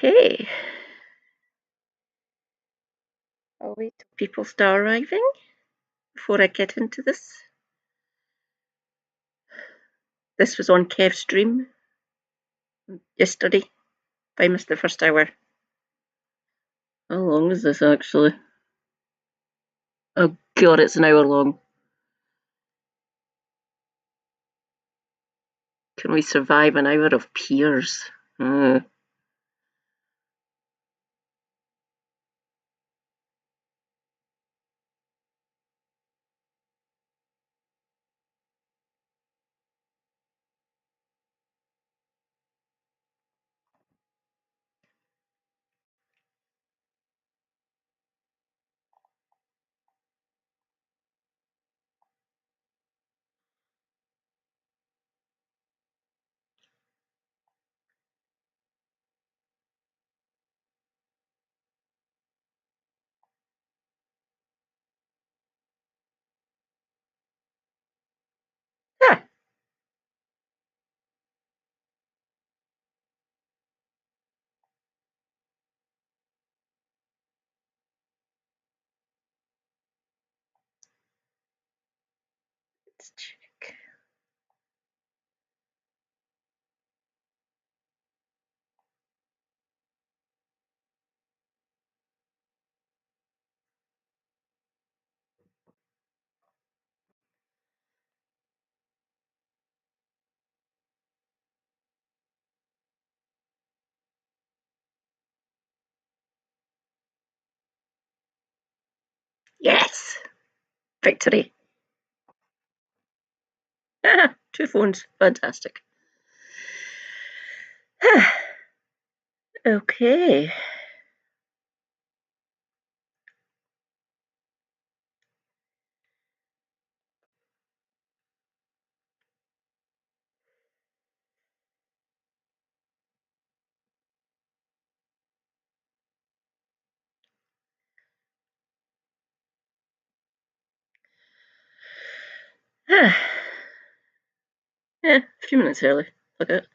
Okay. I'll wait till people start arriving before I get into this. This was on Kev's stream yesterday. I missed the first hour. How long is this actually? Oh god, it's an hour long. Can we survive an hour of Piers? Ah, let's check. Yes! Victory. Ah, 2 phones. Fantastic. Okay. Yeah, a few minutes early. Look at it.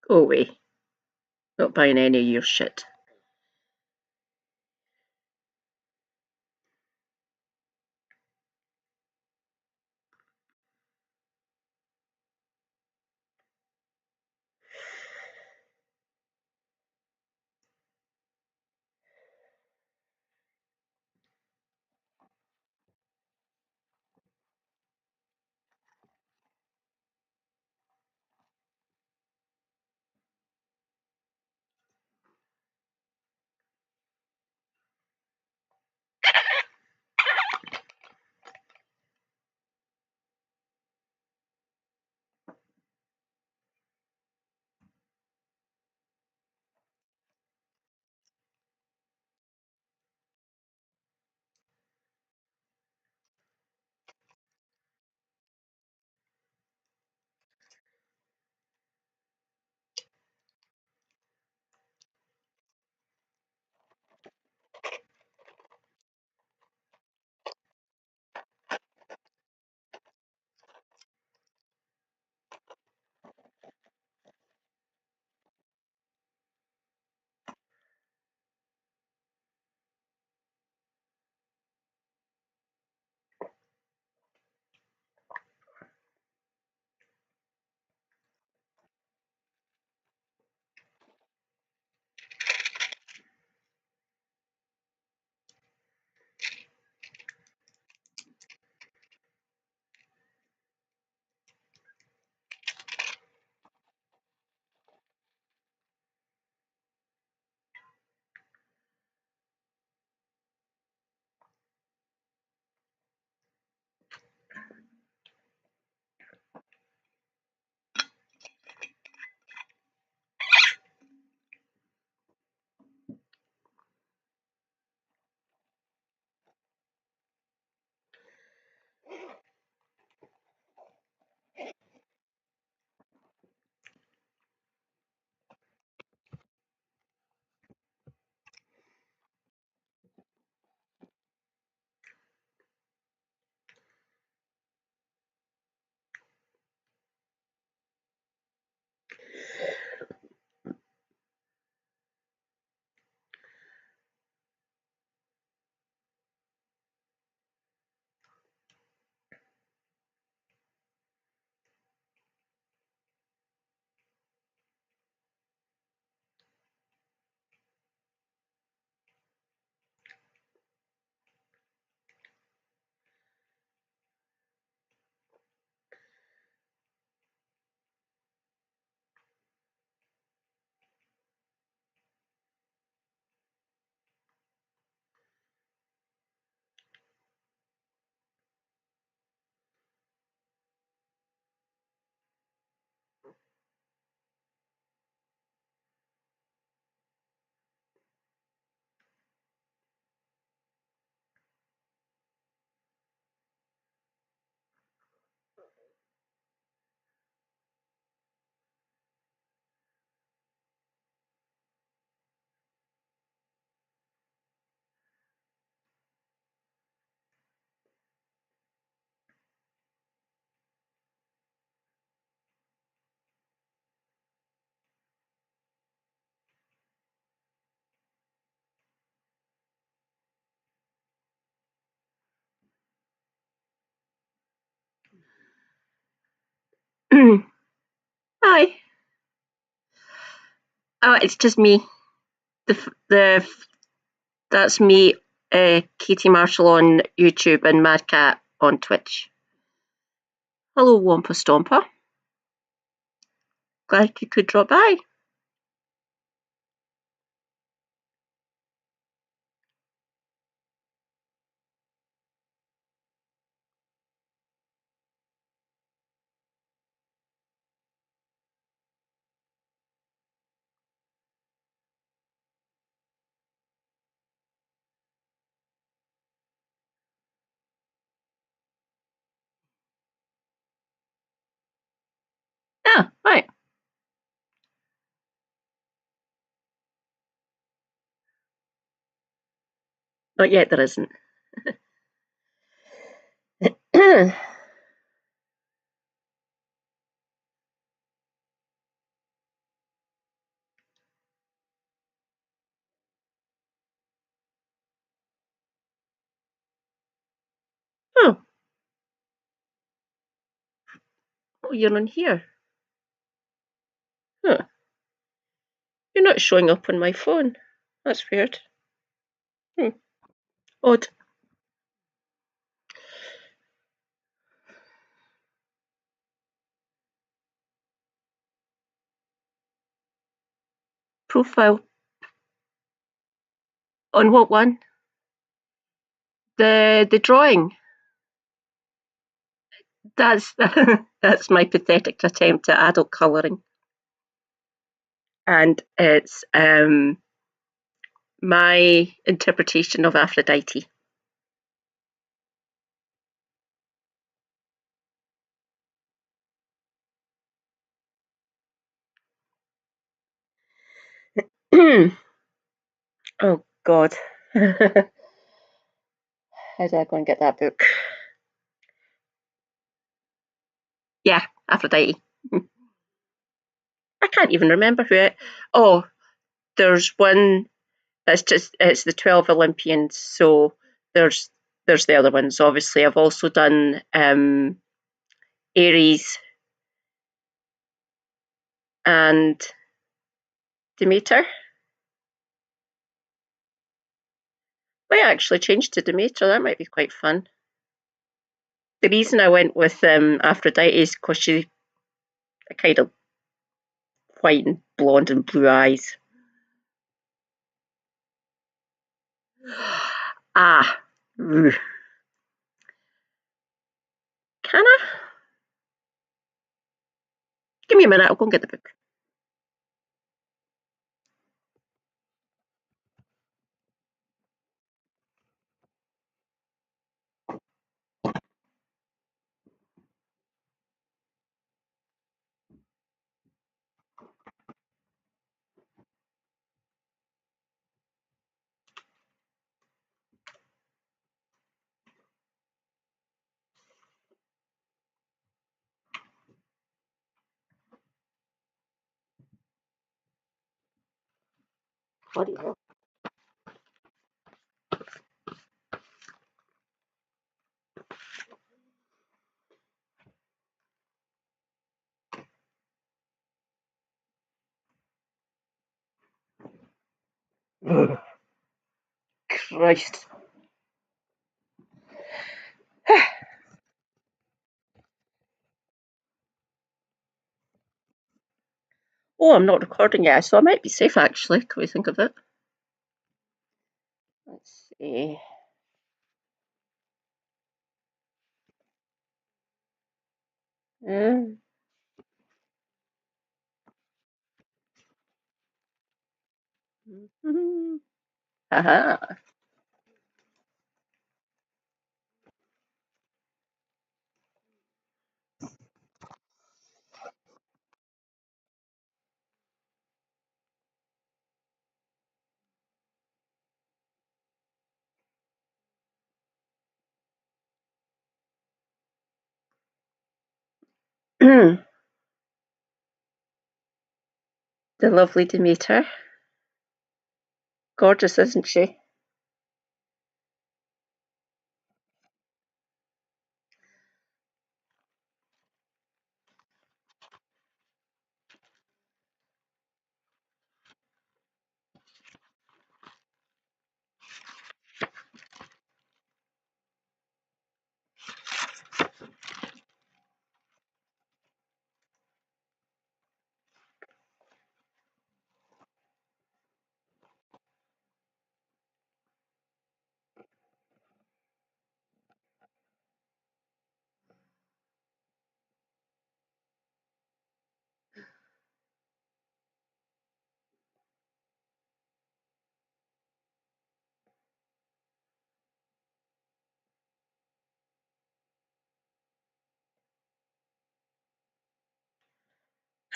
Go away. Not buying any of your shit. Hi. Oh, it's just me. That's me, Katie Marshall on YouTube and Mad Cat on Twitch. Hello, Wampa Stomper. Glad you could drop by. Yeah, right. Not yet, there isn't. Oh, oh, you're on here. Huh. You're not showing up on my phone. That's weird. Hmm. Odd. Profile. On what one? The drawing. That's that's my pathetic attempt at adult colouring. And it's my interpretation of Aphrodite. Oh God. How do I go and get that book? Yeah, Aphrodite. I can't even remember who it. Oh, there's one it's the 12 Olympians. So there's the other ones. Obviously, I've also done Ares and Demeter. Might actually change to Demeter. That might be quite fun. The reason I went with Aphrodite is because she's kind of white and blonde and blue eyes. Ah, can I? Give me a minute. I'll go and get the book. Bloody hell. Christ. Oh, I'm not recording yet, so I might be safe actually. Can we think of it? Let's see. Mm. Mhm. Haha. The lovely Demeter. Gorgeous, isn't she?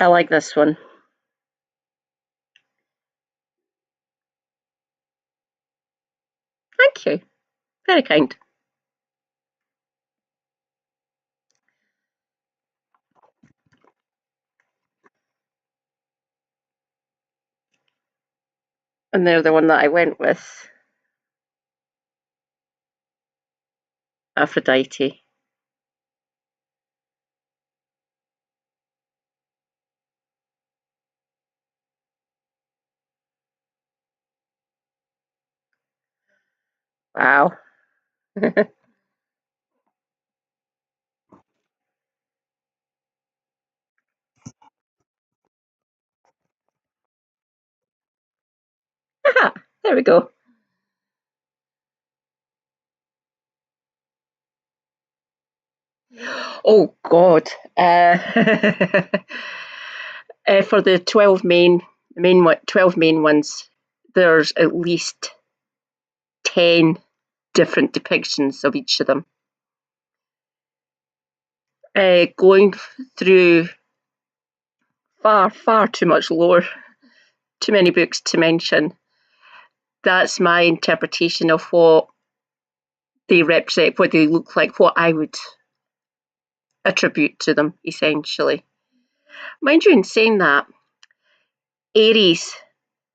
I like this one. Thank you. Very kind. And they're the one that I went with. Aphrodite. Wow. Aha, there we go. Oh God. For the 12 main ones, there's at least 10 different depictions of each of them. Going through far too much lore, too many books to mention. That's my interpretation of what they represent, what they look like, what I would attribute to them, essentially. Mind you, in saying that, Aries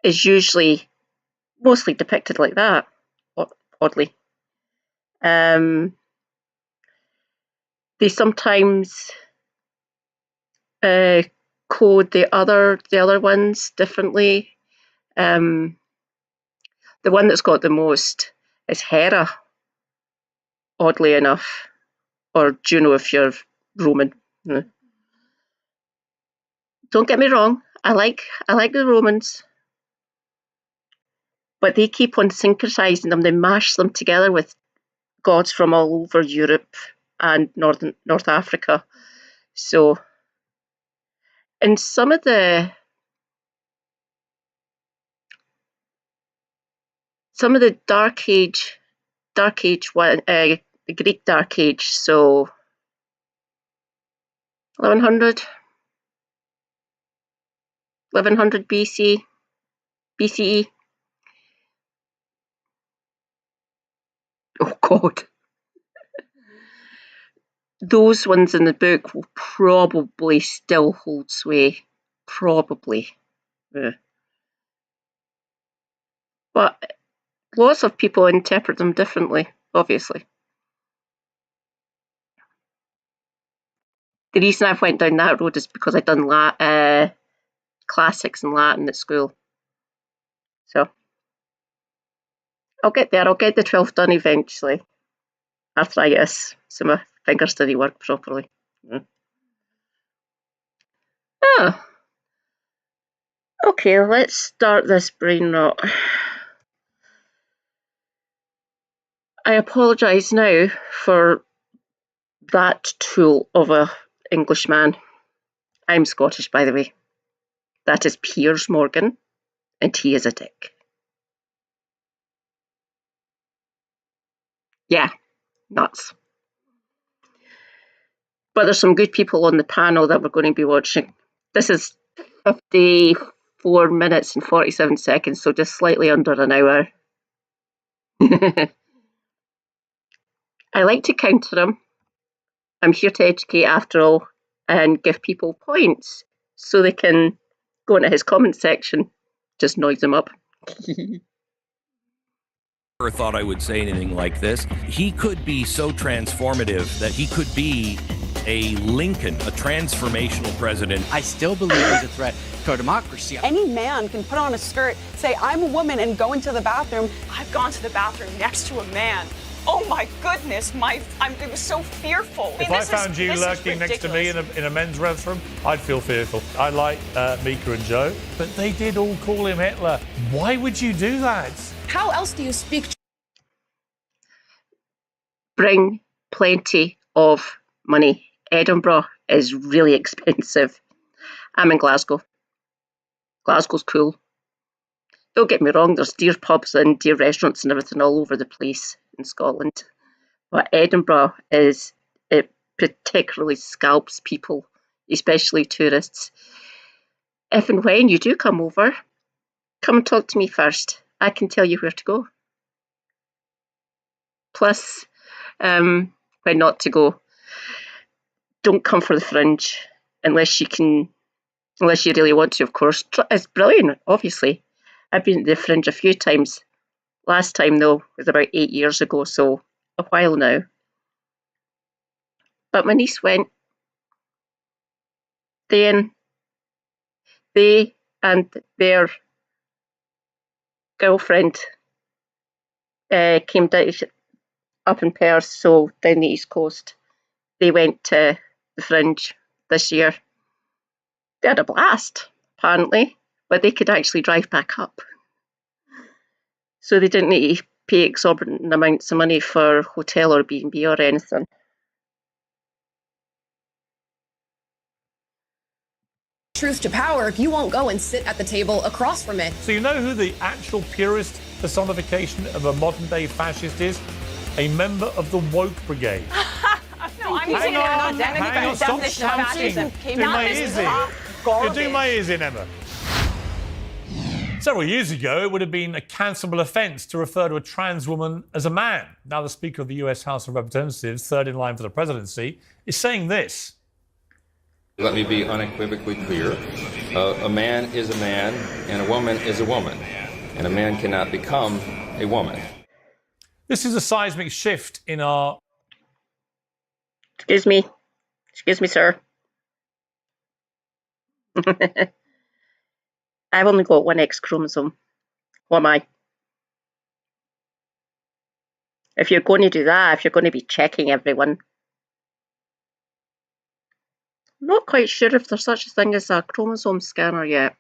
is usually mostly depicted like that, oddly. They sometimes code the other ones differently. The one that's got the most is Hera, oddly enough, or Juno if you're Roman. Don't get me wrong, I like the Romans, but they keep on synchronizing them. They mash them together with gods from all over Europe and North Africa. So, in some of the Dark Age one, the Greek Dark Age, so 1100 BCE. Oh God. Those ones in the book will probably still hold sway. Probably. Yeah. But lots of people interpret them differently, obviously. The reason I've went down that road is because I'd done classics and Latin at school. So I'll get there. I'll get the 12th done eventually. Arthritis, so my fingers didn't work properly. Oh. Okay, let's start this brain rot. I apologise now for that tool of a Englishman. I'm Scottish, by the way. That is Piers Morgan, and he is a dick. Yeah, nuts. But there's some good people on the panel that we're going to be watching. This is 54 minutes and 47 seconds, so just slightly under an hour. I like to counter them. I'm here to educate after all and give people points so they can go into his comment section. Just noise them up. Never thought I would say anything like this. He could be so transformative that he could be a Lincoln, a transformational president. I still believe he's a threat to our democracy. Any man can put on a skirt, say, I'm a woman, and go into the bathroom. I've gone to the bathroom next to a man. Oh my goodness, it was so fearful. If I found you lurking next to me in a men's bathroom, I'd feel fearful. I like Mika and Joe, but they did all call him Hitler. Why would you do that? How else do you speak? Bring plenty of money. Edinburgh is really expensive. I'm in Glasgow. Glasgow's cool. Don't get me wrong, there's dear pubs and dear restaurants and everything all over the place in Scotland. But Edinburgh it particularly scalps people, especially tourists. if and when you do come over, come and talk to me first. I can tell you where to go. Plus, when not to go, don't come for the Fringe unless you really want to, of course. It's brilliant, obviously. I've been at the Fringe a few times. Last time, though, was about 8 years ago, so a while now. But my niece went. They and their girlfriend came down up in Perth, so down the East Coast. They went to the Fringe this year. They had a blast, apparently, but they could actually drive back up. So they didn't need to pay exorbitant amounts of money for hotel or B&B or anything. Truth to power if you won't go and sit at the table across from it. So you know who the actual purest personification of a modern-day fascist is? A member of the woke brigade. No, I'm using an academic definition of fascism. Do my ears in. You're doing my ears in, Emma. Several years ago, it would have been a cancelable offence to refer to a trans woman as a man. Now the Speaker of the US House of Representatives, third in line for the presidency, is saying this. Let me be unequivocally clear. A man is a man and a woman is a woman. And a man cannot become a woman. This is a seismic shift in our... Excuse me, sir. I've only got one X chromosome. What am I? If you're going to do that, if you're going to be checking everyone, I'm not quite sure if there's such a thing as a chromosome scanner yet.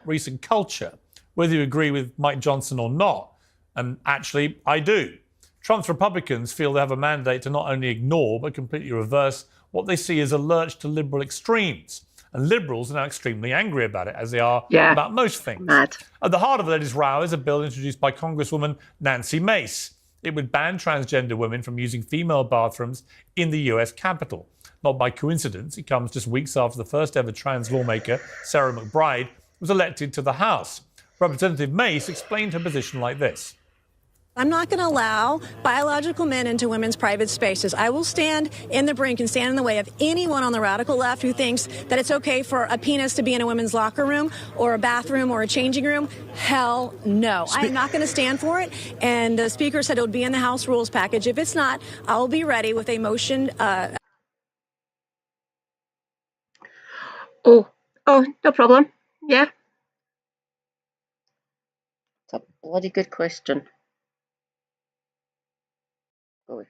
recent culture, whether you agree with Mike Johnson or not. And actually, I do. Trump's Republicans feel they have a mandate to not only ignore, but completely reverse what they see as a lurch to liberal extremes. And liberals are now extremely angry about it, as they are about most things. Mad. At the heart of this row is a bill introduced by Congresswoman Nancy Mace. It would ban transgender women from using female bathrooms in the US Capitol. Not by coincidence, it comes just weeks after the first ever trans lawmaker, Sarah McBride, was elected to the House. Representative Mace explained her position like this. I'm not going to allow biological men into women's private spaces. I will stand in the brink and stand in the way of anyone on the radical left who thinks that it's okay for a penis to be in a women's locker room or a bathroom or a changing room. Hell no. I'm not going to stand for it. And the Speaker said it would be in the House rules package. If it's not, I'll be ready with a motion. Oh, no problem. Yeah. It's a bloody good question. Oh.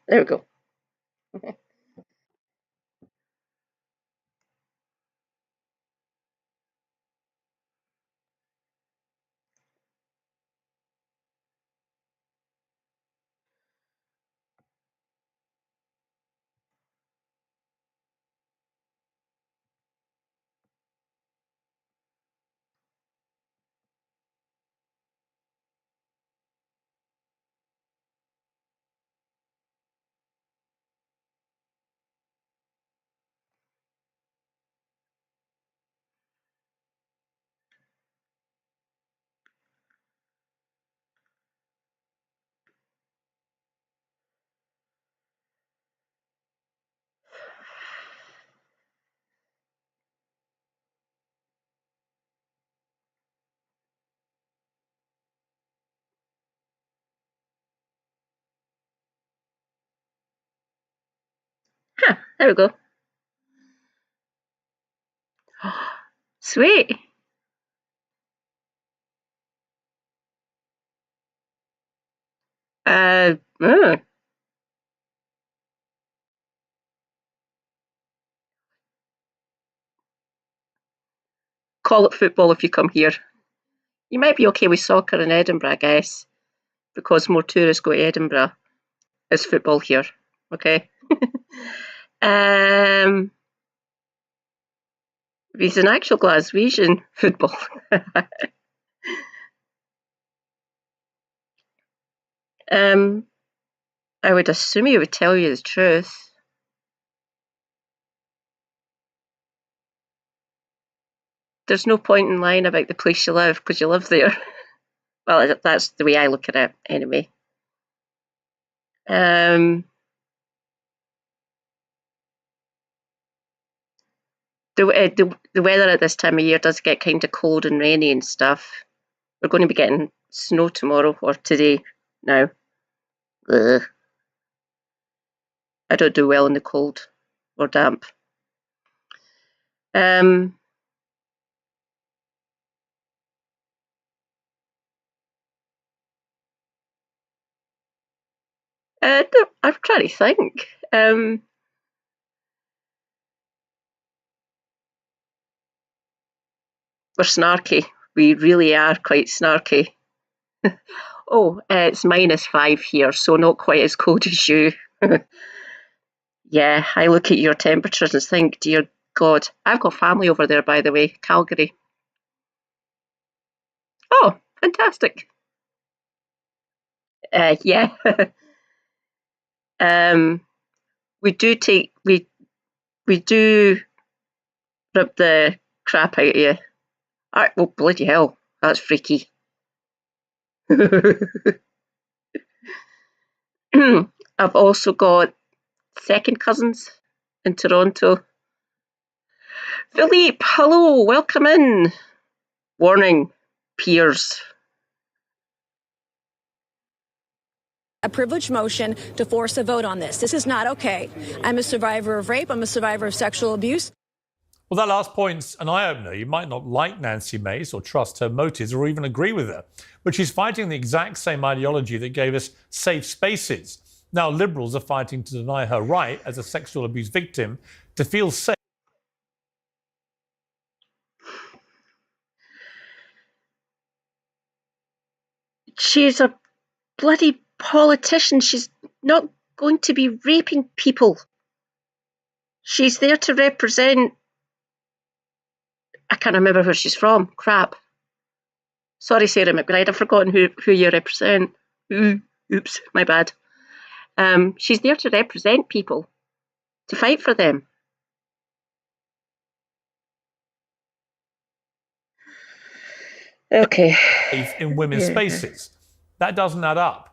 There we go. There we go. Sweet. Mm. Call it football if you come here. You might be okay with soccer in Edinburgh, I guess, because more tourists go to Edinburgh. It's football here, okay? He's an actual Glaswegian football. I would assume he would tell you the truth. There's no point in lying about the place you live because you live there. Well, that's the way I look at it, anyway. The weather at this time of year does get kind of cold and rainy and stuff. We're going to be getting snow tomorrow or today now. Ugh. I don't do well in the cold or damp. I'm trying to think. We're snarky. We really are quite snarky. Oh, it's -5 here, so not quite as cold as you. Yeah, I look at your temperatures and think, dear God, I've got family over there, by the way, Calgary. Oh, fantastic. Yeah. We do rip the crap out of you. Oh, bloody hell, that's freaky. I've also got second cousins in Toronto. Philippe, hello, welcome in. Warning, peers. A privileged motion to force a vote on this. This is not okay. I'm a survivor of rape. I'm a survivor of sexual abuse. Well, that last point's an eye-opener. You might not like Nancy Mace or trust her motives or even agree with her, but she's fighting the exact same ideology that gave us safe spaces. Now Liberals are fighting to deny her right as a sexual abuse victim to feel safe. She's a bloody politician. She's not going to be raping people. She's there to represent... I can't remember where she's from. Crap. Sorry, Sarah McBride. I've forgotten who you represent. Oops, my bad. She's there to represent people, to fight for them. Okay. In women's spaces. That doesn't add up.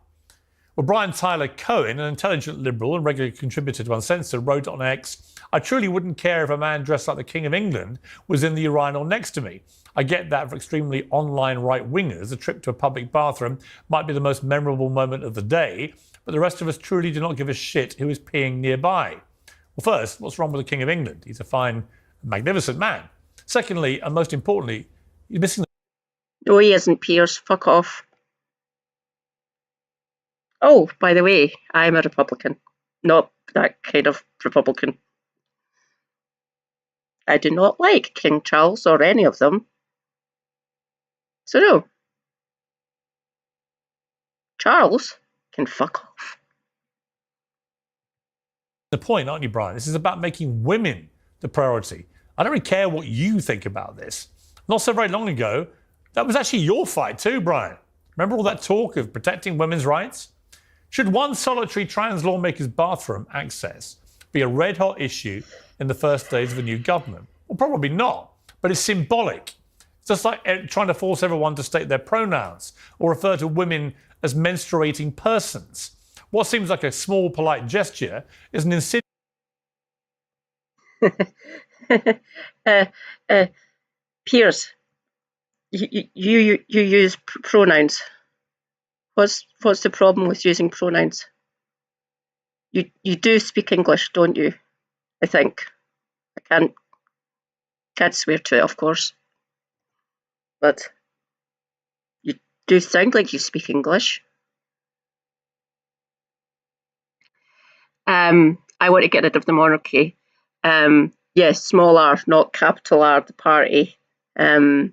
Well, Brian Tyler Cohen, an intelligent Liberal and regular contributor to Uncensored, wrote on X, I truly wouldn't care if a man dressed like the King of England was in the urinal next to me. I get that for extremely online right-wingers, a trip to a public bathroom might be the most memorable moment of the day, but the rest of us truly do not give a shit who is peeing nearby. Well, first, what's wrong with the King of England? He's a fine, magnificent man. Secondly, and most importantly, he's missing the... No, he isn't, Piers. Fuck off. Oh, by the way, I'm a Republican. Not that kind of Republican. I do not like King Charles or any of them. So no. Charles can fuck off. The point, aren't you, Brian? This is about making women the priority. I don't really care what you think about this. Not so very long ago, that was actually your fight too, Brian. Remember all that talk of protecting women's rights? Should one solitary trans lawmaker's bathroom access be a red-hot issue in the first days of a new government? Well, probably not, but it's symbolic. It's just like trying to force everyone to state their pronouns or refer to women as menstruating persons. What seems like a small, polite gesture is an insidious... Piers, you use pronouns. What's the problem with using pronouns? You do speak English, don't you? I think. I can't swear to it, of course. But you do sound like you speak English. I want to get rid of the monarchy. Yes, small r, not capital R, the party. I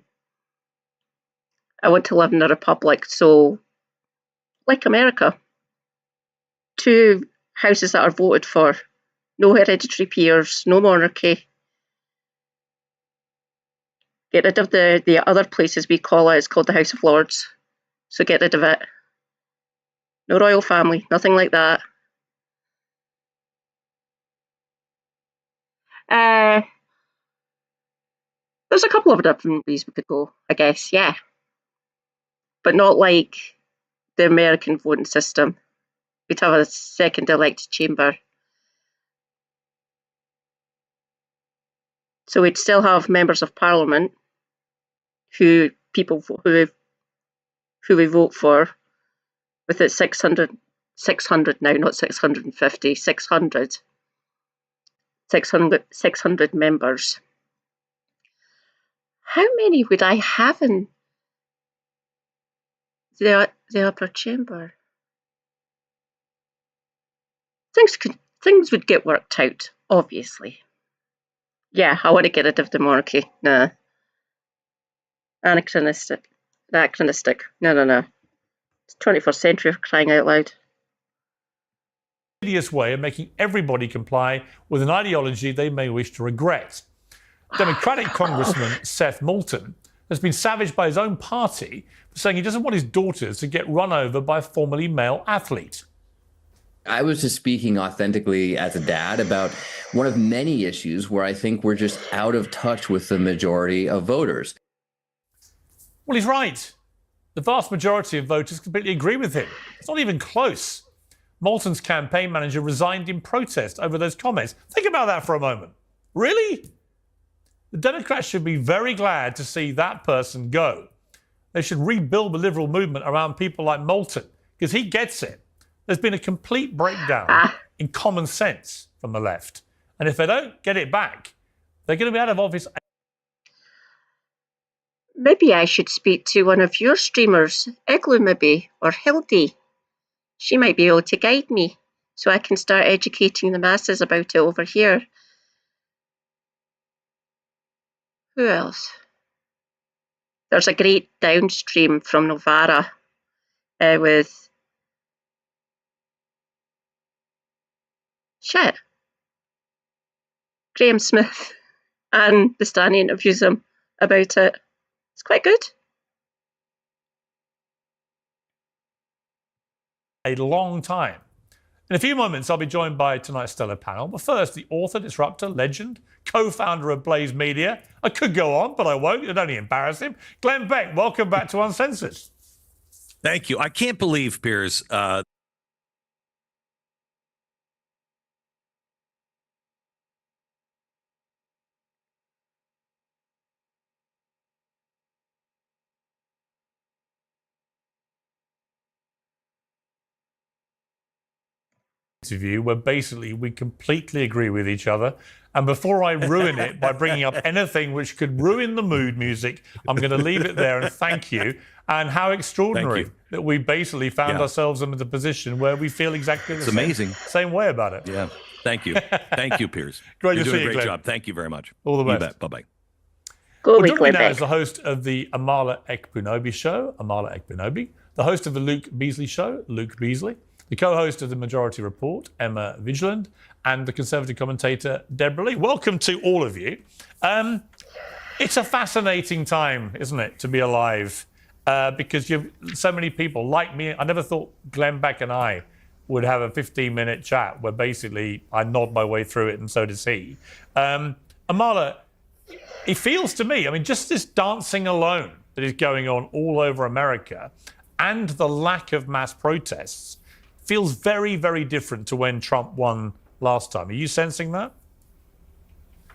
want to live in a republic, so like America. 2 houses that are voted for. No hereditary peers, no monarchy. Get rid of the other places we call it. It's called the House of Lords. So get rid of it. No royal family, nothing like that. There's a couple of different ways we could go, I guess, yeah. But not like the American voting system. We'd have a second elected chamber. So we'd still have members of parliament who we vote for, with it 600 now, not 650, 600 members. How many would I have in the upper chamber? Things would get worked out, obviously. Yeah, I want to get rid of the monarchy. Nah. Anachronistic. No. It's 21st century, for crying out loud. Hideous way of making everybody comply with an ideology they may wish to regret. Democratic Congressman Seth Moulton has been savaged by his own party for saying he doesn't want his daughters to get run over by a formerly male athlete. I was just speaking authentically as a dad about one of many issues where I think we're just out of touch with the majority of voters. Well, he's right. The vast majority of voters completely agree with him. It's not even close. Moulton's campaign manager resigned in protest over those comments. Think about that for a moment. Really? The Democrats should be very glad to see that person go. They should rebuild the liberal movement around people like Moulton, because he gets it. There's been a complete breakdown in common sense from the left. And if they don't get it back, they're going to be out of office. Maybe I should speak to one of your streamers, Igloo maybe, or Hildy. She might be able to guide me, so I can start educating the masses about it over here. Who else? There's a great downstream from Novara with... Graham Smith, and the Stanley interviews him about it. It's quite good. A long time. In a few moments, I'll be joined by tonight's stellar panel. But first, the author, disruptor, legend, co-founder of Blaze Media. I could go on, but I won't. It'd only embarrass him. Glenn Beck, welcome back to Uncensored. Thank you. I can't believe, Piers, interview where basically we completely agree with each other. And before I ruin it by bringing up anything which could ruin the mood music, I'm going to leave it there and thank you. And how extraordinary that we basically found ourselves in the position where we feel exactly the same way about it. Yeah. Thank you. Thank you, Piers. Great You're to doing see you, a great Glenn. job. Thank you very much. All the best. You bet. Bye-bye. Well, joining me now is the host of the Amala Ekpunobi Show, Amala Ekpunobi, the host of the Luke Beasley Show, Luke Beasley, the co-host of the Majority Report, Emma Vigeland, and the Conservative commentator, Deborah Lee. Welcome to all of you. It's a fascinating time, isn't it, to be alive, because you've so many people like me. I never thought Glenn Beck and I would have a 15-minute chat where basically I nod my way through it, and so does he. Amala, it feels to me, I mean, just this dancing alone that is going on all over America and the lack of mass protests feels very, very different to when Trump won last time. Are you sensing that?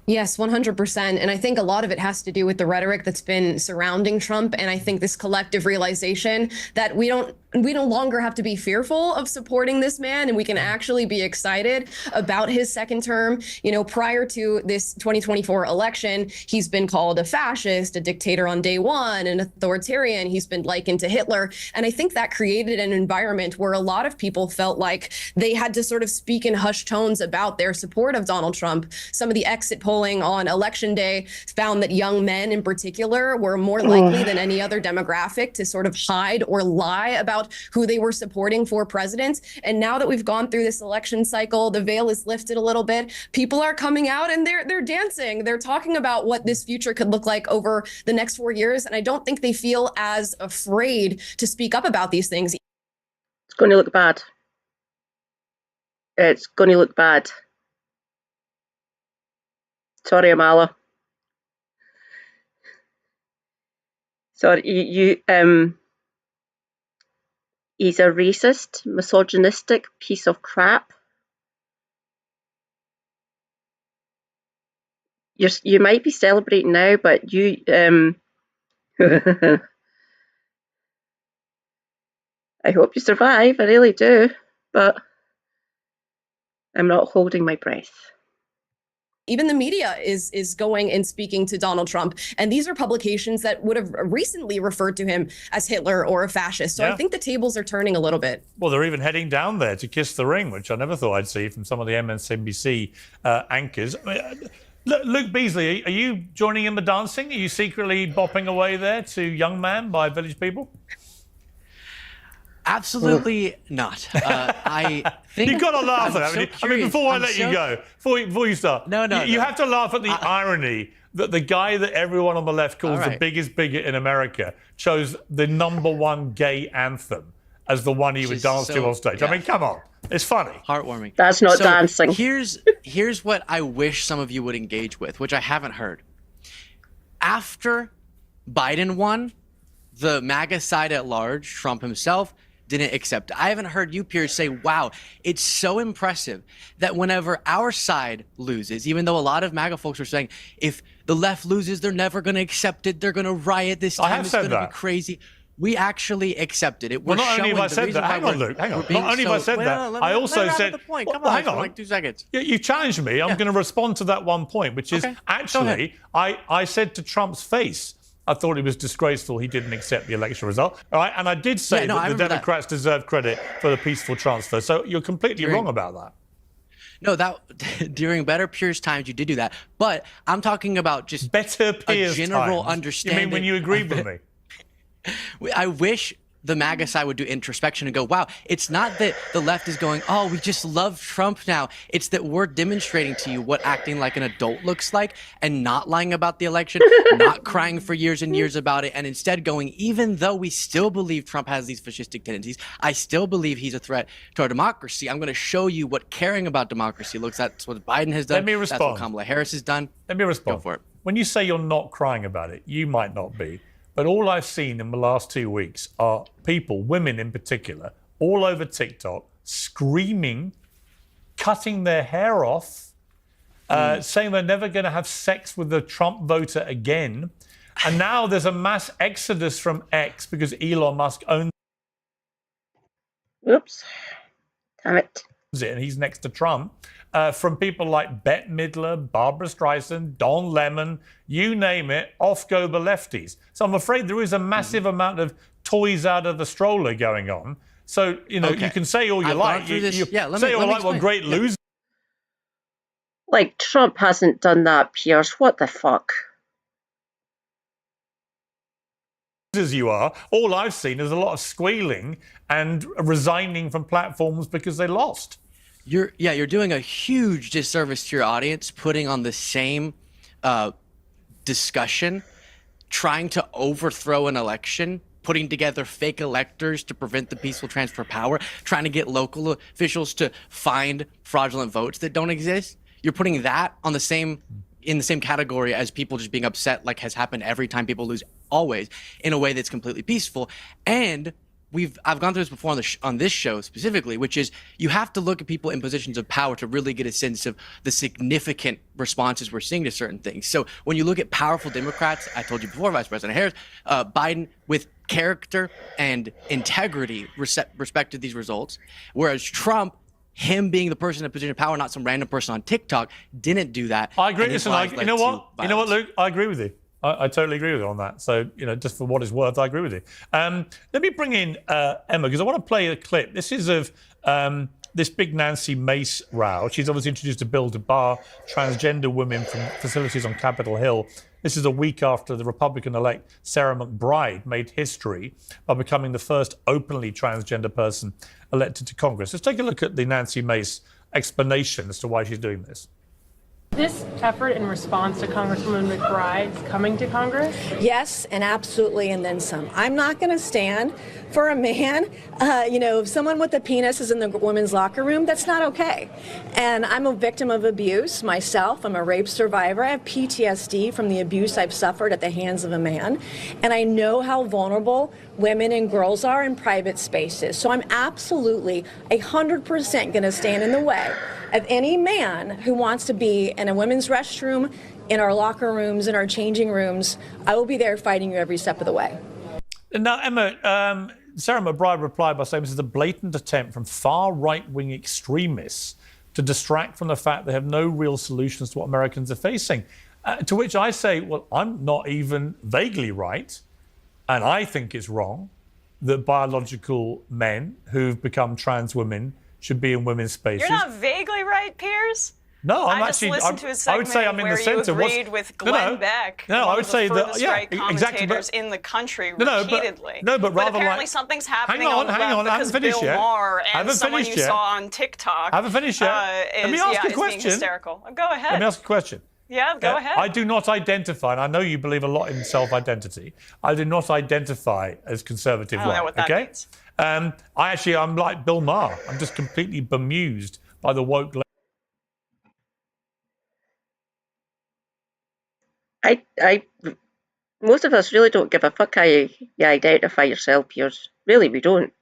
Yes, 100%. And I think a lot of it has to do with the rhetoric that's been surrounding Trump. And I think this collective realization that we don't we no longer have to be fearful of supporting this man, and we can actually be excited about his second term. You know, prior to this 2024 election, he's been called a fascist, a dictator on day one, an authoritarian. He's been likened to Hitler. And I think that created an environment where a lot of people felt like they had to sort of speak in hushed tones about their support of Donald Trump. Some of the exit polling on election day found that young men in particular were more likely than any other demographic to sort of hide or lie about who they were supporting for president. And now that we've gone through this election cycle, the veil is lifted a little bit. People are coming out and they're dancing. They're talking about what this future could look like over the next 4 years. And I don't think they feel as afraid to speak up about these things. It's going to look bad. It's going to look bad. Sorry, Amala. Sorry, he's a racist, misogynistic piece of crap. You might be celebrating now, but you I hope you survive, I really do, but I'm not holding my breath. Even the media is going and speaking to Donald Trump. And these are publications that would have recently referred to him as Hitler or a fascist. So I think the tables are turning a little bit. Well, they're even heading down there to kiss the ring, which I never thought I'd see from some of the MSNBC anchors. Luke Beasley, are you joining in the dancing? Are you secretly bopping away there to Young Man by Village People? Absolutely not. I think You've got to laugh at that. I mean, before I let you go, before you start, you have to laugh at the irony that the guy that everyone on the left calls the biggest bigot in America chose the #1 gay anthem as the one he would dance to on stage. I mean, come on. It's funny. Heartwarming. That's not dancing. Here's what I wish some of you would engage with, which I haven't heard. After Biden won, the MAGA side at large, Trump himself, didn't accept it. I haven't heard you, Piers, say, wow, it's so impressive that whenever our side loses, even though a lot of MAGA folks are saying, if the left loses, they're never going to accept it. They're going to riot this time. It's going to be crazy. We actually accepted it. Well, not only have I said that. Hang on, Luke. Hang on. Not only have I said that, I also said. Come on, hang on. like 2 seconds. You challenged me. I'm going to respond to that one point, which is actually, I said to Trump's face, I thought it was disgraceful he didn't accept the election result. All right, and I did say that the Democrats deserve credit for the peaceful transfer. So you're completely wrong about that. No, that during Better Piers times you did do that, but I'm talking about just Better Piers general times. understanding. You mean when you agreed with me? I wish the MAGA side would do introspection and go, wow, it's not that the left is going, oh, we just love Trump now. It's that we're demonstrating to you what acting like an adult looks like and not lying about the election, not crying for years and years about it, and instead going, even though we still believe Trump has these fascistic tendencies, I still believe he's a threat to our democracy. I'm going to show you what caring about democracy looks like. That's what Biden has done. Let me respond. That's what Kamala Harris has done. Let me respond. Go for it. When you say you're not crying about it, you might not be. But all I've seen in the last 2 weeks are people, women in particular, all over TikTok, screaming, cutting their hair off, saying they're never going to have sex with the Trump voter again. And now there's a mass exodus from X because Elon Musk owns Oops. Damn it. it, and he's next to Trump. From people like Bette Midler, Barbara Streisand, Don Lemon, you name it, off go the lefties. So I'm afraid there is a massive amount of toys out of the stroller going on. So, you know, you can say all you like. Say all you like what great losers. Like, Trump hasn't done that, Piers. What the fuck? As you are, all I've seen is a lot of squealing and resigning from platforms because they lost. You're doing a huge disservice to your audience, putting on the same discussion, trying to overthrow an election, putting together fake electors to prevent the peaceful transfer of power, trying to get local officials to find fraudulent votes that don't exist. You're putting that on in the same category as people just being upset, like has happened every time people lose, always, in a way that's completely peaceful. And I've gone through this before on this show specifically, which is you have to look at people in positions of power to really get a sense of the significant responses we're seeing to certain things. So when you look at powerful Democrats, I told you before, Vice President Harris, Biden with character and integrity respect to these results, whereas Trump, him being the person in a position of power, not some random person on TikTok, didn't do that. I agree. And his Listen, life you led know to what? You know what, violence. Luke? I agree with you. I totally agree with you on that. So, just for what it's worth, I agree with you. Let me bring in Emma, because I want to play a clip. This is of this big Nancy Mace row. She's obviously introduced a bill to bar transgender women from facilities on Capitol Hill. This is a week after the Republican-elect Sarah McBride made history by becoming the first openly transgender person elected to Congress. Let's take a look at the Nancy Mace explanation as to why she's doing this. This effort in response to Congresswoman McBride's coming to Congress? Yes, and absolutely, and then some. I'm not going to stand for a man, if someone with a penis is in the women's locker room, that's not okay. And I'm a victim of abuse myself. I'm a rape survivor. I have PTSD from the abuse I've suffered at the hands of a man. And I know how vulnerable women and girls are in private spaces. So I'm absolutely 100% going to stand in the way of any man who wants to be in a women's restroom, in our locker rooms, in our changing rooms. I will be there fighting you every step of the way. Now, Emma, Sarah McBride replied by saying this is a blatant attempt from far right-wing extremists to distract from the fact they have no real solutions to what Americans are facing. To which I say, well, I'm not even vaguely right, and I think it's wrong that biological men who've become trans women should be in women's spaces. You're not vaguely right, Piers. No, I'm I actually. just listened to a I segment would say I'm in where the center. you agreed with Glenn Beck, No, one I would of the say that. furthest Yeah, right exactly. commentators in the country, No, repeatedly. but rather apparently like. something's happening hang on, the hang left on. I because haven't finished Bill yet. Maher I and haven't someone finished you yet. saw on TikTok I haven't finished yet. Let me ask you a is question. being hysterical. Go ahead. Let me ask you a question. Yeah, go ahead. I do not identify, and I know you believe a lot in self-identity. I do not identify as conservative. I don't know what that means. I'm like Bill Maher. I'm just completely bemused by the woke. Most of us really don't give a fuck how you identify yourself, Piers. Really, we don't.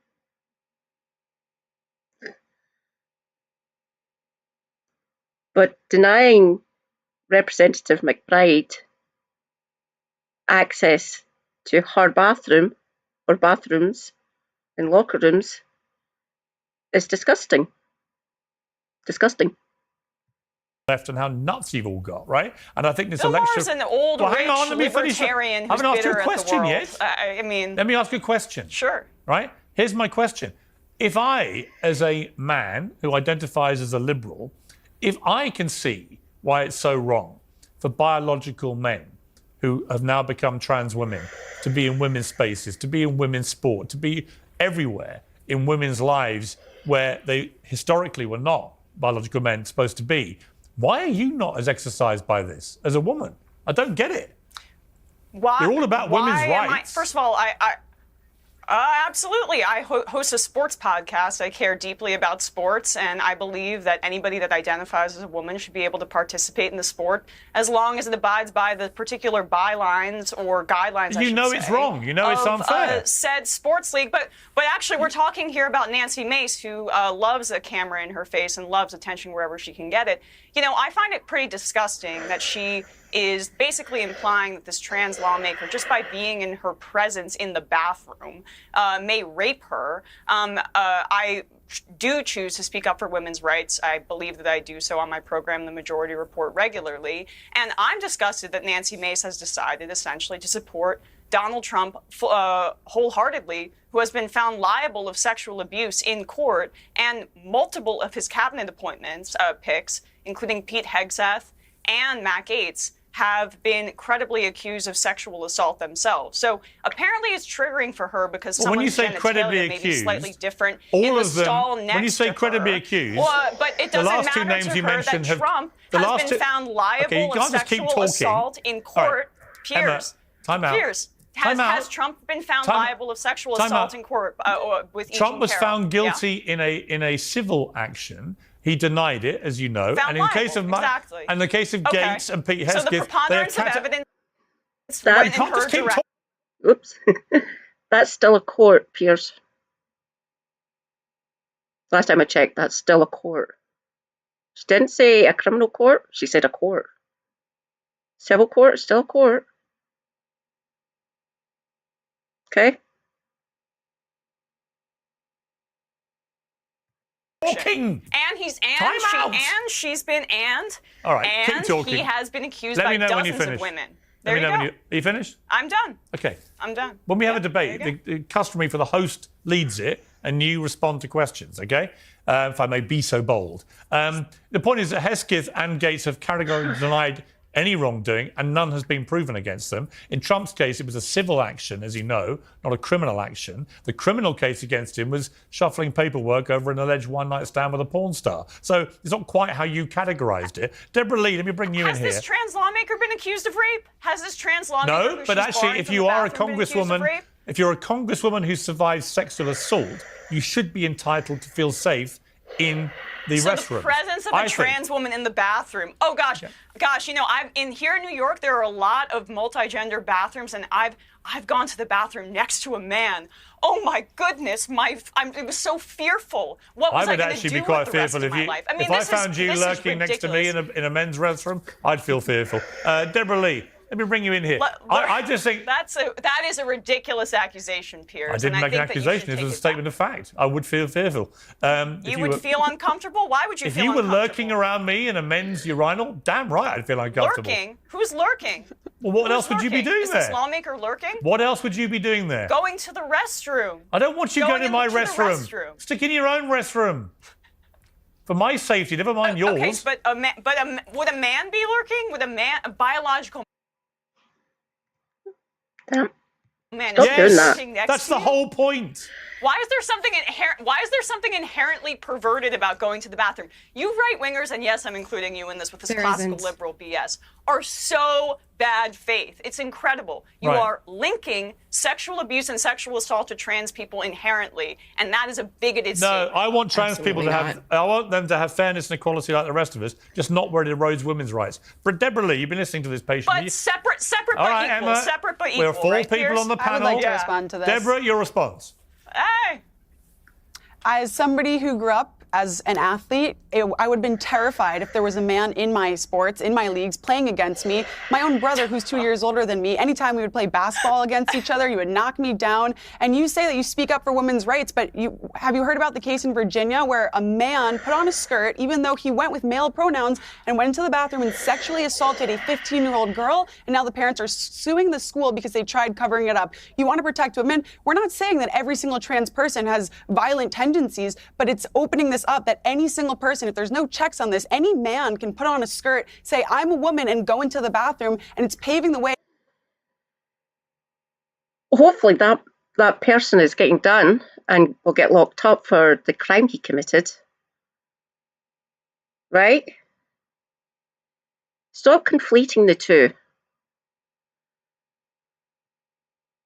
But denying Representative McBride access to her bathroom or bathrooms in locker rooms is disgusting. Disgusting. Left and how nuts you've all got, right? And I think this Bill election. Maher's an old, hang on, let me finish. libertarian I who's haven't asked you bitter a at the question world. yet. I mean, Let me ask you a question. sure. Right? Here's my question. If I, as a man who identifies as a liberal, if I can see why it's so wrong for biological men who have now become trans women to be in women's spaces, to be in women's sport, to be everywhere in women's lives where they historically were not biological men supposed to be, why are you not as exercised by this as a woman? I don't get it. Why? You're all about women's rights. First of all, absolutely. I host a sports podcast. I care deeply about sports, and I believe that anybody that identifies as a woman should be able to participate in the sport as long as it abides by the particular bylines or guidelines. You know it's wrong. You know it's unfair. Said sports league, but actually, we're talking here about Nancy Mace, who loves a camera in her face and loves attention wherever she can get it. You know, I find it pretty disgusting that she is basically implying that this trans lawmaker, just by being in her presence in the bathroom, may rape her. I do choose to speak up for women's rights. I believe that I do so on my program, The Majority Report, regularly. And I'm disgusted that Nancy Mace has decided essentially to support Donald Trump wholeheartedly, who has been found liable of sexual abuse in court, and multiple of his cabinet appointments, picks, including Pete Hegseth and Matt Gaetz, have been credibly accused of sexual assault themselves. So apparently it's triggering for her because someone's genitalia may be slightly different in the stall next to her. When you say credibly accused, but it doesn't matter to her that Trump has been found liable of sexual assault in court. Piers, time out. Piers, has Trump been found liable of sexual assault in court with Eugene Trump was Carroll? found guilty in a civil action. He denied it, as you know. Found and in case of exactly. and the case of Gaetz and Pete Hegseth, so the preponderance of evidence That- went in her direction. Oops. That's still a court, Piers. Last time I checked, that's still a court. She didn't say a criminal court, she said a court. Civil court, still a court. Okay? Talking. And Time out. she's been All right, keep and talking. he has been accused Let by me know when you dozens of finish. women. Let There me you know go. when are you finished? I'm done. Okay. I'm done. When we have a there you debate, the customary for the host leads it, and you respond to questions, okay? If I may be so bold. The point is that Hesketh and Gates have categorically denied any wrongdoing, and none has been proven against them. In Trump's case, it was a civil action, as you know, not a criminal action. The criminal case against him was shuffling paperwork over an alleged one-night stand with a porn star. So it's not quite how you categorized it. Deborah Lee, let me bring you in here. Has this trans lawmaker been accused of rape? Has this trans lawmaker No, who but she's actually, barring if from you the are a bathroom been accused of congresswoman, rape? if you're a congresswoman who survives sexual assault, you should be entitled to feel safe in the So restroom. the presence of a trans woman in the bathroom. Oh gosh, you know, here in New York, there are a lot of multi-gender bathrooms, and I've gone to the bathroom next to a man. Oh my goodness, it was so fearful. What was I going to do actually be with quite the rest fearful of my life? if I found you lurking next to me in a men's restroom. I'd feel fearful. Deborah Lee, let me bring you in here. I just think that is a ridiculous accusation, Piers. I didn't make an accusation. It was a statement of fact. I would feel fearful. You would feel uncomfortable? Why would you feel uncomfortable? If you were lurking around me in a men's urinal, damn right I'd feel uncomfortable. Lurking? Who's lurking? Well, what else would you be doing there? Is this lawmaker lurking? What else would you be doing there? Going to the restroom. I don't want you going to my restroom. restroom. Stick in your own restroom. For my safety, never mind yours. Okay, but would a man be lurking? Would a biological Damn. man Stop doing that. sitting next That's to the you? whole point. Why is there something inherently perverted about going to the bathroom? You right-wingers, and yes, I'm including you in this with this There classical isn't. liberal BS, are so bad faith. It's incredible. You Right. are linking sexual abuse and sexual assault to trans people inherently, and that is a bigoted No, statement. I want trans people to Absolutely have. I want them to have fairness and equality like the rest of us, just not where it erodes women's rights. But Deborah Lee, you've been listening to this patiently. But separate All but right, equal. Emma, Separate but equal. we're 4 right, people Piers? on the I panel. would like to Yeah. respond to this. Deborah, your response. Hey. As somebody who grew up as an athlete, I would have been terrified if there was a man in my sports, in my leagues, playing against me. My own brother, who's 2 years older than me, anytime we would play basketball against each other, he would knock me down. And you say that you speak up for women's rights, but have you heard about the case in Virginia where a man put on a skirt, even though he went with male pronouns, and went into the bathroom and sexually assaulted a 15-year-old girl, and now the parents are suing the school because they tried covering it up. You want to protect women? We're not saying that every single trans person has violent tendencies, but it's opening this up that any single person, if there's no checks on this, any man can put on a skirt, say, I'm a woman, and go into the bathroom, and it's paving the way. Hopefully that person is getting done and will get locked up for the crime he committed. Right? Stop conflating the two.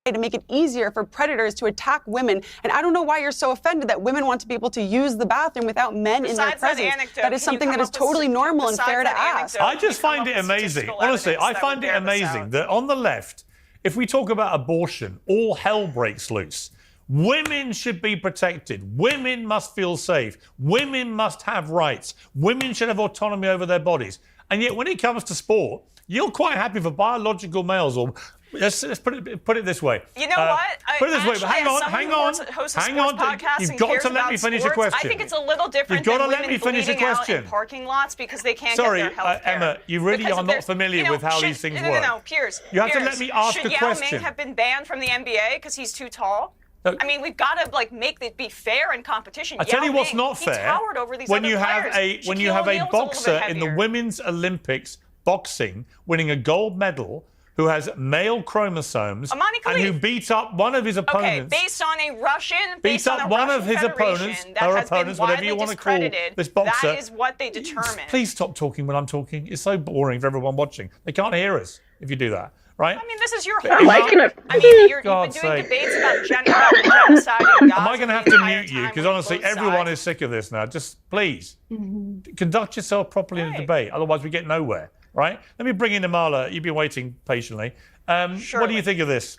To make it easier for predators to attack women. And I don't know why you're so offended that women want to be able to use the bathroom without men in their Besides that presence. anecdote, That is can you something come that is up with totally normal and besides fair to that ask. anecdote, I just can you come find it up with amazing. statistical Honestly, evidence I that find would it bear this amazing out? that on the left, if we talk about abortion, all hell breaks loose. Women should be protected. Women must feel safe. Women must have rights. Women should have autonomy over their bodies. And yet when it comes to sport, you're quite happy for biological males or let's put it this way. You know what? Put it this way. Hang on. You've got to let me finish a question. I think it's a little different You've got than to let women me finish a bleeding out in question. parking lots because they can't Sorry, get their health care. Emma, you really Because are if not there's- familiar with how these things work. No, Piers. You have to Piers, let me ask should a Yao question. Ming have been banned from the NBA because he's too tall? No. I mean, we've got to make it be fair in competition. I tell Yao you what's Ming, not he fair. towered over these When other you have players. when you Shaquille have a O'Neal's little boxer bit in the heavier. Women's Olympics boxing winning a gold medal who has male chromosomes Amani and who Khalif. beat up one of his Okay, opponents. based on a Russian, Beat based on up a one Russian of his federation opponents, that her has been opponents, whatever you widely want to call discredited, this boxer. That is what they determine. Please stop talking when I'm talking. It's so boring for everyone watching. They can't hear us if you do that, right? I mean, this is your I'm liking it. I mean, you've been God's doing sake. debates about genocide. Am I going to have to mute you? Because honestly, everyone is sick of this now. Just please conduct yourself properly in a Right. debate. Otherwise, we get nowhere, right? Let me bring in Amala. You've been waiting patiently. What do you Surely. think of this?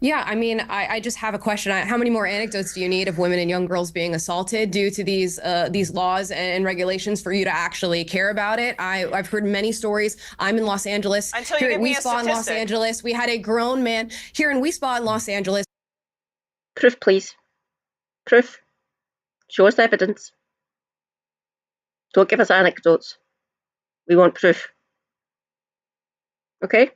Yeah, I mean, I just have a question. How many more anecdotes do you need of women and young girls being assaulted due to these laws and regulations for you to actually care about it? I've heard many stories. I'm in Los Angeles. Until you here give at me a Wispa in Los statistic. Angeles, we had a grown man here in Wispa in Los Angeles. Proof, please. Proof. Show us evidence. Don't give us anecdotes. We want proof. Okay?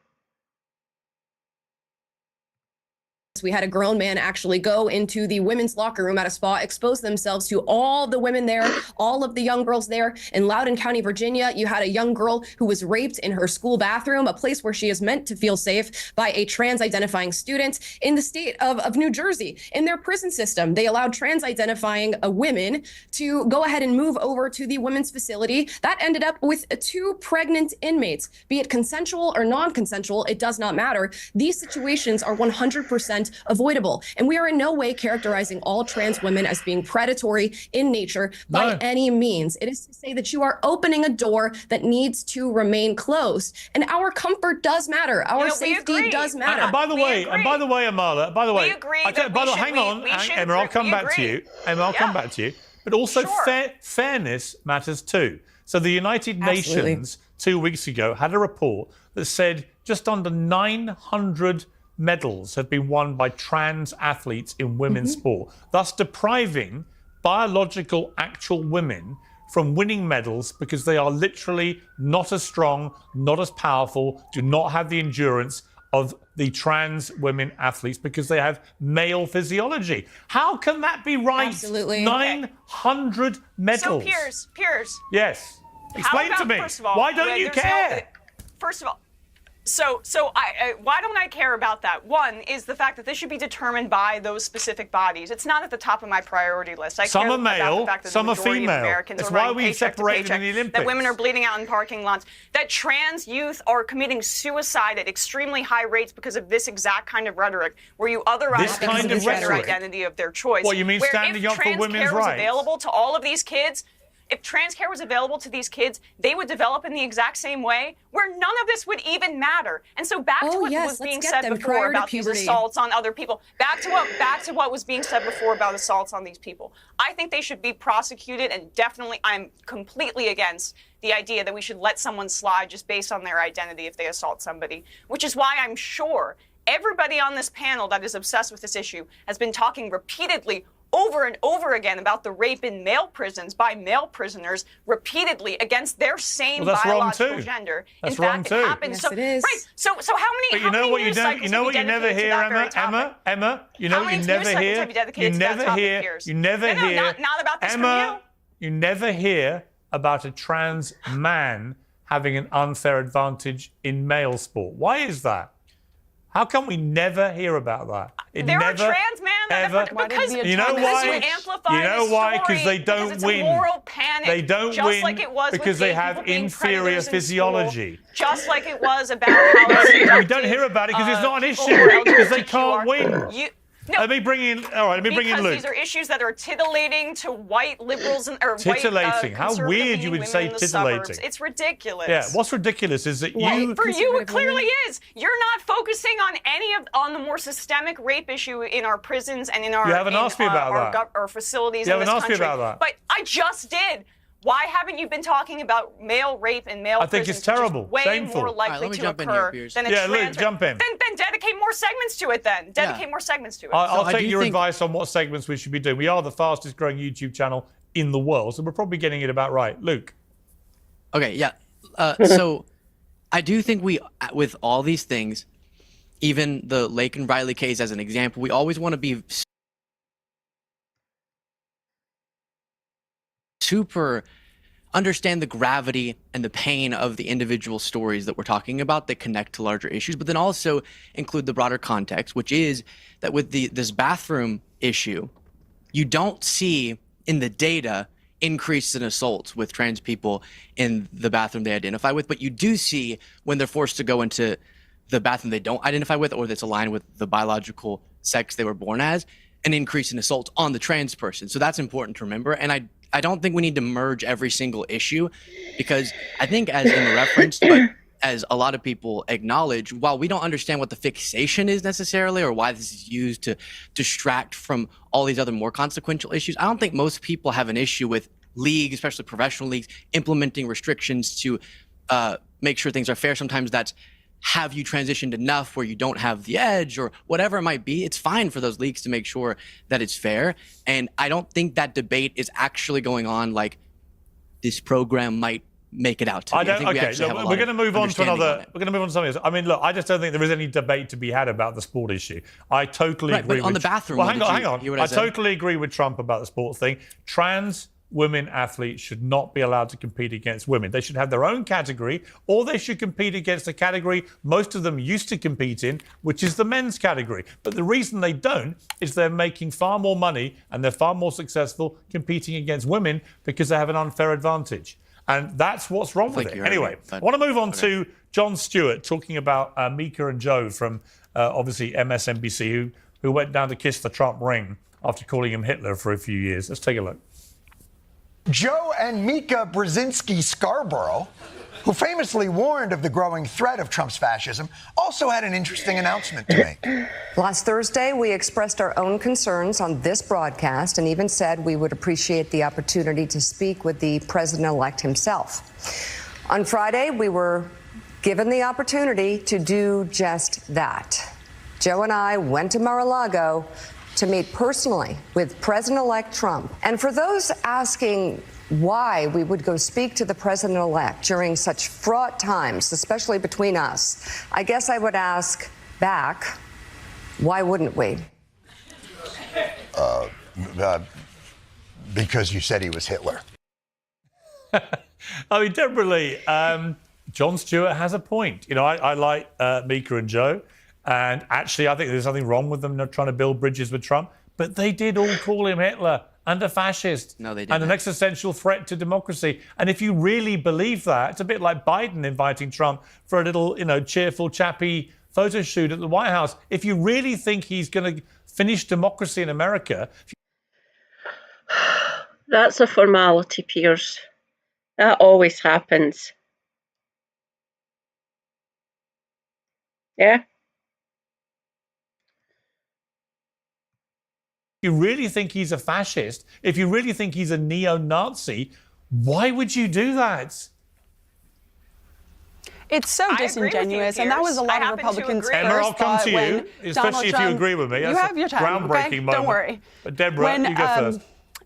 We had a grown man actually go into the women's locker room at a spa, expose themselves to all the women there, all of the young girls there. In Loudoun County, Virginia, you had a young girl who was raped in her school bathroom, a place where she is meant to feel safe, by a trans-identifying student. In the state of New Jersey, in their prison system, they allowed trans-identifying women to go ahead and move over to the women's facility. That ended up with 2 pregnant inmates. Be it consensual or non-consensual, it does not matter. These situations are 100% avoidable. And we are in no way characterizing all trans women as being predatory in nature by any means. It is to say that you are opening a door that needs to remain closed. And our comfort does matter. Our safety does matter. And by the way, Amala, by the way, hang on, Emma, I'll come back to you. Emma, I'll come back to you. But also fairness matters too. So the United Nations 2 weeks ago had a report that said just under 900 medals have been won by trans athletes in women's sport, thus depriving biological actual women from winning medals because they are literally not as strong, not as powerful, do not have the endurance of the trans women athletes because they have male physiology. How can that be right? Absolutely. 900 medals. So Piers. Yes. Explain to me. First of all, why don't you care? First of all, why don't I care about that? One is the fact that this should be determined by those specific bodies. It's not at the top of my priority list. Some are male, the fact that some the are majority female. Of Americans That's are why running we paycheck to separated paycheck, in the Olympics. that women are bleeding out in parking lots, that trans youth are committing suicide at extremely high rates because of this exact kind of rhetoric, where you otherize the gender identity of their choice. What, you mean standing up for women's rights? If trans care was available to all of these kids, if trans care was available to these kids, they would develop in the exact same way where none of this would even matter. And so back to what was being said before about these assaults on other people. Back to what was being said before about assaults on these people. I think they should be prosecuted, and definitely I'm completely against the idea that we should let someone slide just based on their identity if they assault somebody, which is why I'm sure everybody on this panel that is obsessed with this issue has been talking repeatedly over and over again about the rape in male prisons by male prisoners repeatedly against their same biological gender. That's in fact, wrong too. it happens. Yes, it is. Right. So how many? But you know what you don't. You know what you never hear, Emma. You know what you never hear. You never hear. You never hear. Not about this Emma. You never hear about a trans man having an unfair advantage in male sport. Why is that? How come we never hear about that? There are trans men because you know why? Amplify you know why? Because they don't it's win. A moral panic, they don't just win like it was because they have inferior physiology. Just like it was about how we don't hear about it because it's not an issue because they can't win. No, let me bring in Luke. Because these are issues that are tittillating to white liberals or tittillating. White, How weird you would say titillating. It's ridiculous. Yeah, what's ridiculous is that you. For you, it clearly is. You're not focusing on the more systemic rape issue in our prisons and in our. You haven't asked me about that. Our facilities. You haven't in this asked country. me about that. But I just did. Why haven't you been talking about male rape in male prisons? I think it's terrible. Way Shameful. more likely to occur than a trans. Luke, jump in. Then dedicate more segments to it. Dedicate more segments to it. I'll take your advice on what segments we should be doing. We are the fastest growing YouTube channel in the world, so we're probably getting it about right. Luke. Okay, yeah. So I do think with all these things, even the Laken Riley case as an example, we always want to be super understand the gravity and the pain of the individual stories that we're talking about that connect to larger issues, but then also include the broader context, which is that with this bathroom issue, you don't see in the data increase in assaults with trans people in the bathroom they identify with, but you do see when they're forced to go into the bathroom they don't identify with or that's aligned with the biological sex they were born as, an increase in assault on the trans person. So that's important to remember. And I don't think we need to merge every single issue because I think as Emma referenced, but as a lot of people acknowledge, while we don't understand what the fixation is necessarily or why this is used to distract from all these other more consequential issues, I don't think most people have an issue with leagues, especially professional leagues, implementing restrictions to make sure things are fair. Sometimes that's have you transitioned enough where you don't have the edge or whatever it might be. It's fine for those leagues to make sure that it's fair. And I don't think that debate is actually going on like this program might make it out to be. We're going to move on to another. We're going to move on to something else. I mean, look, I just don't think there is any debate to be had about the sport issue. I totally agree. But on the bathroom. Well, hang on. I totally agree with Trump about the sport thing. Trans women athletes should not be allowed to compete against women. They should have their own category, or they should compete against a category most of them used to compete in, which is the men's category. But the reason they don't is they're making far more money and they're far more successful competing against women because they have an unfair advantage. And that's what's wrong with it. Anyway, I want to move on to Jon Stewart talking about Mika and Joe from obviously MSNBC, who went down to kiss the Trump ring after calling him Hitler for a few years. Let's take a look. Joe and Mika Brzezinski Scarborough, who famously warned of the growing threat of Trump's fascism, also had an interesting announcement to make. Last Thursday, we expressed our own concerns on this broadcast and even said we would appreciate the opportunity to speak with the president-elect himself. On Friday, we were given the opportunity to do just that. Joe and I went to Mar-a-Lago to meet personally with President-elect Trump. And for those asking why we would go speak to the president-elect during such fraught times, especially between us, I guess I would ask back, why wouldn't we? Because you said he was Hitler. I mean, Deborah Lee, Jon Stewart has a point. You know, I like Mika and Joe, and actually I think there's nothing wrong with them trying to build bridges with Trump, but they did all call him Hitler and a fascist. No, they didn't. And an existential threat to democracy. And if you really believe that, it's a bit like Biden inviting Trump for a little, cheerful, chappy photo shoot at the White House. If you really think he's going to finish democracy in America... That's a formality, Piers. That always happens. Yeah? If you really think he's a fascist, if you really think he's a neo-Nazi, why would you do that? It's so disingenuous, and that was a lot of Republicans' Emma, I'll come to you, especially if you agree with me. You have your time, groundbreaking okay? moment. Don't worry. But Deborah, you go first.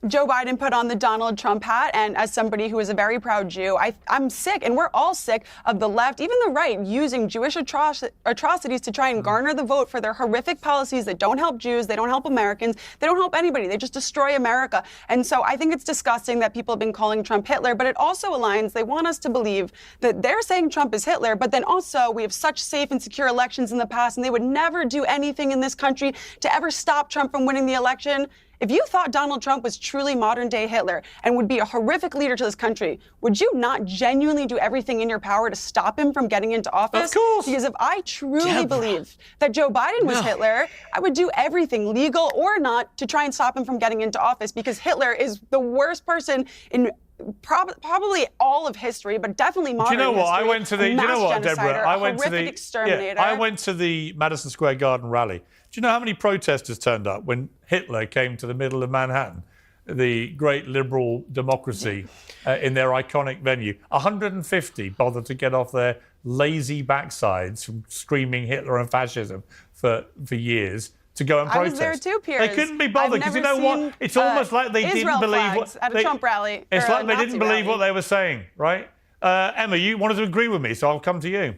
Joe Biden put on the Donald Trump hat, and as somebody who is a very proud Jew, I'm sick, and we're all sick of the left, even the right, using Jewish atrocities to try and garner the vote for their horrific policies that don't help Jews, they don't help Americans, they don't help anybody, they just destroy America. And so I think it's disgusting that people have been calling Trump Hitler, but it also aligns, they want us to believe that they're saying Trump is Hitler, but then also we have such safe and secure elections in the past, and they would never do anything in this country to ever stop Trump from winning the election. If you thought Donald Trump was truly modern-day Hitler and would be a horrific leader to this country, would you not genuinely do everything in your power to stop him from getting into office? Of course. Because if I truly believed that Joe Biden was Hitler, I would do everything, legal or not, to try and stop him from getting into office, because Hitler is the worst person in probably all of history, but definitely modern history. Do you know what? I went to the. You know what, Deborah? I went to the Madison Square Garden rally. Do you know how many protesters turned up when Hitler came to the middle of Manhattan, the great liberal democracy, in their iconic venue? 150 bothered to get off their lazy backsides from screaming Hitler and fascism for years to go and protest. I was there too, Piers. They couldn't be bothered because you know what? It's almost like they didn't believe what at a Trump rally. It's like they didn't believe what they were saying, right? Emma, you wanted to agree with me, so I'll come to you.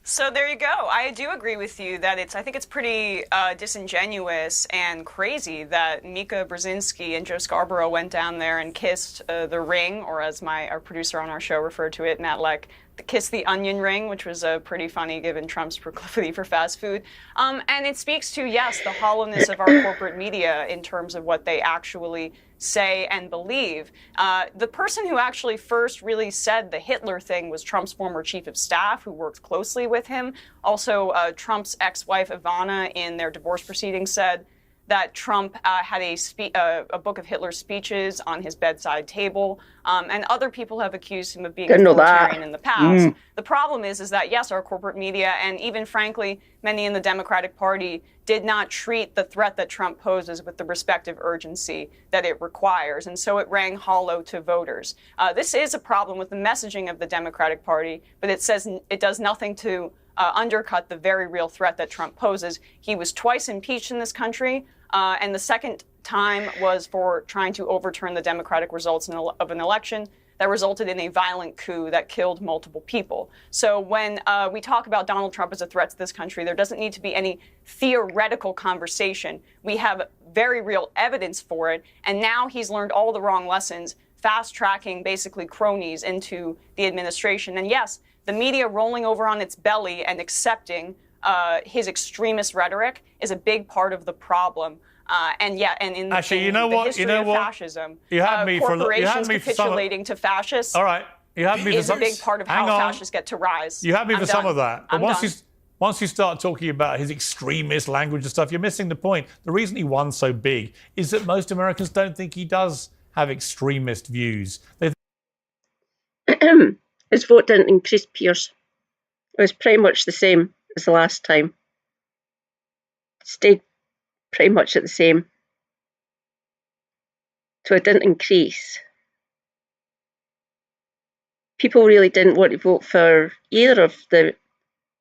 So there you go. I do agree with you that I think it's pretty disingenuous and crazy that Mika Brzezinski and Joe Scarborough went down there and kissed the ring, or as our producer on our show referred to it, Matt Leck, kiss the onion ring, which was pretty funny given Trump's proclivity for fast food. And it speaks to, yes, the hollowness of our corporate media in terms of what they actually say and believe. The person who actually first really said the Hitler thing was Trump's former chief of staff, who worked closely with him. Also, Trump's ex-wife, Ivana, in their divorce proceedings said that Trump had a book of Hitler's speeches on his bedside table, and other people have accused him of being authoritarian in the past. The problem is that, yes, our corporate media and even, frankly, many in the Democratic Party did not treat the threat that Trump poses with the respective urgency that it requires, and so it rang hollow to voters. This is a problem with the messaging of the Democratic Party, but it does nothing to undercut the very real threat that Trump poses. He was twice impeached in this country, and the second time was for trying to overturn the democratic results of an election that resulted in a violent coup that killed multiple people. So when we talk about Donald Trump as a threat to this country, there doesn't need to be any theoretical conversation. We have very real evidence for it, and now he's learned all the wrong lessons, fast-tracking basically cronies into the administration. And yes, the media rolling over on its belly and accepting his extremist rhetoric is a big part of the problem. And in the history of fascism, corporations capitulating to fascists is a big part of how fascists get to rise. You had me for some of that. But once you start talking about his extremist language and stuff, you're missing the point. The reason he won so big is that most Americans don't think he does have extremist views. His vote didn't increase, Piers. It was pretty much the same as the last time. It stayed pretty much at the same. So it didn't increase. People really didn't want to vote for either of the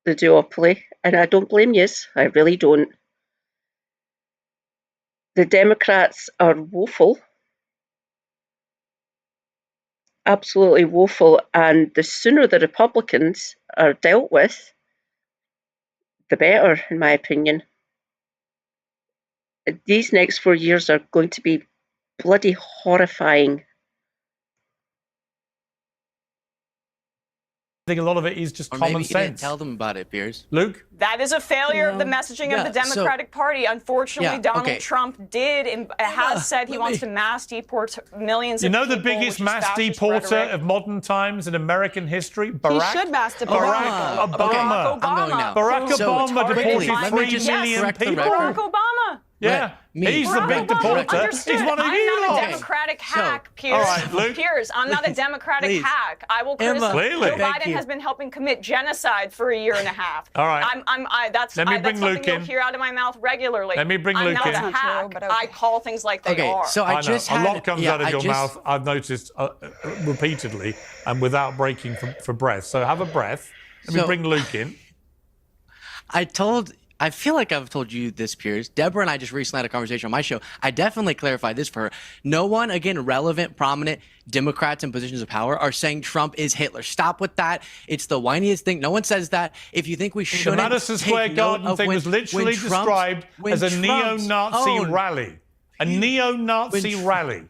duopoly, and I don't blame you. I really don't. The Democrats are woeful. Absolutely woeful, and the sooner the Republicans are dealt with, the better, in my opinion. These next 4 years are going to be bloody horrifying. I think a lot of it is just common sense. Maybe you didn't tell them about it, Piers. Luke? That is a failure of the messaging of the Democratic Party. Unfortunately, Donald Trump has said he wants to mass deport millions of people. You know the biggest mass deporter of modern times in American history? He should mass deport Barack Obama. Barack Obama deported 3 million people. Barack Obama. Yeah, he's the big deporter. He's one of you I'm not a Democratic hack, Piers. All right, Luke. Piers, I'm not a Democratic hack. I will criticize. Joe Biden has been helping commit genocide for a year and a half. All right. That's something you'll hear out of my mouth regularly. Let me bring Luke in. I'm not a hack. I call things like they are. So I know. A lot comes out of your mouth, I've noticed repeatedly, and without breaking for breath. So have a breath. Let me bring Luke in. I feel like I've told you this, Piers. Deborah and I just recently had a conversation on my show. I definitely clarified this for her. No one, again, relevant, prominent Democrats in positions of power are saying Trump is Hitler. Stop with that. It's the whiniest thing. No one says that. If you think we shouldn't, the Madison Square Garden thing was literally described as a neo-Nazi rally. A neo-Nazi rally.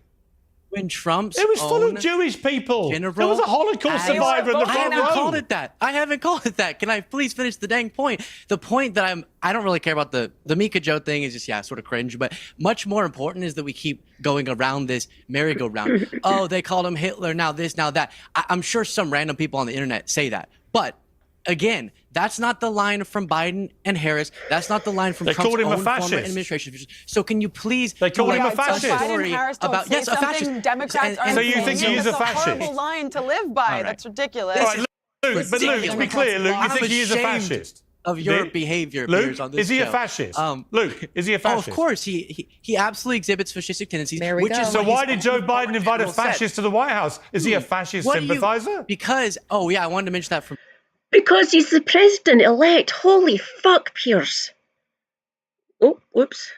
When Trump's it was full of Jewish people. There was a Holocaust survivor in the front row. I haven't called it that. I haven't called it that. Can I please finish the dang point? The point that I don't really care about the Mika Joe thing is just, sort of cringe. But much more important is that we keep going around this merry-go-round. Oh, they called him Hitler, now this, now that. I'm sure some random people on the internet say that. But again, that's not the line from Biden and Harris. That's not the line from Trump's own former administration. So can you please... They called him a fascist. Biden and Harris don't say something Democrats aren't so you think he is a fascist? That's a horrible line to live by. Right. That's ridiculous. All right, Luke, but Luke, to be clear, Luke, you think he is a fascist? Of your behavior, Luke, Piers, on this is he show. a fascist? Luke, is he a fascist? Of course, he absolutely exhibits fascistic tendencies. So why did Joe Biden invite a fascist to the White House? Is he a fascist sympathizer? Because, I wanted to mention that from... Because he's the president-elect. Holy fuck, Piers. Oh, whoops.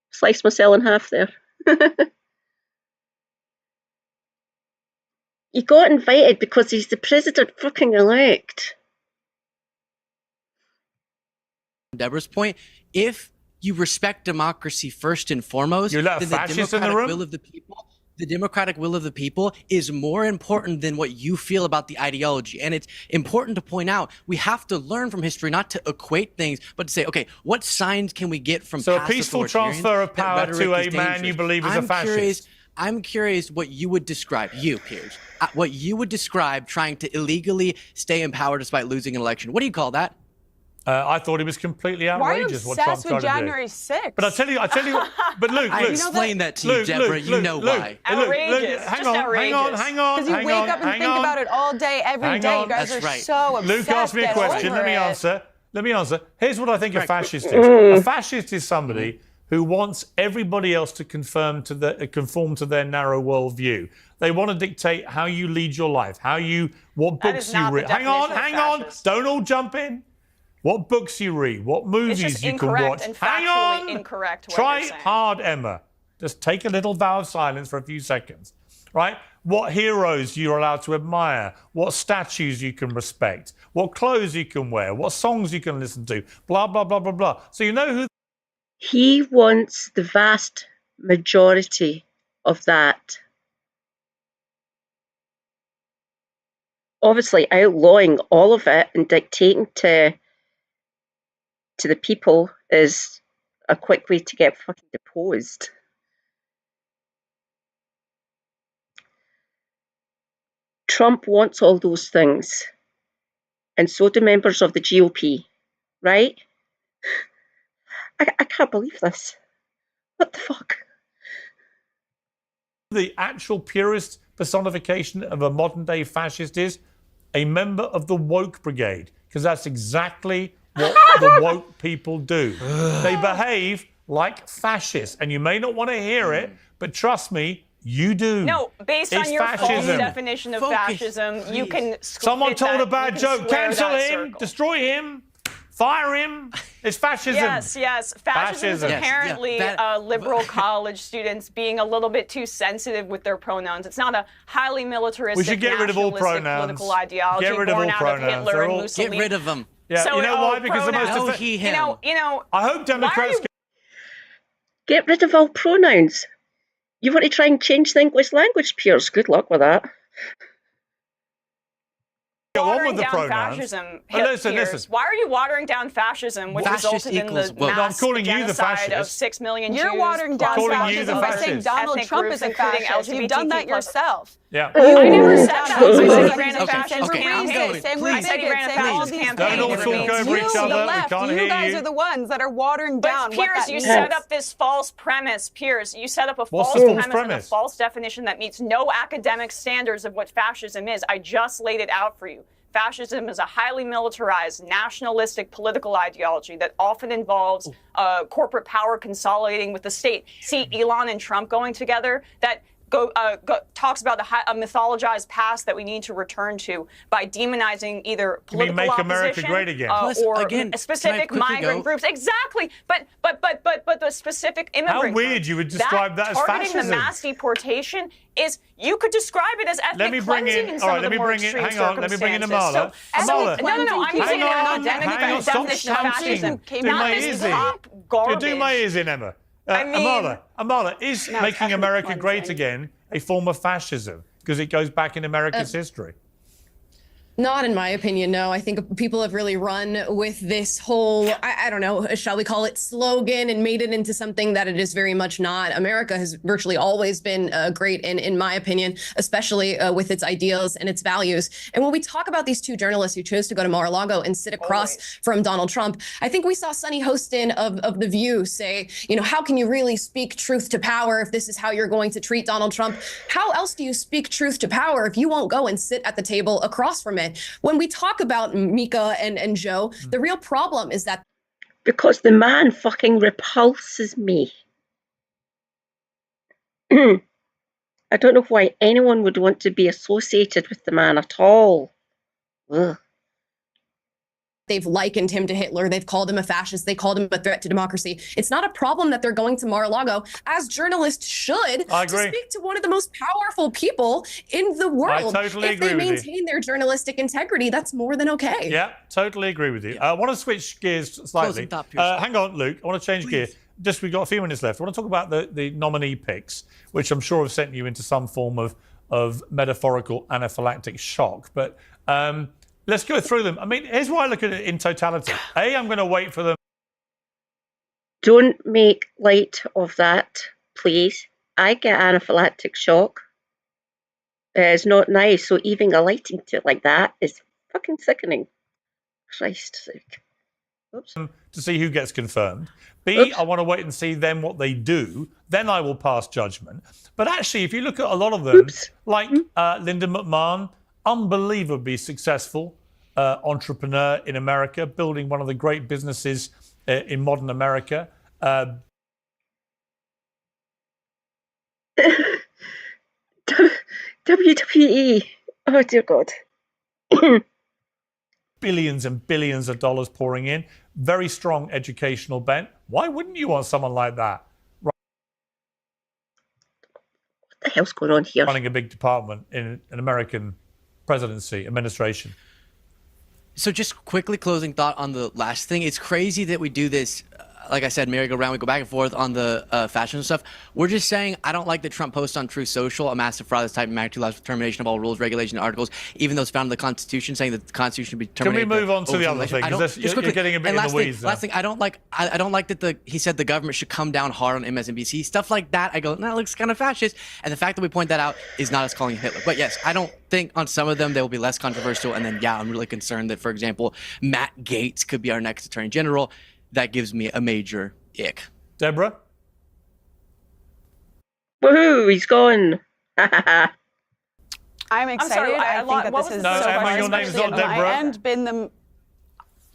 Sliced myself in half there. He got invited because he's the president-fucking-elect. Deborah's point, if you respect democracy first and foremost, you let a then fascist in the room? The democratic will of the people is more important than what you feel about the ideology. And it's important to point out, we have to learn from history, not to equate things, but to say, okay, what signs can we get from past a peaceful transfer of power to a man you believe is a fascist? I'm curious what you would describe, Piers, what you would describe trying to illegally stay in power despite losing an election. What do you call that? I thought it was completely Why are you outrageous what Trump obsessed tried with to do. January 6th? But I tell you, but Luke, I explained that to you, Deborah. You know why. Outrageous. Hang Just on. outrageous. Because you wake up and think about it all day, every day. You guys That's are right. so obsessed. Luke asked me a Get question. over Let me it. answer. Here's what I think a fascist is. A fascist is somebody who wants everybody else to conform to their narrow worldview. They want to dictate how you lead your life, what That books is you not the read. Hang on. definition of fascist. Don't all jump in. What books you read, what movies It's just you can incorrect watch. and Hang factually on. incorrect what Try you're saying. hard, Emma. Just take a little vow of silence for a few seconds, right? What heroes you're allowed to admire, what statues you can respect, what clothes you can wear, what songs you can listen to, blah, blah, blah, blah, blah. So you know who... He wants the vast majority of that. Obviously, outlawing all of it and dictating to the people is a quick way to get fucking deposed. Trump wants all those things, and so do members of the GOP, right? I can't believe this. What the fuck? The actual purest personification of a modern-day fascist is a member of the woke brigade, because that's exactly what the woke people do. They behave like fascists, and you may not want to hear it, but trust me, you do. No, based It's on your false fascism. definition of fascism, you can. Someone fit told that- a bad you can joke. square Cancel that him. circle. Destroy him. Fire him. It's fascism. Yes. Fascism is Fascism. Yes, apparently liberal college students being a little bit too sensitive with their pronouns. It's not a highly militaristic, We should get rid of all nationalistic pronouns. political ideology Get rid of born all out pronouns. of Hitler They're and all- Mussolini. Get rid of them. Yeah, So, you know why? Because the most... pronouns. No, he, him. You know. I hope Democrats... Get rid of all pronouns. You want to try and change the English language, Piers? Good luck with that. Go on Watering with the down pronouns. fascism. Listen. Piers. Why are you watering down fascism, which Fascist resulted in equals the woke. No, I'm mass calling you the genocide of fascist. 6 million You're Jews? watering down Calling you fascism the by saying fascist. Donald ethnic Trump groups, is a including fascist. You've done that LGBTQ+. yourself. Yeah. I never said that. Down I said fascism. he ran a Okay, fascist okay, I'm campaign. going. Same Please. with I said he ran a bigots, fascist all these campaign. Don't all things. talk over You, each other. the We left, can't you hear guys you. are the ones that are watering down But what Piers, that you means. set up this false premise. Piers, you set up a What's false the false premise and a premise? false definition that meets no academic standards of what fascism is. I just laid it out for you. Fascism is a highly militarized, nationalistic political ideology that often involves corporate power consolidating with the state. See Elon and Trump going together? That talks about a mythologized past that we need to return to by demonizing either political make opposition America great again? Plus, or again, specific can I quickly migrant go? groups. Exactly, but the specific immigrant. How weird groups, you would describe that as targeting fascism. the mass deportation is you could describe it as ethnic Let me bring cleansing in. in All some right, of let the me more bring in. extreme Hang on. Let me bring in circumstances. Amala. So, no, I'm using an academic Hang on. Stop definition of fascism, shouting. Do not my this ears in. pop garbage. Do my ears in, Emma. I mean- Amala, is No, making ethnic America cleansing. great again a form of fascism? Because it goes back in America's history. Not in my opinion, no. I think people have really run with this whole, I don't know, shall we call it slogan and made it into something that it is very much not. America has virtually always been great, in my opinion, especially with its ideals and its values. And when we talk about these two journalists who chose to go to Mar-a-Lago and sit across from Donald Trump, I think we saw Sonny Hostin of The View say, you know, how can you really speak truth to power if this is how you're going to treat Donald Trump? How else do you speak truth to power if you won't go and sit at the table across from it? When we talk about Mika and Joe, the real problem is that Because the man fucking repulses me. I don't know why anyone would want to be associated with the man at all. Ugh. they've likened him to Hitler. They've called him a fascist. They called him a threat to democracy. It's not a problem that they're going to Mar-a-Lago, as journalists should, I to agree. speak to one of the most powerful people in the world. I totally if agree they with you. maintain their journalistic integrity, that's more than okay. Yeah, totally agree with you. I want to switch gears slightly. Closing thought, Piers. Hang on, Luke. I want to change gear. Just we've got a few minutes left. I want to talk about the nominee picks, which I'm sure have sent you into some form of metaphorical anaphylactic shock. But let's go through them. I mean, here's why I look at it in totality. I'm going to wait for them. Don't make light of that, please. I get anaphylactic shock. It's not nice, so even alighting to it like that is fucking sickening. Christ's sake. to see who gets confirmed. B, I want to wait and see then what they do. Then I will pass judgment. But actually, if you look at a lot of them, like Linda McMahon, unbelievably successful entrepreneur in America, building one of the great businesses in modern America. WWE. Oh, dear God. Billions and billions of dollars pouring in. Very strong educational bent. Why wouldn't you want someone like that? What the hell's going on here? Running a big department in an American presidency, administration. So just quickly closing thought on the last thing. It's crazy that we do this, like I said, merry-go-round, we go back and forth on the fashion stuff. We're just saying, I don't like the Trump post on Truth Social, a massive fraud, this type of magnitude, allows termination of all rules, regulations, and articles, even though it's found in the Constitution, saying that the Constitution should be terminated. Can we move on to the other thing? Because you're getting a bit in the weeds. Last thing, I don't like that he said the government should come down hard on MSNBC. Stuff like that, I go, that looks kind of fascist. And the fact that we point that out is not us calling Hitler. But yes, I don't think on some of them they will be less controversial. And then, yeah, I'm really concerned that, for example, Matt Gaetz could be our next Attorney General. That gives me a major ick. Deborah? Woohoo, he's gone. I'm excited. sorry, I think that this is No, so Emma, far, your name's especially not on my Deborah. end, been the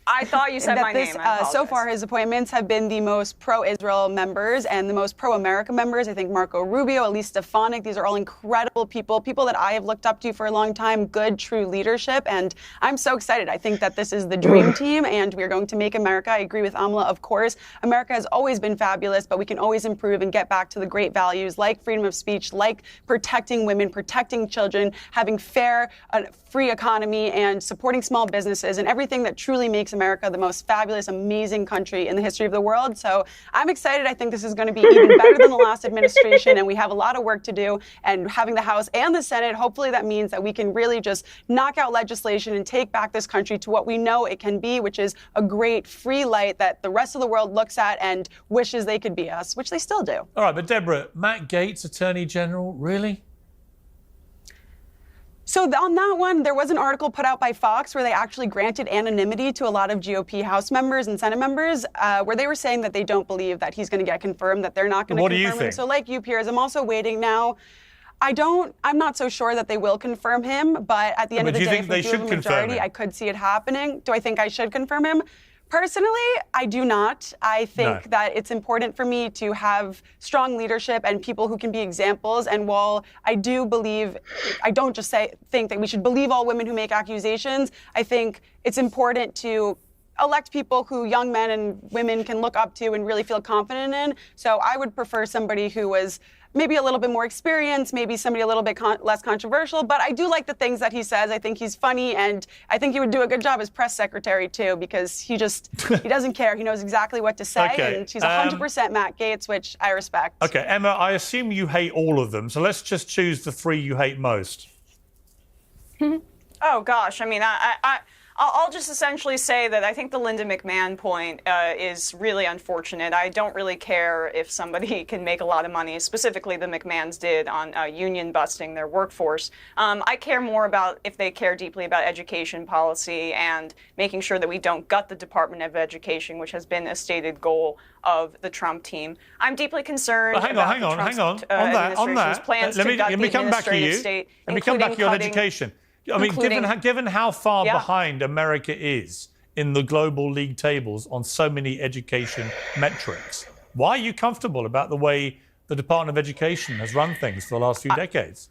I thought you said that my this, name. I so far, his appointments have been the most pro-Israel members and the most pro-America members. I think Marco Rubio, Elise Stefanik, these are all incredible people that I have looked up to for a long time, good, true leadership. And I'm so excited. I think that this is the dream team, and we're going to make America. I agree with Amla, of course. America has always been fabulous, but we can always improve and get back to the great values like freedom of speech, like protecting women, protecting children, having fair, free economy, and supporting small businesses, and everything that truly makes America the most fabulous, amazing country in the history of the world. So I'm excited. I think this is going to be even better than the last administration, and we have a lot of work to do. And having the House and the Senate, hopefully that means that we can really just knock out legislation and take back this country to what we know it can be, which is a great free light that the rest of the world looks at and wishes they could be us, which they still do. All right, but Deborah, Matt Gaetz, Attorney General, really? So on that one, there was an article put out by Fox where they actually granted anonymity to a lot of GOP House members and Senate members, where they were saying that they don't believe that he's going to get confirmed, that they're not going to confirm him. What do you think? So like you, Piers, I'm also waiting now. I'm not so sure that they will confirm him, but at the end of the day, if we do have a majority, I could see it happening. Do I think I should confirm him? Personally, I do not. I think that it's important for me to have strong leadership and people who can be examples. And while I do believe, I don't just think that we should believe all women who make accusations. I think it's important to elect people who young men and women can look up to and really feel confident in. So I would prefer somebody who was maybe a little bit more experienced, maybe somebody a little bit less controversial. But I do like the things that he says. I think he's funny, and I think he would do a good job as press secretary too, because he doesn't care. He knows exactly what to say, and he's 100% Matt Gaetz, which I respect. Okay, Emma, I assume you hate all of them, so let's just choose the three you hate most. Oh gosh, I mean, I'll just essentially say that I think the Linda McMahon point is really unfortunate. I don't really care if somebody can make a lot of money, specifically the McMahons did on union busting their workforce. I care more about if they care deeply about education policy and making sure that we don't gut the Department of Education, which has been a stated goal of the Trump team. I'm deeply concerned about the Trump administration's plans to gut the administrative state, Let me come back to you on education. I mean, given how far behind America is in the global league tables on so many education metrics, why are you comfortable about the way the Department of Education has run things for the last few decades?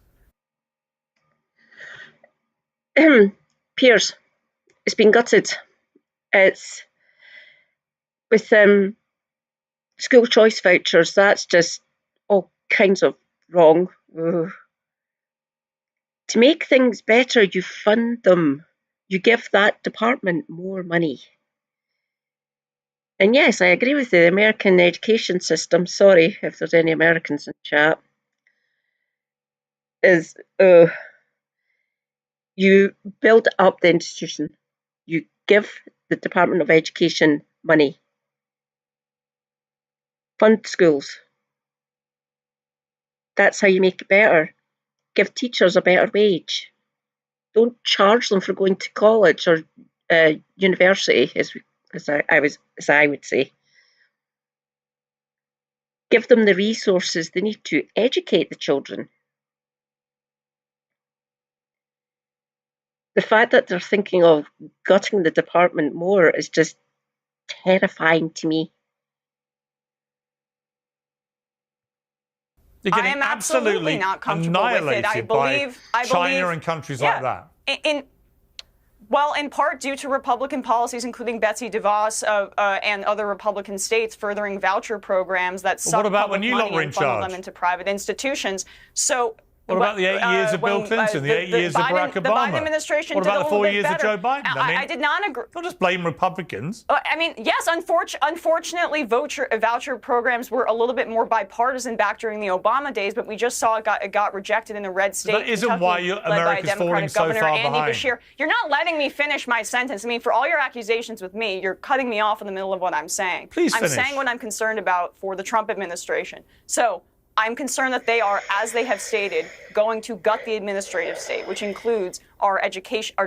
Piers, it's been gutted. It's with school choice vouchers, that's just all kinds of wrong. Ugh. To make things better, you fund them. You give that department more money. And yes, I agree with the American education system. Sorry if there's any Americans in chat. You build up the institution. You give the Department of Education money. Fund schools. That's how you make it better. Give teachers a better wage. Don't charge them for going to college or university, as we as I would say. Give them the resources they need to educate the children. The fact that they're thinking of gutting the department more is just terrifying to me. They're I getting am absolutely not comfortable with it. I believe China and countries like that. Well, in part due to Republican policies, including Betsy DeVos and other Republican states furthering voucher programs that suck public money and funnel them into private institutions. So. What about the 8 years of Bill Clinton, the 8 years of Barack Obama? The Biden administration what about did the 4 bit years better. of Joe Biden? I did not agree. Don't just blame Republicans. I mean, yes, unfortunately, voucher programs were a little bit more bipartisan back during the Obama days, but we just saw it got rejected in a red state. That isn't Kentucky, why led by a America's falling Democratic so governor, far Andy behind. Beshear. You're not letting me finish my sentence. I mean, for all your accusations with me, you're cutting me off in the middle of what I'm saying. Please I'm finish. saying what I'm concerned about for the Trump administration. So I'm concerned that they are, as they have stated, going to gut the administrative state, which includes our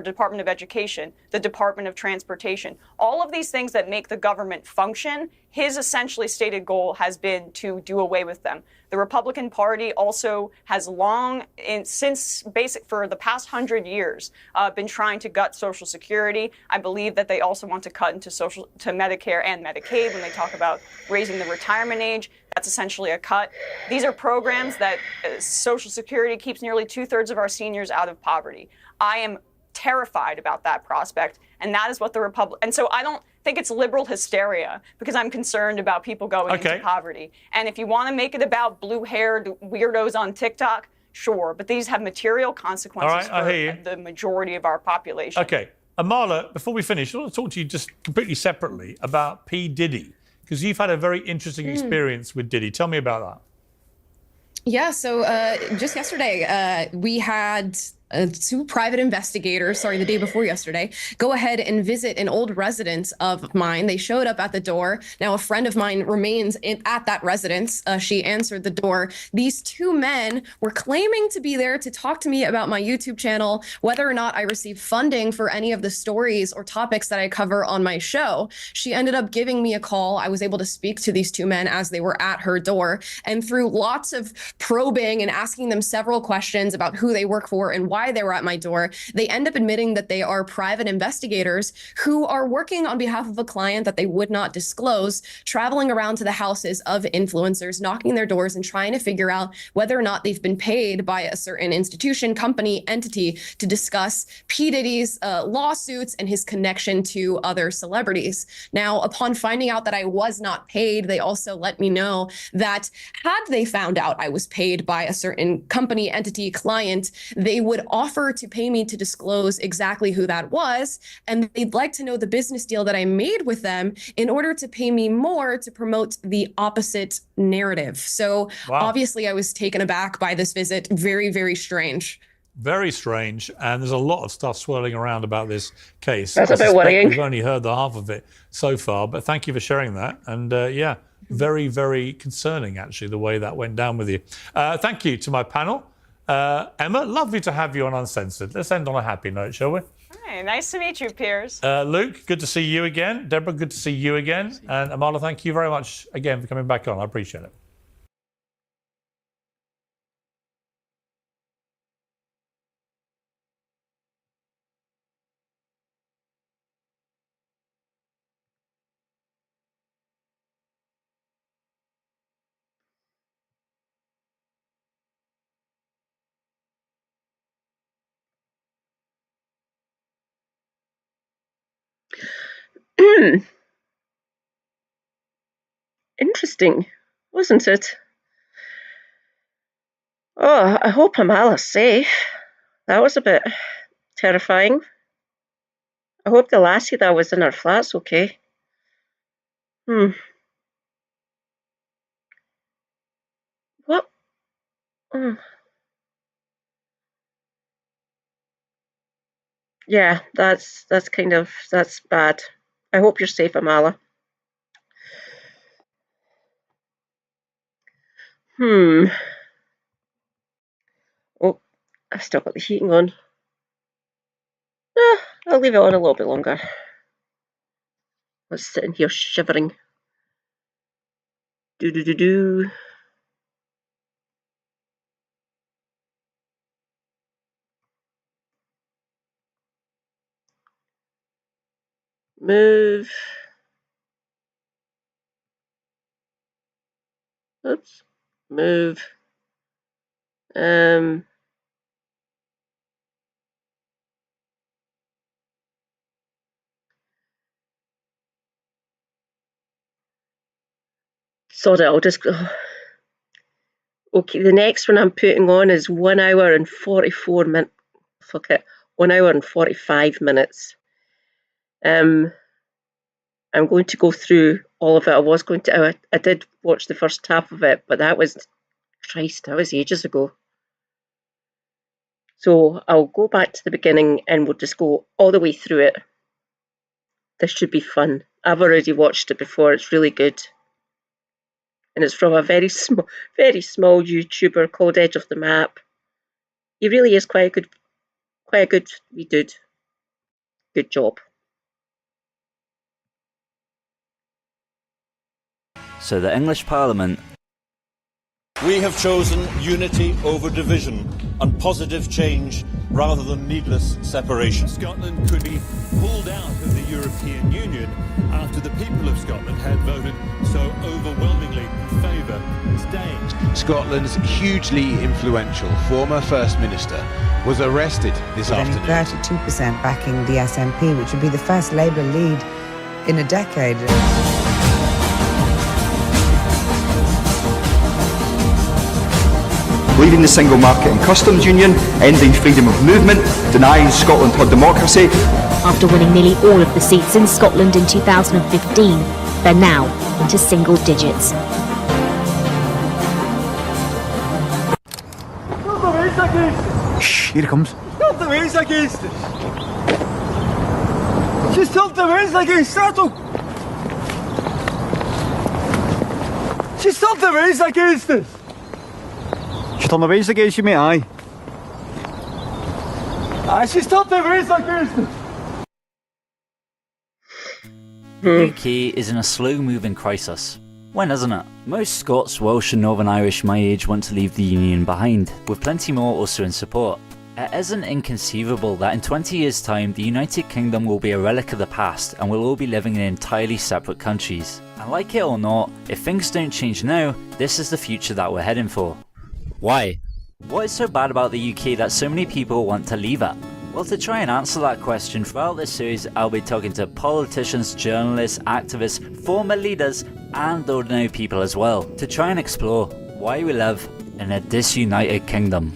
Department of Education, the Department of Transportation, all of these things that make the government function. His essentially stated goal has been to do away with them. The Republican Party also has for the past 100 years, been trying to gut Social Security. I believe that they also want to cut to Medicare and Medicaid when they talk about raising the retirement age. That's essentially a cut. These are programs that Social Security keeps nearly 2/3 of our seniors out of poverty. I am terrified about that prospect, and that is what and so I don't think it's liberal hysteria because I'm concerned about people going into poverty. And if you want to make it about blue-haired weirdos on TikTok, sure, but these have material consequences for the majority of our population. Okay, Amala, before we finish, I want to talk to you just completely separately about P. Diddy, because you've had a very interesting experience with Diddy. Tell me about that. Yeah, so just yesterday, we had two private investigators, the day before yesterday, go ahead and visit an old residence of mine. They showed up at the door. Now, a friend of mine remains at that residence. She answered the door. These two men were claiming to be there to talk to me about my YouTube channel, whether or not I received funding for any of the stories or topics that I cover on my show. She ended up giving me a call. I was able to speak to these two men as they were at her door. And through lots of probing and asking them several questions about who they work for and why they were at my door, they end up admitting that they are private investigators who are working on behalf of a client that they would not disclose, traveling around to the houses of influencers, knocking their doors and trying to figure out whether or not they've been paid by a certain institution, company, entity to discuss P. Diddy's lawsuits and his connection to other celebrities. Now, upon finding out that I was not paid, they also let me know that had they found out I was paid by a certain company, entity, client, they would offer to pay me to disclose exactly who that was. And they'd like to know the business deal that I made with them in order to pay me more to promote the opposite narrative. So obviously I was taken aback by this visit. Very, very strange. Very strange. And there's a lot of stuff swirling around about this case. That's a bit worrying. We've only heard the half of it so far, but thank you for sharing that. And yeah, very, very concerning, actually, the way that went down with you. Thank you to my panel. Emma, lovely to have you on Uncensored. Let's end on a happy note, shall we? Hey, nice to meet you, Piers. Luke, good to see you again. Deborah, good to see you again. And Amala, thank you very much again for coming back on. I appreciate it. Interesting, wasn't it? Oh, I hope Amala's safe. That was a bit terrifying. I hope the lassie that was in her flat's okay. What? Yeah, that's bad. I hope you're safe, Amala. Oh, I've still got the heating on. I'll leave it on a little bit longer. was sitting here shivering. Do. Move. Oops. Move. Sorry, I'll just go. Okay, the next one I'm putting on is 1 hour and 44 minutes. Fuck it. 1 hour and 45 minutes. I'm going to go through all of it. I did watch the first half of it, but that was ages ago. So I'll go back to the beginning and we'll just go all the way through it. This should be fun. I've already watched it before. It's really good. And it's from a very small YouTuber called Edge of the Map. He really is quite a good wee dude. Good job. So the English Parliament. We have chosen unity over division and positive change rather than needless separation. Scotland could be pulled out of the European Union after the people of Scotland had voted so overwhelmingly in favour of staying. Scotland's hugely influential former First Minister was arrested this afternoon. 32% backing the SNP, which would be the first Labour lead in a decade. Leaving the single market and customs union, ending freedom of movement, denying Scotland her democracy. After winning nearly all of the seats in Scotland in 2015, they're now into single digits. Shh, here it comes. Stop the race against us! Just stop the race against Settle! Just stop the race against us! She's on the race against you, mate, aye. She stopped the race against us! The UK is in a slow-moving crisis. When isn't it? Most Scots, Welsh and Northern Irish my age want to leave the Union behind, with plenty more also in support. It isn't inconceivable that in 20 years' time the United Kingdom will be a relic of the past and we'll all be living in entirely separate countries. And like it or not, if things don't change now, this is the future that we're heading for. Why? What is so bad about the UK that so many people want to leave it? Well, to try and answer that question throughout this series, I'll be talking to politicians, journalists, activists, former leaders, and ordinary people as well, to try and explore why we live in a disunited kingdom.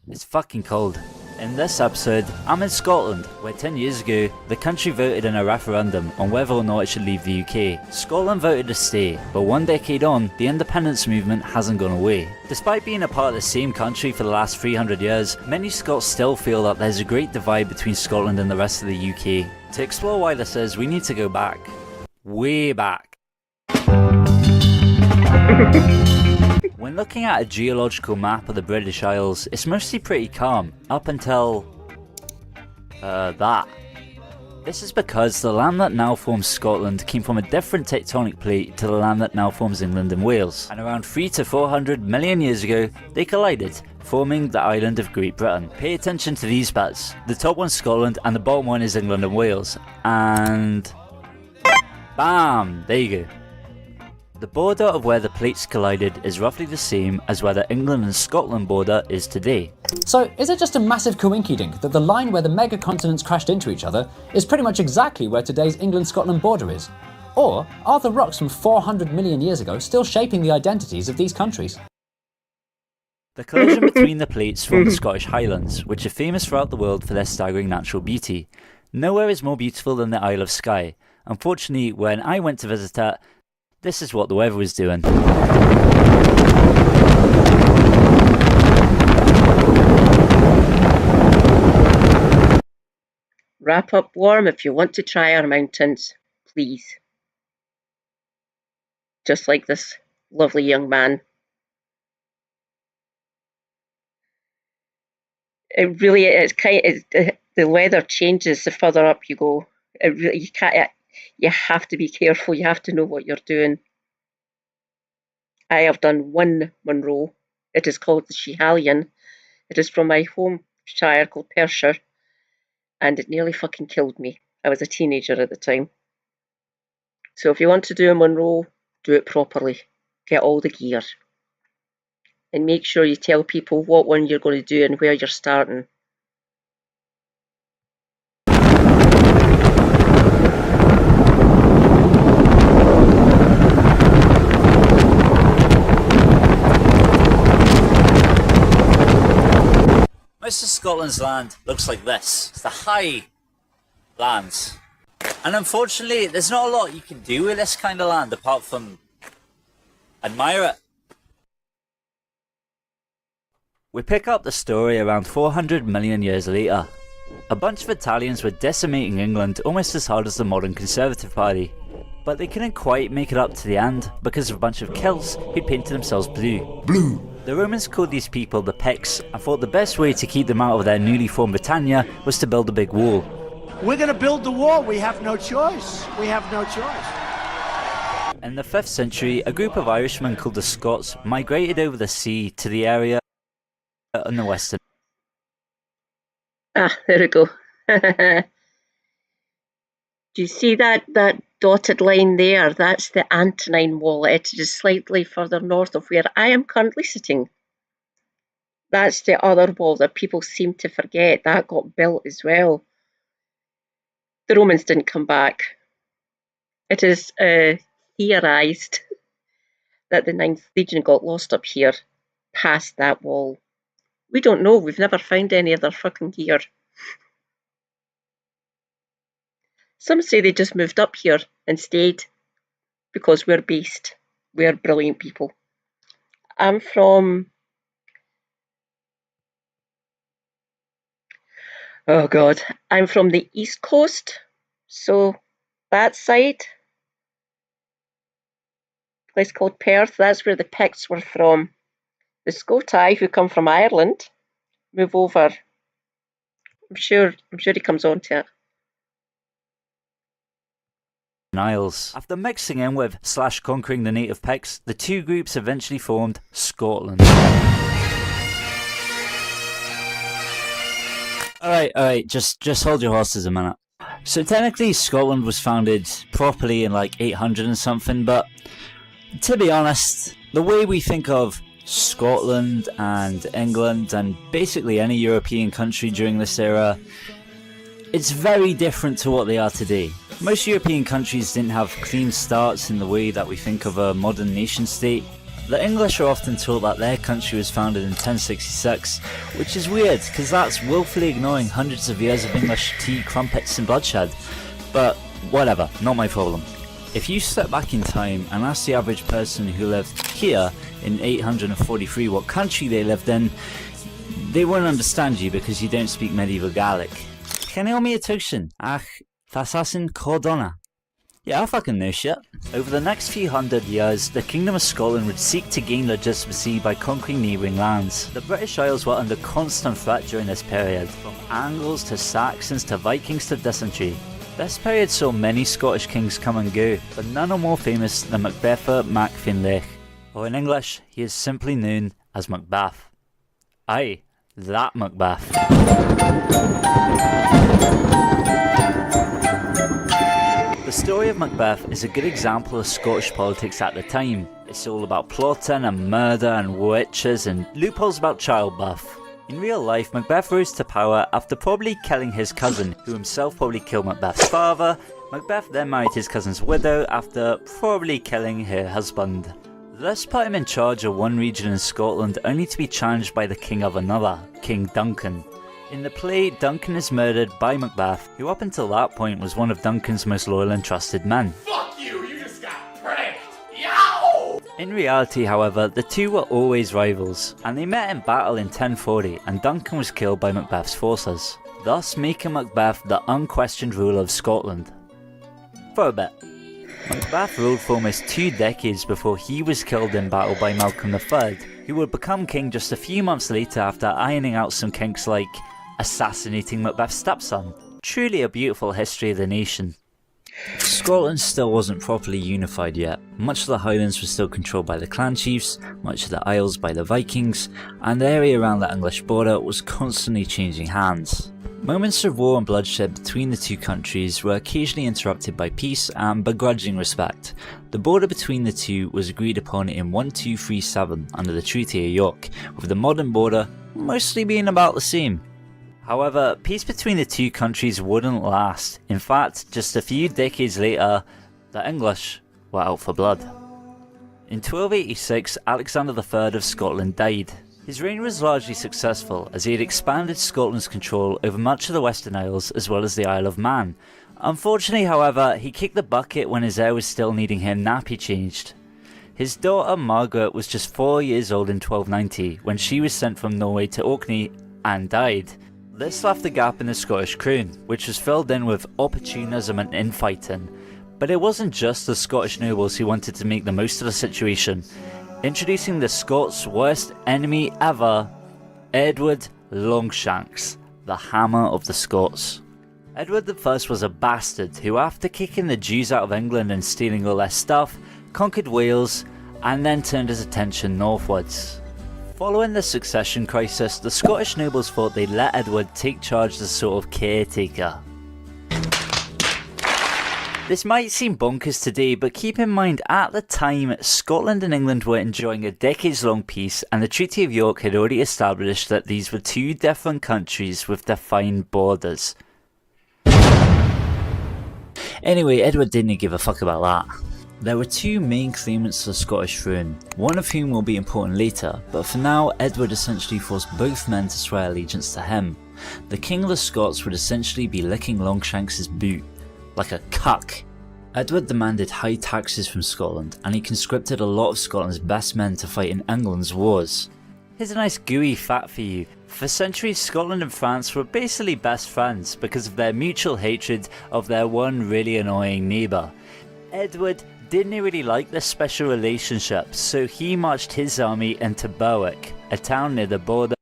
It's fucking cold. In this episode, I'm in Scotland, where 10 years ago, the country voted in a referendum on whether or not it should leave the UK. Scotland voted to stay, but 1 decade on, the independence movement hasn't gone away. Despite being a part of the same country for the last 300 years, many Scots still feel that there's a great divide between Scotland and the rest of the UK. To explore why this is, we need to go back. Way back. When looking at a geological map of the British Isles, it's mostly pretty calm, up until that. This is because the land that now forms Scotland came from a different tectonic plate to the land that now forms England and Wales, and around 300 to 400 million years ago, they collided, forming the island of Great Britain. Pay attention to these bits. The top one's Scotland, and the bottom one is England and Wales, and bam, there you go. The border of where the plates collided is roughly the same as where the England and Scotland border is today. So, is it just a massive coinkydink that the line where the mega continents crashed into each other is pretty much exactly where today's England-Scotland border is? Or are the rocks from 400 million years ago still shaping the identities of these countries? The collision between the plates formed the Scottish Highlands, which are famous throughout the world for their staggering natural beauty. Nowhere is more beautiful than the Isle of Skye. Unfortunately, when I went to visit it, this is what the weather was doing. Wrap up warm if you want to try our mountains, please. Just like this lovely young man. It really is the weather changes the further up you go. You can't. You have to be careful. You have to know what you're doing. I have done one Monroe. It is called the Schiehallion. It is from my home shire called Perthshire, and it nearly fucking killed me. I was a teenager at the time. So if you want to do a Monroe, do it properly. Get all the gear. And make sure you tell people what one you're going to do and where you're starting. Most of Scotland's land looks like this. It's the high lands. And unfortunately, there's not a lot you can do with this kind of land apart from admire it. We pick up the story around 400 million years later. A bunch of Italians were decimating England almost as hard as the modern Conservative Party. But they couldn't quite make it up to the end because of a bunch of Celts who painted themselves blue. The Romans called these people the Picts and thought the best way to keep them out of their newly formed Britannia was to build a big wall. We're going to build the wall. We have no choice. We have no choice. In the 5th century, a group of Irishmen called the Scots migrated over the sea to the area on the western. Ah, there we go. Do you see that dotted line there? That's the Antonine Wall. It is slightly further north of where I am currently sitting. That's the other wall that people seem to forget. That got built as well. The Romans didn't come back. It is theorised that the 9th Legion got lost up here, past that wall. We don't know. We've never found any of their fucking gear. Some say they just moved up here and stayed because we're based. We're brilliant people. I'm from... Oh God. I'm from the East Coast. So that side, a place called Perth, that's where the Picts were from. The Scotai, who come from Ireland, move over. I'm sure he comes on to it. Isles. After mixing in with / conquering the native Picts, the two groups eventually formed Scotland. Alright, just hold your horses a minute. So technically Scotland was founded properly in like 800 and something, but to be honest, the way we think of Scotland and England and basically any European country during this era, it's very different to what they are today. Most European countries didn't have clean starts in the way that we think of a modern nation state. The English are often taught that their country was founded in 1066, which is weird because that's willfully ignoring hundreds of years of English tea, crumpets and bloodshed. But whatever, not my problem. If you step back in time and ask the average person who lived here in 843 what country they lived in, they won't understand you because you don't speak medieval Gaelic. Kenny mi tuition, ach, Fasasin Cordona. Yeah, I fucking know shit. Over the next few hundred years, the Kingdom of Scotland would seek to gain legitimacy by conquering neighbouring lands. The British Isles were under constant threat during this period, from Angles to Saxons to Vikings to dysentery. This period saw many Scottish kings come and go, but none are more famous than Macbetha Mac Finlech, or in English, he is simply known as Macbeth. Aye, that Macbeth. The story of Macbeth is a good example of Scottish politics at the time. It's all about plotting and murder and witches and loopholes about childbirth. In real life, Macbeth rose to power after probably killing his cousin, who himself probably killed Macbeth's father. Macbeth then married his cousin's widow after probably killing her husband. This put him in charge of one region in Scotland, only to be challenged by the king of another, King Duncan. In the play, Duncan is murdered by Macbeth, who up until that point was one of Duncan's most loyal and trusted men. Fuck you! You just got pranked! Yow! In reality, however, the two were always rivals, and they met in battle in 1040, and Duncan was killed by Macbeth's forces, thus making Macbeth the unquestioned ruler of Scotland. For a bit. Macbeth ruled for almost 2 decades before he was killed in battle by Malcolm III, who would become king just a few months later after ironing out some kinks like assassinating Macbeth's stepson. Truly a beautiful history of the nation. Scotland still wasn't properly unified yet. Much of the Highlands was still controlled by the clan chiefs, much of the Isles by the Vikings, and the area around the English border was constantly changing hands. Moments of war and bloodshed between the two countries were occasionally interrupted by peace and begrudging respect. The border between the two was agreed upon in 1237 under the Treaty of York, with the modern border mostly being about the same. However, peace between the two countries wouldn't last. In fact, just a few decades later, the English were out for blood. In 1286, Alexander III of Scotland died. His reign was largely successful, as he had expanded Scotland's control over much of the Western Isles as well as the Isle of Man. Unfortunately, however, he kicked the bucket when his heir was still needing him nappy changed. His daughter Margaret was just 4 years old in 1290 when she was sent from Norway to Orkney and died. This left a gap in the Scottish crown, which was filled in with opportunism and infighting. But it wasn't just the Scottish nobles who wanted to make the most of the situation. Introducing the Scots' worst enemy ever, Edward Longshanks, the Hammer of the Scots. Edward I was a bastard who, after kicking the Jews out of England and stealing all their stuff, conquered Wales and then turned his attention northwards. Following the succession crisis, the Scottish nobles thought they'd let Edward take charge as a sort of caretaker. This might seem bonkers today, but keep in mind at the time, Scotland and England were enjoying a decades-long peace, and the Treaty of York had already established that these were two different countries with defined borders. Anyway, Edward didn't give a fuck about that. There were two main claimants to the Scottish throne, one of whom will be important later, but for now Edward essentially forced both men to swear allegiance to him. The King of the Scots would essentially be licking Longshanks' boot, like a cuck. Edward demanded high taxes from Scotland, and he conscripted a lot of Scotland's best men to fight in England's wars. Here's a nice gooey fact for you. For centuries, Scotland and France were basically best friends because of their mutual hatred of their one really annoying neighbour. Edward didn't really like this special relationship, so he marched his army into Berwick, a town near the border,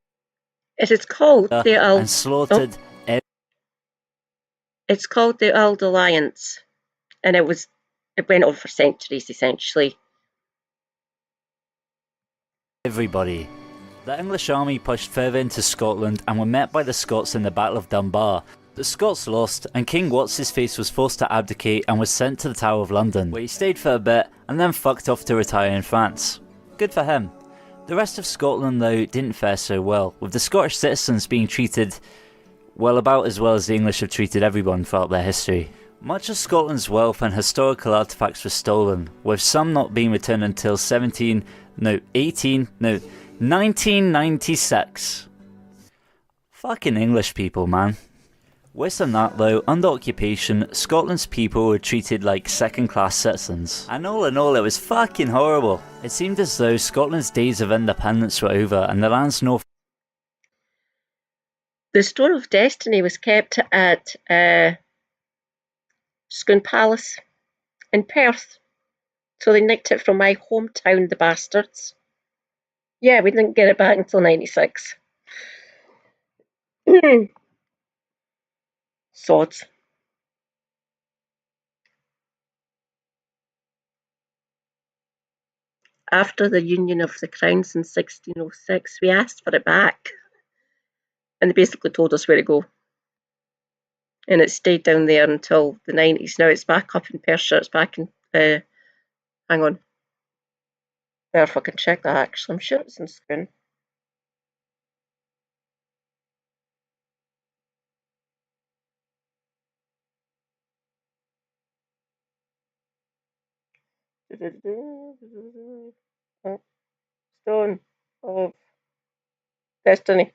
It is called the and slaughtered It's called the Old Alliance, and it went on for centuries essentially. everybody. The English army pushed further into Scotland and were met by the Scots in the Battle of Dunbar. The Scots lost, and King What's-His-Face was forced to abdicate and was sent to the Tower of London, where he stayed for a bit and then fucked off to retire in France. Good for him. The rest of Scotland, though, didn't fare so well, with the Scottish citizens being treated, well, about as well as the English have treated everyone throughout their history. Much of Scotland's wealth and historical artefacts were stolen, with some not being returned until 1996. Fucking English people, man. Worse than that though, under occupation, Scotland's people were treated like second-class citizens. And all in all, it was fucking horrible. It seemed as though Scotland's days of independence were over and the land's north. The Stone of Destiny was kept at Scone Palace in Perth. So they nicked it from my hometown, the bastards. Yeah, we didn't get it back until 96. Sods. After the Union of the Crowns in 1606, we asked for it back. And they basically told us where to go. And it stayed down there until the 90s. Now it's back up in Perthshire. It's back in... hang on. Better if I can check that actually. I'm sure it's in Scone. Stone of Destiny.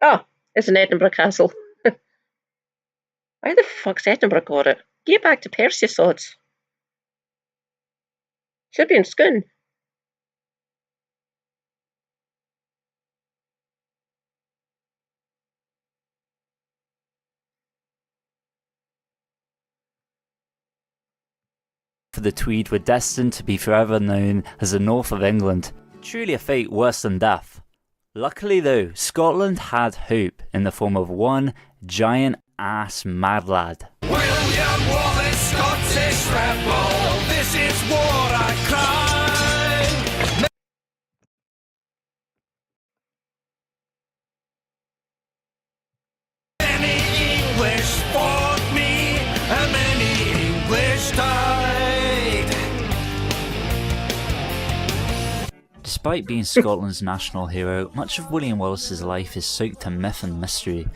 Oh, it's in Edinburgh Castle. Why the fuck's Edinburgh got it? Get back to Perth, you sods. Should be in Scone. For the Tweed were destined to be forever known as the North of England, truly a fate worse than death. Luckily though, Scotland had hope in the form of one giant ass mad lad. William Wallace, Scottish rebel, this is war I cry. Many English fought me, and many English died. Despite being Scotland's national hero, much of William Wallace's life is soaked in myth and mystery.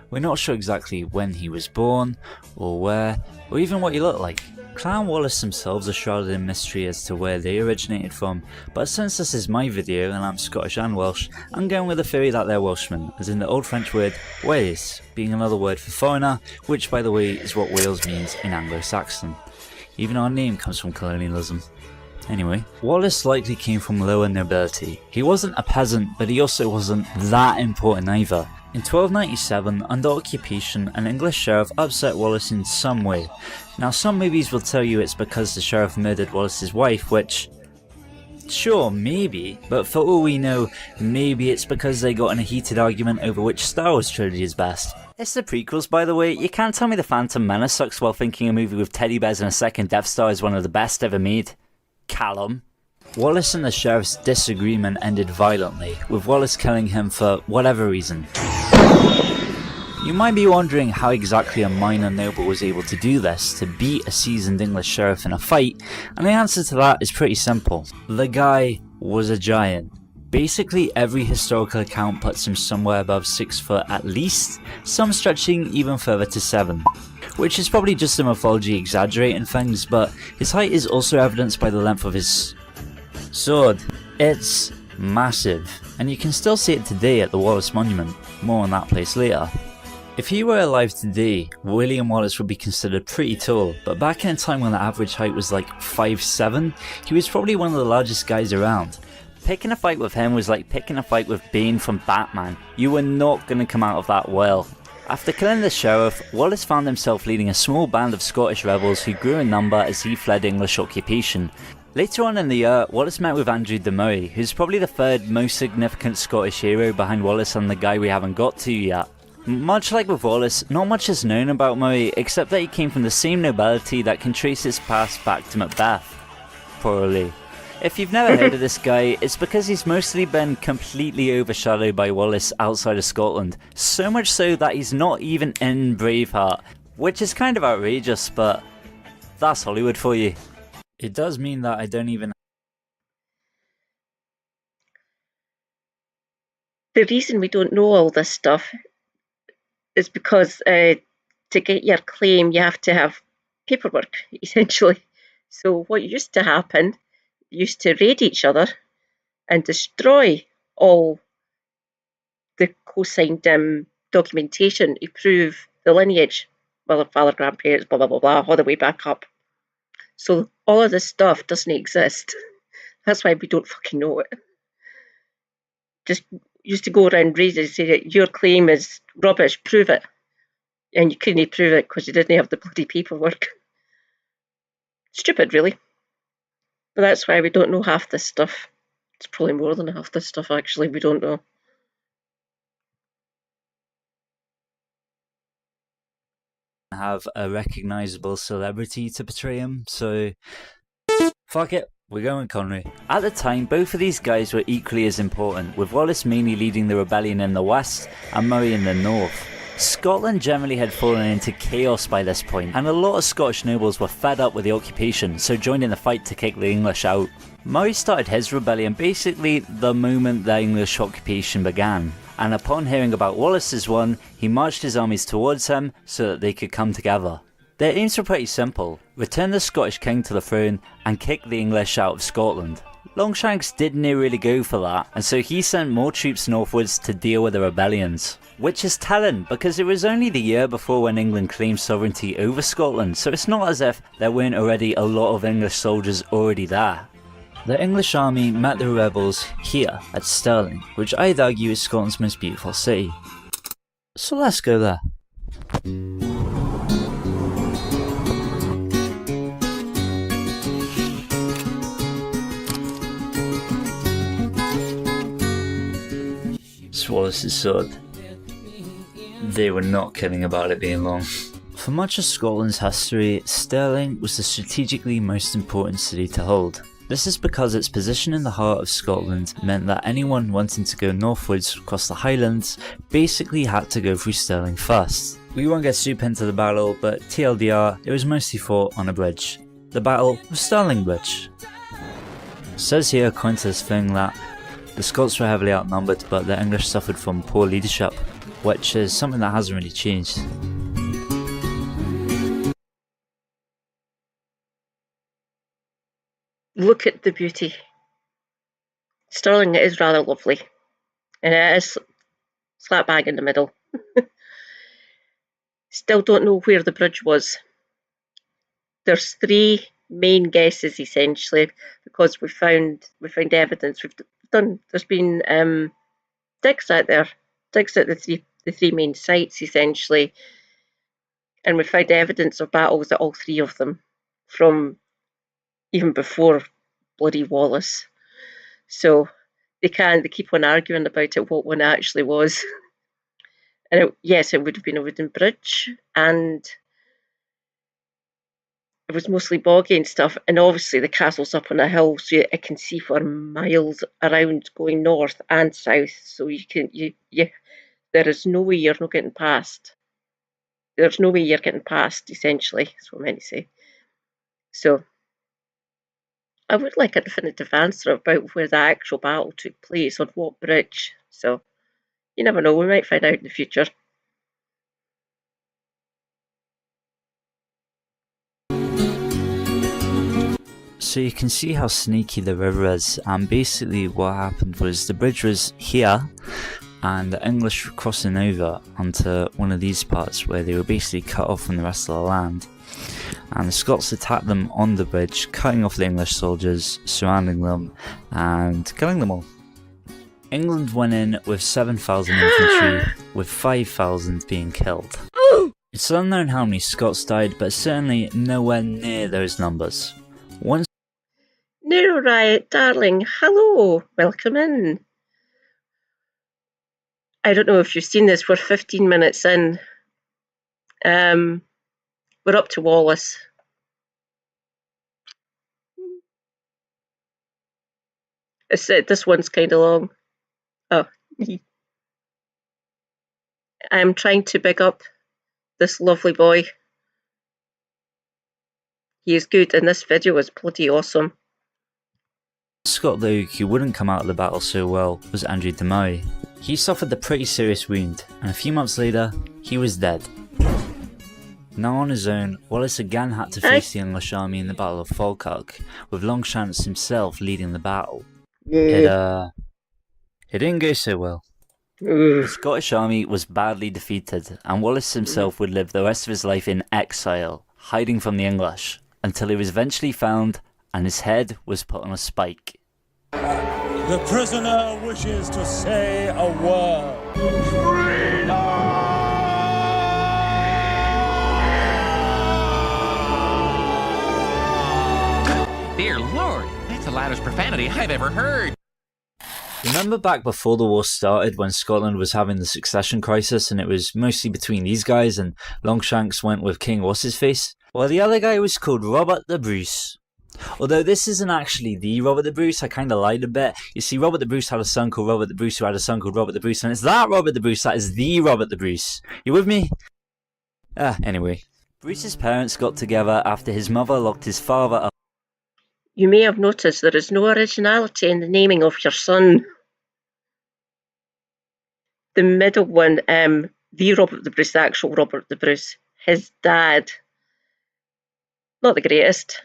We're not sure exactly when he was born, or where, or even what he looked like. Clan Wallace themselves are shrouded in mystery as to where they originated from, but since this is my video and I'm Scottish and Welsh, I'm going with the theory that they're Welshmen, as in the Old French word Wales, being another word for foreigner, which by the way is what Wales means in Anglo-Saxon. Even our name comes from colonialism. Anyway, Wallace likely came from lower nobility. He wasn't a peasant, but he also wasn't that important either. In 1297, under occupation, an English sheriff upset Wallace in some way. Now some movies will tell you it's because the sheriff murdered Wallace's wife, which... sure, maybe, but for all we know, maybe it's because they got in a heated argument over which Star Wars trilogy is best. It's the prequels, by the way. You can't tell me The Phantom Menace sucks while thinking a movie with teddy bears and a second Death Star is one of the best ever made. Callum. Wallace and the sheriff's disagreement ended violently, with Wallace killing him for whatever reason. You might be wondering how exactly a minor noble was able to do this, to beat a seasoned English sheriff in a fight, and the answer to that is pretty simple. The guy was a giant. Basically every historical account puts him somewhere above 6 foot at least, some stretching even further to 7. Which is probably just the mythology exaggerating things, but his height is also evidenced by the length of his sword. It's massive, and you can still see it today at the Wallace Monument. More on that place later. If he were alive today, William Wallace would be considered pretty tall, but back in a time when the average height was like 5'7", he was probably one of the largest guys around. Picking a fight with him was like picking a fight with Bane from Batman. You were not going to come out of that well. After killing the sheriff, Wallace found himself leading a small band of Scottish rebels who grew in number as he fled English occupation. Later on in the year, Wallace met with Andrew de Murray, who's probably the third most significant Scottish hero behind Wallace and the guy we haven't got to yet. Much like with Wallace, not much is known about Murray except that he came from the same nobility that can trace his past back to Macbeth. Poorly. If you've never heard of this guy, it's because he's mostly been completely overshadowed by Wallace outside of Scotland, so much so that he's not even in Braveheart, which is kind of outrageous, but that's Hollywood for you. It does mean that I don't even... The reason we don't know all this stuff is because to get your claim you have to have paperwork, essentially. So what used to happen... used to raid each other and destroy all the co-signed documentation to prove the lineage, mother, father, grandparents, blah, blah, blah, blah, all the way back up. So all of this stuff doesn't exist. That's why we don't fucking know it. Just used to go around raiding and say that your claim is rubbish, prove it. And you couldn't prove it because you didn't have the bloody paperwork. Stupid, really. But that's why we don't know half this stuff. It's probably more than half this stuff, actually, we don't know. Have a recognisable celebrity to portray him, so fuck it, we're going Connery. At the time, both of these guys were equally as important, with Wallace mainly leading the rebellion in the west and Murray in the north. Scotland generally had fallen into chaos by this point, and a lot of Scottish nobles were fed up with the occupation, so joined in the fight to kick the English out. Murray started his rebellion basically the moment the English occupation began, and upon hearing about Wallace's one, he marched his armies towards him so that they could come together. Their aims were pretty simple: return the Scottish king to the throne and kick the English out of Scotland. Longshanks didn't really go for that, and so he sent more troops northwards to deal with the rebellions. Which is telling, because it was only the year before when England claimed sovereignty over Scotland, so it's not as if there weren't already a lot of English soldiers already there. The English army met the rebels here at Stirling, which I'd argue is Scotland's most beautiful city. So let's go there. Wallace's sword. They were not kidding about it being long. For much of Scotland's history, Stirling was the strategically most important city to hold. This is because its position in the heart of Scotland meant that anyone wanting to go northwards across the Highlands basically had to go through Stirling first. We won't get super into the battle, but TLDR, it was mostly fought on a bridge. The battle was Stirling Bridge. It says here, according to this thing, that the Scots were heavily outnumbered, but the English suffered from poor leadership, which is something that hasn't really changed. Look at the beauty. Stirling is rather lovely, and it is slap bang in the middle. Still don't know where the bridge was. There's three main guesses essentially, because we found evidence. There's been digs out there, digs at the three main sites essentially, and we found evidence of battles at all three of them from even before bloody Wallace. So they keep on arguing about it, what one actually was. And yes, it would have been a wooden bridge, and it was mostly boggy and stuff. And obviously the castle's up on a hill, so it can see for miles around going north and south. So there is no way you're not getting past. There's no way you're getting past, essentially, that's what I meant to say. So I would like a definitive answer about where the actual battle took place, on what bridge. So you never know, we might find out in the future. So you can see how sneaky the river is, and basically what happened was the bridge was here, and the English were crossing over onto one of these parts where they were basically cut off from the rest of the land. And the Scots attacked them on the bridge, cutting off the English soldiers, surrounding them, and killing them all. England went in with 7,000 infantry, with 5,000 being killed. It's unknown how many Scots died, but certainly nowhere near those numbers. Once No, right, darling. Hello, welcome in. I don't know if you've seen this, we're 15 minutes in. We're up to Wallace. This one's kind of long. Oh. I'm trying to big up this lovely boy. He is good, and this video is bloody awesome. Scott though, who wouldn't come out of the battle so well, was Andrew de Maury. He suffered a pretty serious wound, and a few months later, he was dead. Now on his own, Wallace again had to face the English army in the Battle of Falkirk, with Longshanks himself leading the battle. It didn't go so well. The Scottish army was badly defeated, and Wallace himself would live the rest of his life in exile, hiding from the English, until he was eventually found and his head was put on a spike. The prisoner wishes to say a word. Freedom! Dear Lord, that's the loudest profanity I've ever heard. Remember back before the war started when Scotland was having the succession crisis and it was mostly between these guys and Longshanks went with King What's-His-Face? Well, the other guy was called Robert the Bruce. Although this isn't actually the Robert the Bruce, I kind of lied a bit. You see, Robert the Bruce had a son called Robert the Bruce who had a son called Robert the Bruce, and it's that Robert the Bruce that is the Robert the Bruce. You with me? Anyway. Bruce's parents got together after his mother locked his father up. You may have noticed there is no originality in the naming of your son. The middle one, the Robert the Bruce, the actual Robert the Bruce, his dad, not the greatest.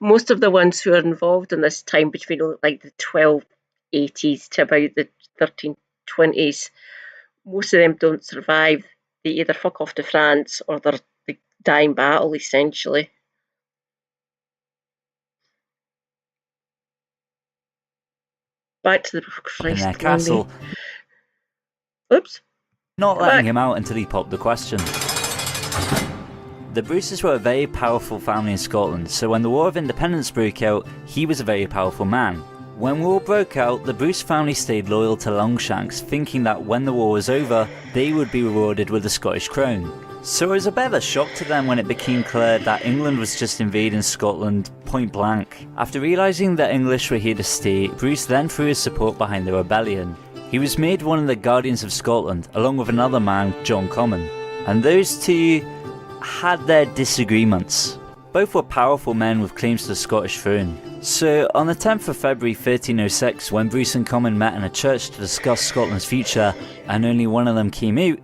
Most of the ones who are involved in this time between like the 1280s to about the 1320s, most of them don't survive. They either fuck off to France or they die in battle, essentially. Back to the Christ. In their castle. Oops. Not letting him out until he popped the question. the Bruces were a very powerful family in Scotland, so when the War of Independence broke out, he was a very powerful man. When war broke out, the Bruce family stayed loyal to Longshanks, thinking that when the war was over, they would be rewarded with the Scottish crown. So it was a bit of a shock to them when it became clear that England was just invading Scotland point blank. After realising that English were here to stay, Bruce then threw his support behind the rebellion. He was made one of the Guardians of Scotland, along with another man, John Comyn. And those two had their disagreements. Both were powerful men with claims to the Scottish throne. So on the 10th of February 1306, when Bruce and Comyn met in a church to discuss Scotland's future, and only one of them came out,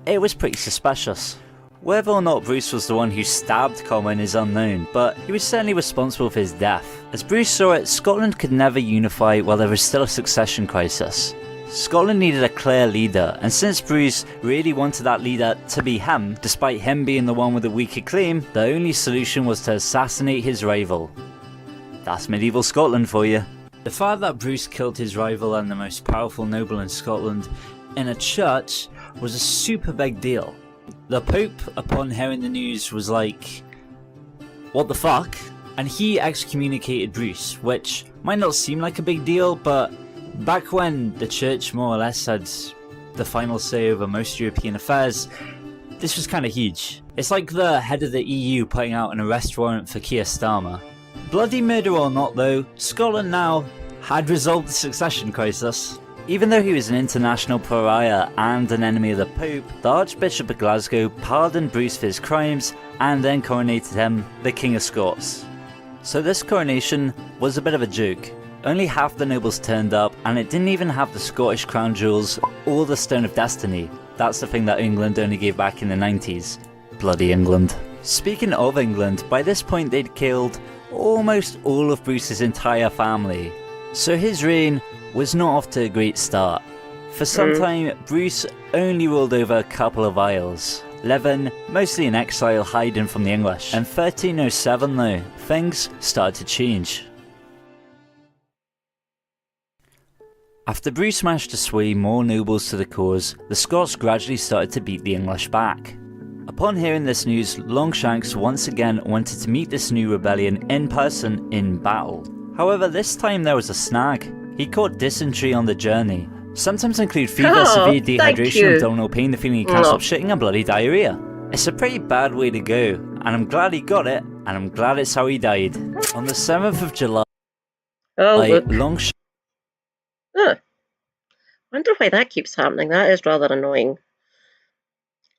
it was pretty suspicious. Whether or not Bruce was the one who stabbed Comyn is unknown, but he was certainly responsible for his death. As Bruce saw it, Scotland could never unify while there was still a succession crisis. Scotland needed a clear leader, and since Bruce really wanted that leader to be him, despite him being the one with the weaker claim, the only solution was to assassinate his rival. That's medieval Scotland for you. The fact that Bruce killed his rival and the most powerful noble in Scotland in a church was a super big deal. The Pope, upon hearing the news, was like, what the fuck? And he excommunicated Bruce, which might not seem like a big deal, but back when the church more or less had the final say over most European affairs, this was kind of huge. It's like the head of the EU putting out an arrest warrant for Keir Starmer. Bloody murder or not though, Scotland now had resolved the succession crisis. Even though he was an international pariah and an enemy of the Pope, the Archbishop of Glasgow pardoned Bruce for his crimes and then coronated him the King of Scots. So this coronation was a bit of a joke. Only half the nobles turned up, and it didn't even have the Scottish crown jewels or the Stone of Destiny. That's the thing that England only gave back in the 90s. Bloody England. Speaking of England, by this point they'd killed almost all of Bruce's entire family. So his reign was not off to a great start. For some time, Bruce only ruled over a couple of isles. Leven, mostly in exile, hiding from the English. In 1307 though, things started to change. After Bruce managed to sway more nobles to the cause, the Scots gradually started to beat the English back. Upon hearing this news, Longshanks once again wanted to meet this new rebellion in person in battle. However, this time there was a snag. He caught dysentery on the journey. Symptoms include fever, severe dehydration, abdominal pain, the feeling he can't stop shitting, and bloody diarrhea. It's a pretty bad way to go, and I'm glad he got it, and I'm glad it's how he died. On the 7th of July, Longshanks... Wonder why that keeps happening. That is rather annoying.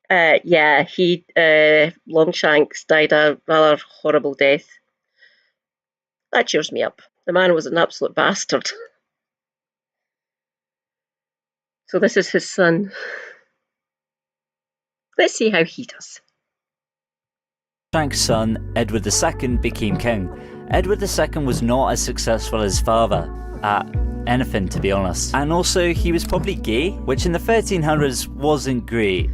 Yeah, Longshanks died a rather horrible death. That cheers me up. The man was an absolute bastard. So this is his son. Let's see how he does. Longshanks' son, Edward II, became king. Edward II was not as successful as his father at anything, to be honest. And also, he was probably gay, which in the 1300s wasn't great.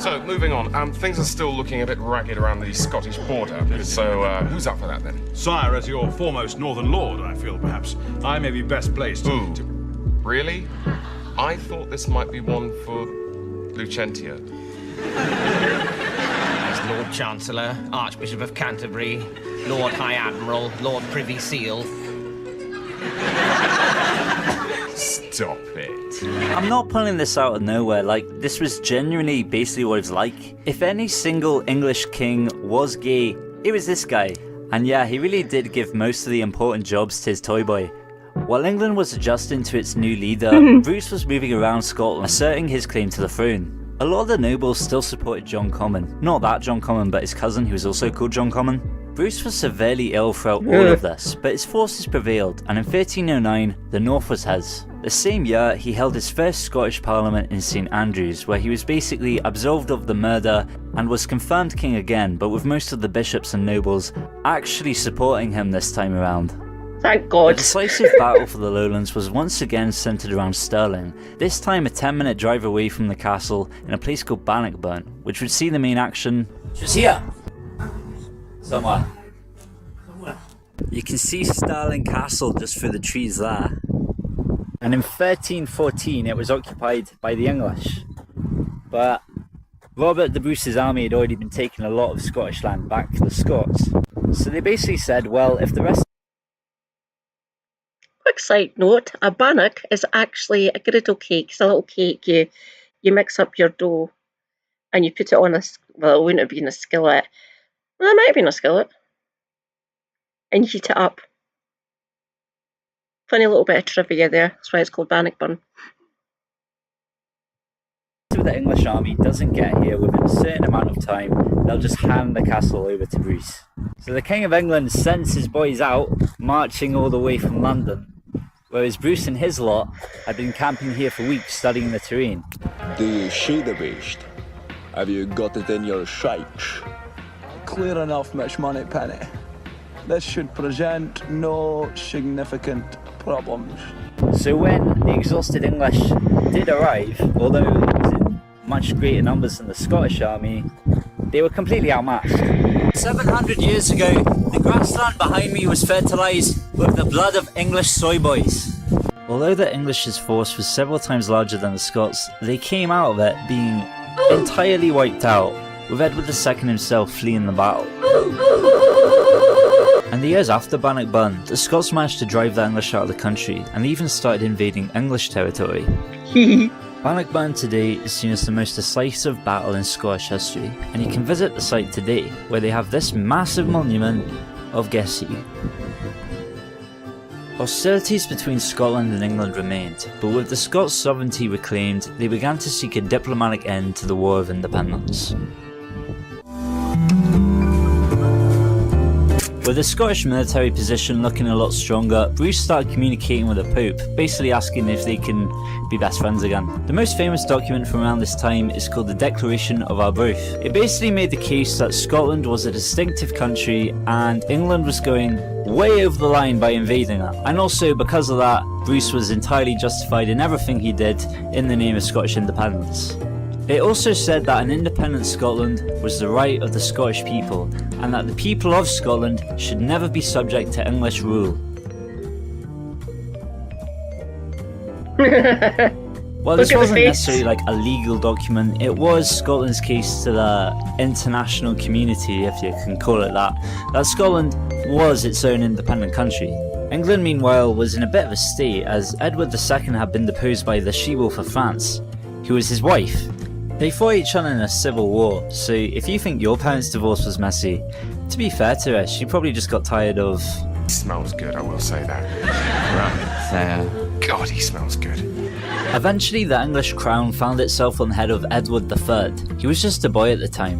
So, moving on, things are still looking a bit ragged around the Scottish border. So, who's up for that then? Sire, as your foremost northern lord, I feel perhaps I may be best placed to... Really? I thought this might be one for Lucentia. As Lord Chancellor, Archbishop of Canterbury, Lord High Admiral, Lord Privy Seal. Stop it. I'm not pulling this out of nowhere, like, this was genuinely basically what it was like. If any single English king was gay, it was this guy. And yeah, he really did give most of the important jobs to his toy boy. While England was adjusting to its new leader, Bruce was moving around Scotland, asserting his claim to the throne. A lot of the nobles still supported John Comyn. Not that John Comyn, but his cousin, who was also called John Comyn. Bruce was severely ill throughout all of this, but his forces prevailed, and in 1309, the north was his. The same year, he held his first Scottish Parliament in St Andrews, where he was basically absolved of the murder and was confirmed king again, but with most of the bishops and nobles actually supporting him this time around. Thank God. The decisive battle for the Lowlands was once again centred around Stirling, this time a 10-minute drive away from the castle in a place called Bannockburn, which would see the main action just here. Somewhere. You can see Stirling Castle just through the trees there. And in 1314 it was occupied by the English. But Robert the Bruce's army had already been taking a lot of Scottish land back for the Scots. So they basically said, well, if the rest... Quick side note, a bannock is actually a griddle cake. It's a little cake. You mix up your dough and you put it on well, it wouldn't have been a skillet. Well, it might have been a skillet. And you heat it up. Funny little bit of trivia there. That's why it's called bannock bun. If the English army doesn't get here within a certain amount of time, they'll just hand the castle over to Bruce. So the King of England sends his boys out, marching all the way from London, whereas Bruce and his lot had been camping here for weeks studying the terrain. Do you see the beast? Have you got it in your sights? Clear enough, Mitch Moneypenny. This should present no significant problems. So when the exhausted English did arrive, although it was in much greater numbers than the Scottish army, they were completely outmatched. 700 years ago, the grassland behind me was fertilised with the blood of English soy boys. Although the English's force was several times larger than the Scots, they came out of it being entirely wiped out, with Edward II himself fleeing the battle. And the years after Bannockburn, the Scots managed to drive the English out of the country and even started invading English territory. Bannockburn today is seen as the most decisive battle in Scottish history, and you can visit the site today where they have this massive monument of guess who. Hostilities between Scotland and England remained, but with the Scots' sovereignty reclaimed, they began to seek a diplomatic end to the War of Independence. With the Scottish military position looking a lot stronger, Bruce started communicating with the Pope, basically asking if they can be best friends again. The most famous document from around this time is called the Declaration of Arbroath. It basically made the case that Scotland was a distinctive country and England was going way over the line by invading it. And also because of that, Bruce was entirely justified in everything he did in the name of Scottish independence. It also said that an independent Scotland was the right of the Scottish people, and that the people of Scotland should never be subject to English rule. While this wasn't necessarily like a legal document, it was Scotland's case to the international community, if you can call it that Scotland was its own independent country. England, meanwhile, was in a bit of a state, as Edward II had been deposed by the she-wolf of France, who was his wife. They fought each other in a civil war, so if you think your parents' divorce was messy, to be fair to her, she probably just got tired of... He smells good, I will say that. Right, God, he smells good. Eventually, the English crown found itself on the head of Edward III. He was just a boy at the time.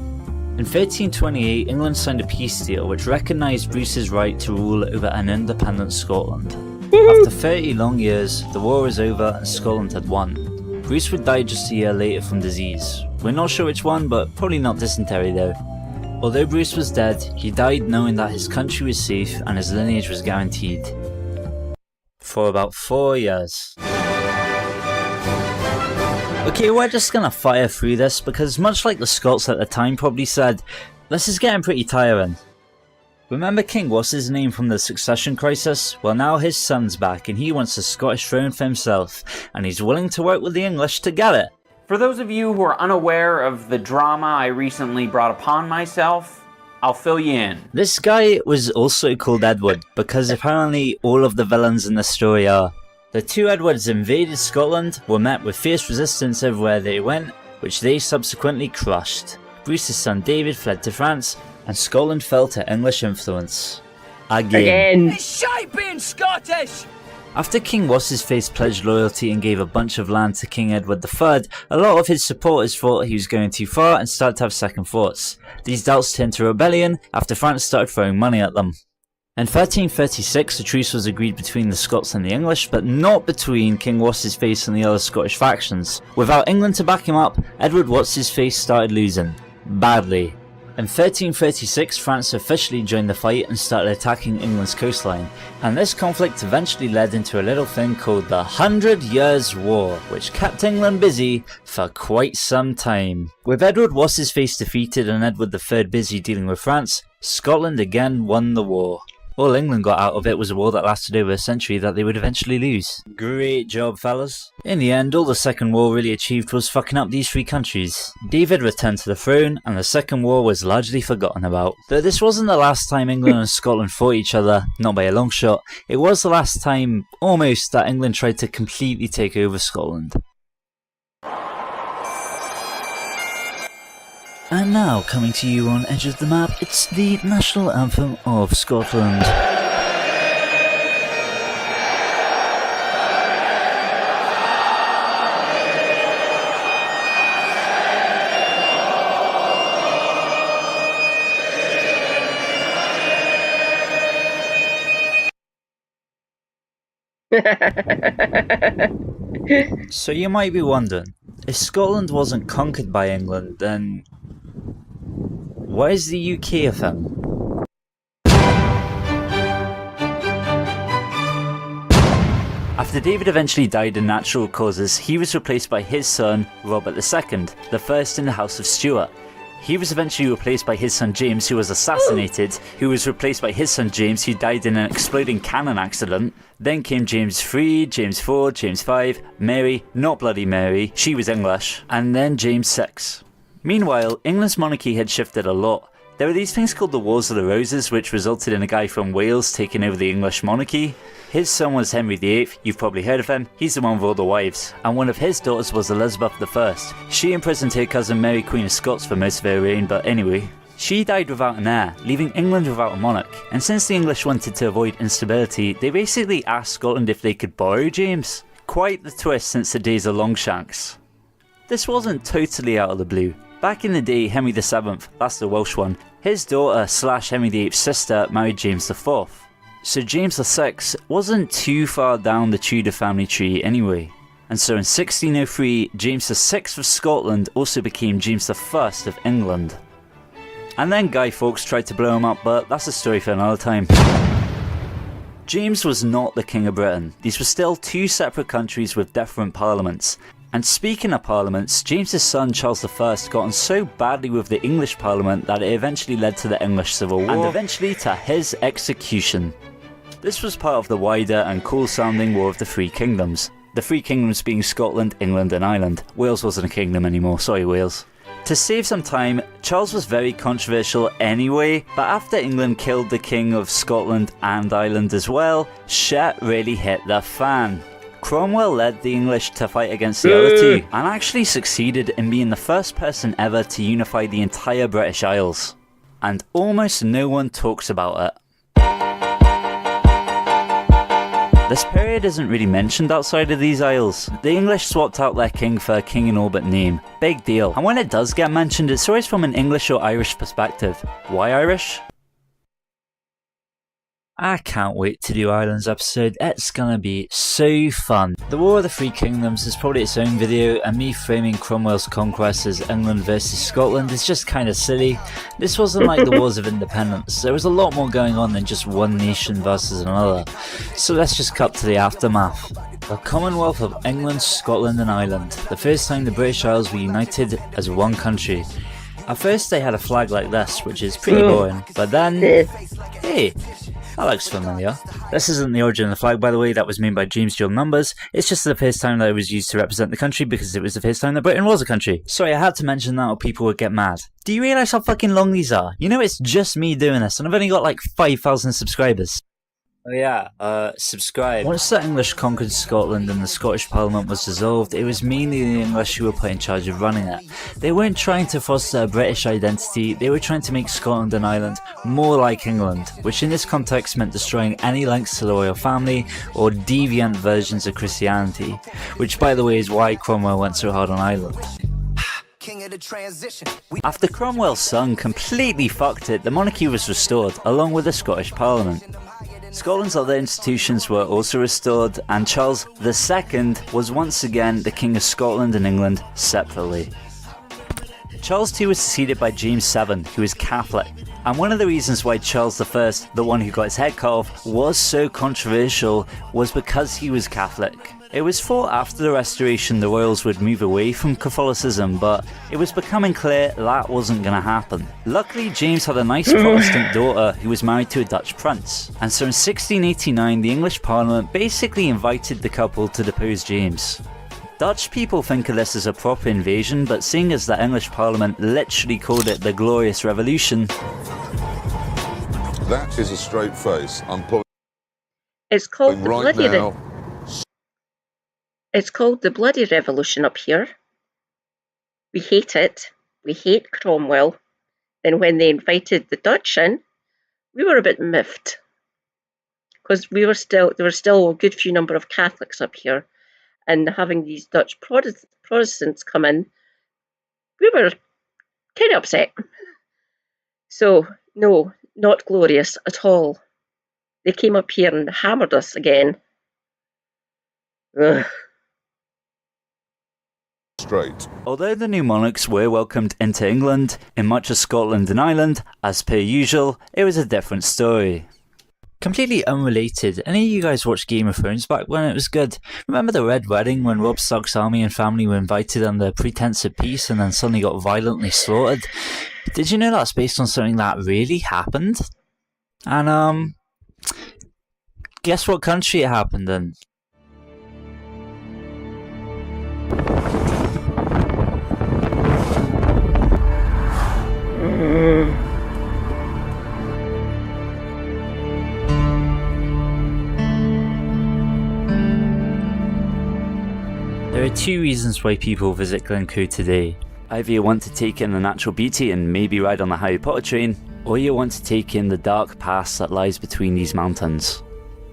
In 1328, England signed a peace deal which recognised Bruce's right to rule over an independent Scotland. After 30 long years, the war was over and Scotland had won. Bruce would die just a year later from disease. We're not sure which one, but probably not dysentery though. Although Bruce was dead, he died knowing that his country was safe and his lineage was guaranteed. For about 4 years. Okay, we're just gonna fire through this because much like the Scots at the time probably said, this is getting pretty tiring. Remember King What's His Name from the Succession Crisis? Well, now his son's back and he wants the Scottish throne for himself, and he's willing to work with the English to get it. For those of you who are unaware of the drama I recently brought upon myself, I'll fill you in. This guy was also called Edward, because apparently all of the villains in the story are. The two Edwards invaded Scotland, were met with fierce resistance everywhere they went, which they subsequently crushed. Bruce's son David fled to France, and Scotland fell to English influence. Again. It's shite being Scottish! After King What's-His-Face pledged loyalty and gave a bunch of land to King Edward III, a lot of his supporters thought he was going too far and started to have second thoughts. These doubts turned to rebellion after France started throwing money at them. In 1336, a truce was agreed between the Scots and the English, but not between King What's-His-Face and the other Scottish factions. Without England to back him up, Edward What's-His-Face started losing. Badly. In 1336, France officially joined the fight and started attacking England's coastline, and this conflict eventually led into a little thing called the 100 Years' War, which kept England busy for quite some time. With Edward What's-His-Face defeated and Edward III busy dealing with France, Scotland again won the war. All England got out of it was a war that lasted over a century that they would eventually lose. Great job, fellas. In the end, all the Second War really achieved was fucking up these three countries. David returned to the throne, and the Second War was largely forgotten about. Though this wasn't the last time England and Scotland fought each other, not by a long shot, it was the last time, almost, that England tried to completely take over Scotland. And now, coming to you on Edge of the Map, it's the national anthem of Scotland. So you might be wondering, if Scotland wasn't conquered by England, then why is the UK a thing? After David eventually died in natural causes, he was replaced by his son, Robert II, the first in the House of Stuart. He was eventually replaced by his son James, who was assassinated, who was replaced by his son James, who died in an exploding cannon accident. Then came James III, James IV, James V, Mary, not Bloody Mary, she was English, and then James VI. Meanwhile, England's monarchy had shifted a lot. There were these things called the Wars of the Roses, which resulted in a guy from Wales taking over the English monarchy. His son was Henry VIII, you've probably heard of him, he's the one with all the wives. And one of his daughters was Elizabeth I. She imprisoned her cousin Mary Queen of Scots for most of her reign, but anyway. She died without an heir, leaving England without a monarch. And since the English wanted to avoid instability, they basically asked Scotland if they could borrow James. Quite the twist since the days of Longshanks. This wasn't totally out of the blue. Back in the day, Henry VII, that's the Welsh one, his daughter / Henry VIII's sister married James IV. So James VI wasn't too far down the Tudor family tree anyway. And so in 1603, James VI of Scotland also became James I of England. And then Guy Fawkes tried to blow him up, but that's a story for another time. James was not the King of Britain. These were still two separate countries with different parliaments. And speaking of parliaments, James's son Charles I got on so badly with the English parliament that it eventually led to the English Civil War, and eventually to his execution. This was part of the wider and cool-sounding War of the Three Kingdoms. The Three Kingdoms being Scotland, England and Ireland. Wales wasn't a kingdom anymore, sorry Wales. To save some time, Charles was very controversial anyway, but after England killed the King of Scotland and Ireland as well, shit really hit the fan. Cromwell led the English to fight against the other two, and actually succeeded in being the first person ever to unify the entire British Isles. And almost no one talks about it. This period isn't really mentioned outside of these isles. The English swapped out their king for a king in all but name. Big deal. And when it does get mentioned, it's always from an English or Irish perspective. Why Irish? I can't wait to do Ireland's episode, it's gonna be so fun. The War of the Three Kingdoms is probably its own video, and me framing Cromwell's conquest as England versus Scotland is just kinda silly. This wasn't like the Wars of Independence, there was a lot more going on than just one nation versus another. So let's just cut to the aftermath. The Commonwealth of England, Scotland and Ireland, the first time the British Isles were united as one country. At first they had a flag like this, which is pretty boring, but then, hey, that looks familiar. This isn't the origin of the flag, by the way, that was made by James Dual Numbers. It's just the first time that it was used to represent the country because it was the first time that Britain was a country. Sorry, I had to mention that or people would get mad. Do you realise how fucking long these are? You know it's just me doing this and I've only got like 5,000 subscribers. Oh yeah, subscribe. Once the English conquered Scotland and the Scottish Parliament was dissolved, it was mainly the English who were put in charge of running it. They weren't trying to foster a British identity, they were trying to make Scotland and Ireland more like England, which in this context meant destroying any links to the royal family or deviant versions of Christianity, which by the way is why Cromwell went so hard on Ireland. After Cromwell's son completely fucked it, the monarchy was restored, along with the Scottish Parliament. Scotland's other institutions were also restored, and Charles II was once again the King of Scotland and England separately. Charles II was succeeded by James VII, who was Catholic, and one of the reasons why Charles I, the one who got his head cut off, was so controversial was because he was Catholic. It was thought after the Restoration the royals would move away from Catholicism, but it was becoming clear that wasn't going to happen. Luckily, James had a nice Protestant daughter who was married to a Dutch prince, and so in 1689 the English Parliament basically invited the couple to depose James. Dutch people think of this as a proper invasion, but seeing as the English Parliament literally called it the Glorious Revolution... That is a straight face. I'm pulling... It's called the right bloody... now. It's called the bloody revolution up here. We hate it. We hate Cromwell. Then when they invited the Dutch in, we were a bit miffed. Because there were still a good few number of Catholics up here. And having these Dutch Protestants come in, we were kind of upset. So, no, not glorious at all. They came up here and hammered us again. Ugh. Straight. Although the new monarchs were welcomed into England, in much of Scotland and Ireland, as per usual, it was a different story. Completely unrelated, any of you guys watched Game of Thrones back when it was good? Remember the Red Wedding when Robb Stark's army and family were invited under pretense of peace and then suddenly got violently slaughtered? Did you know that's based on something that really happened? And guess what country it happened in? There are two reasons why people visit Glencoe today. Either you want to take in the natural beauty and maybe ride on the Harry Potter train, or you want to take in the dark past that lies between these mountains.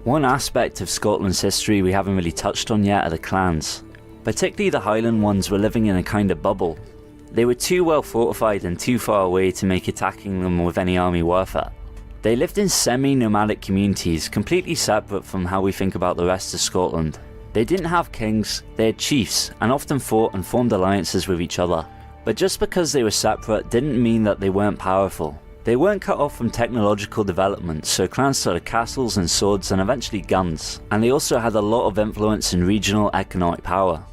One aspect of Scotland's history we haven't really touched on yet are the clans. Particularly the Highland ones were living in a kind of bubble. They were too well fortified and too far away to make attacking them with any army worth it. They lived in semi-nomadic communities, completely separate from how we think about the rest of Scotland. They didn't have kings, they had chiefs, and often fought and formed alliances with each other. But just because they were separate didn't mean that they weren't powerful. They weren't cut off from technological development, so clans still had castles and swords and eventually guns, and they also had a lot of influence in regional economic power.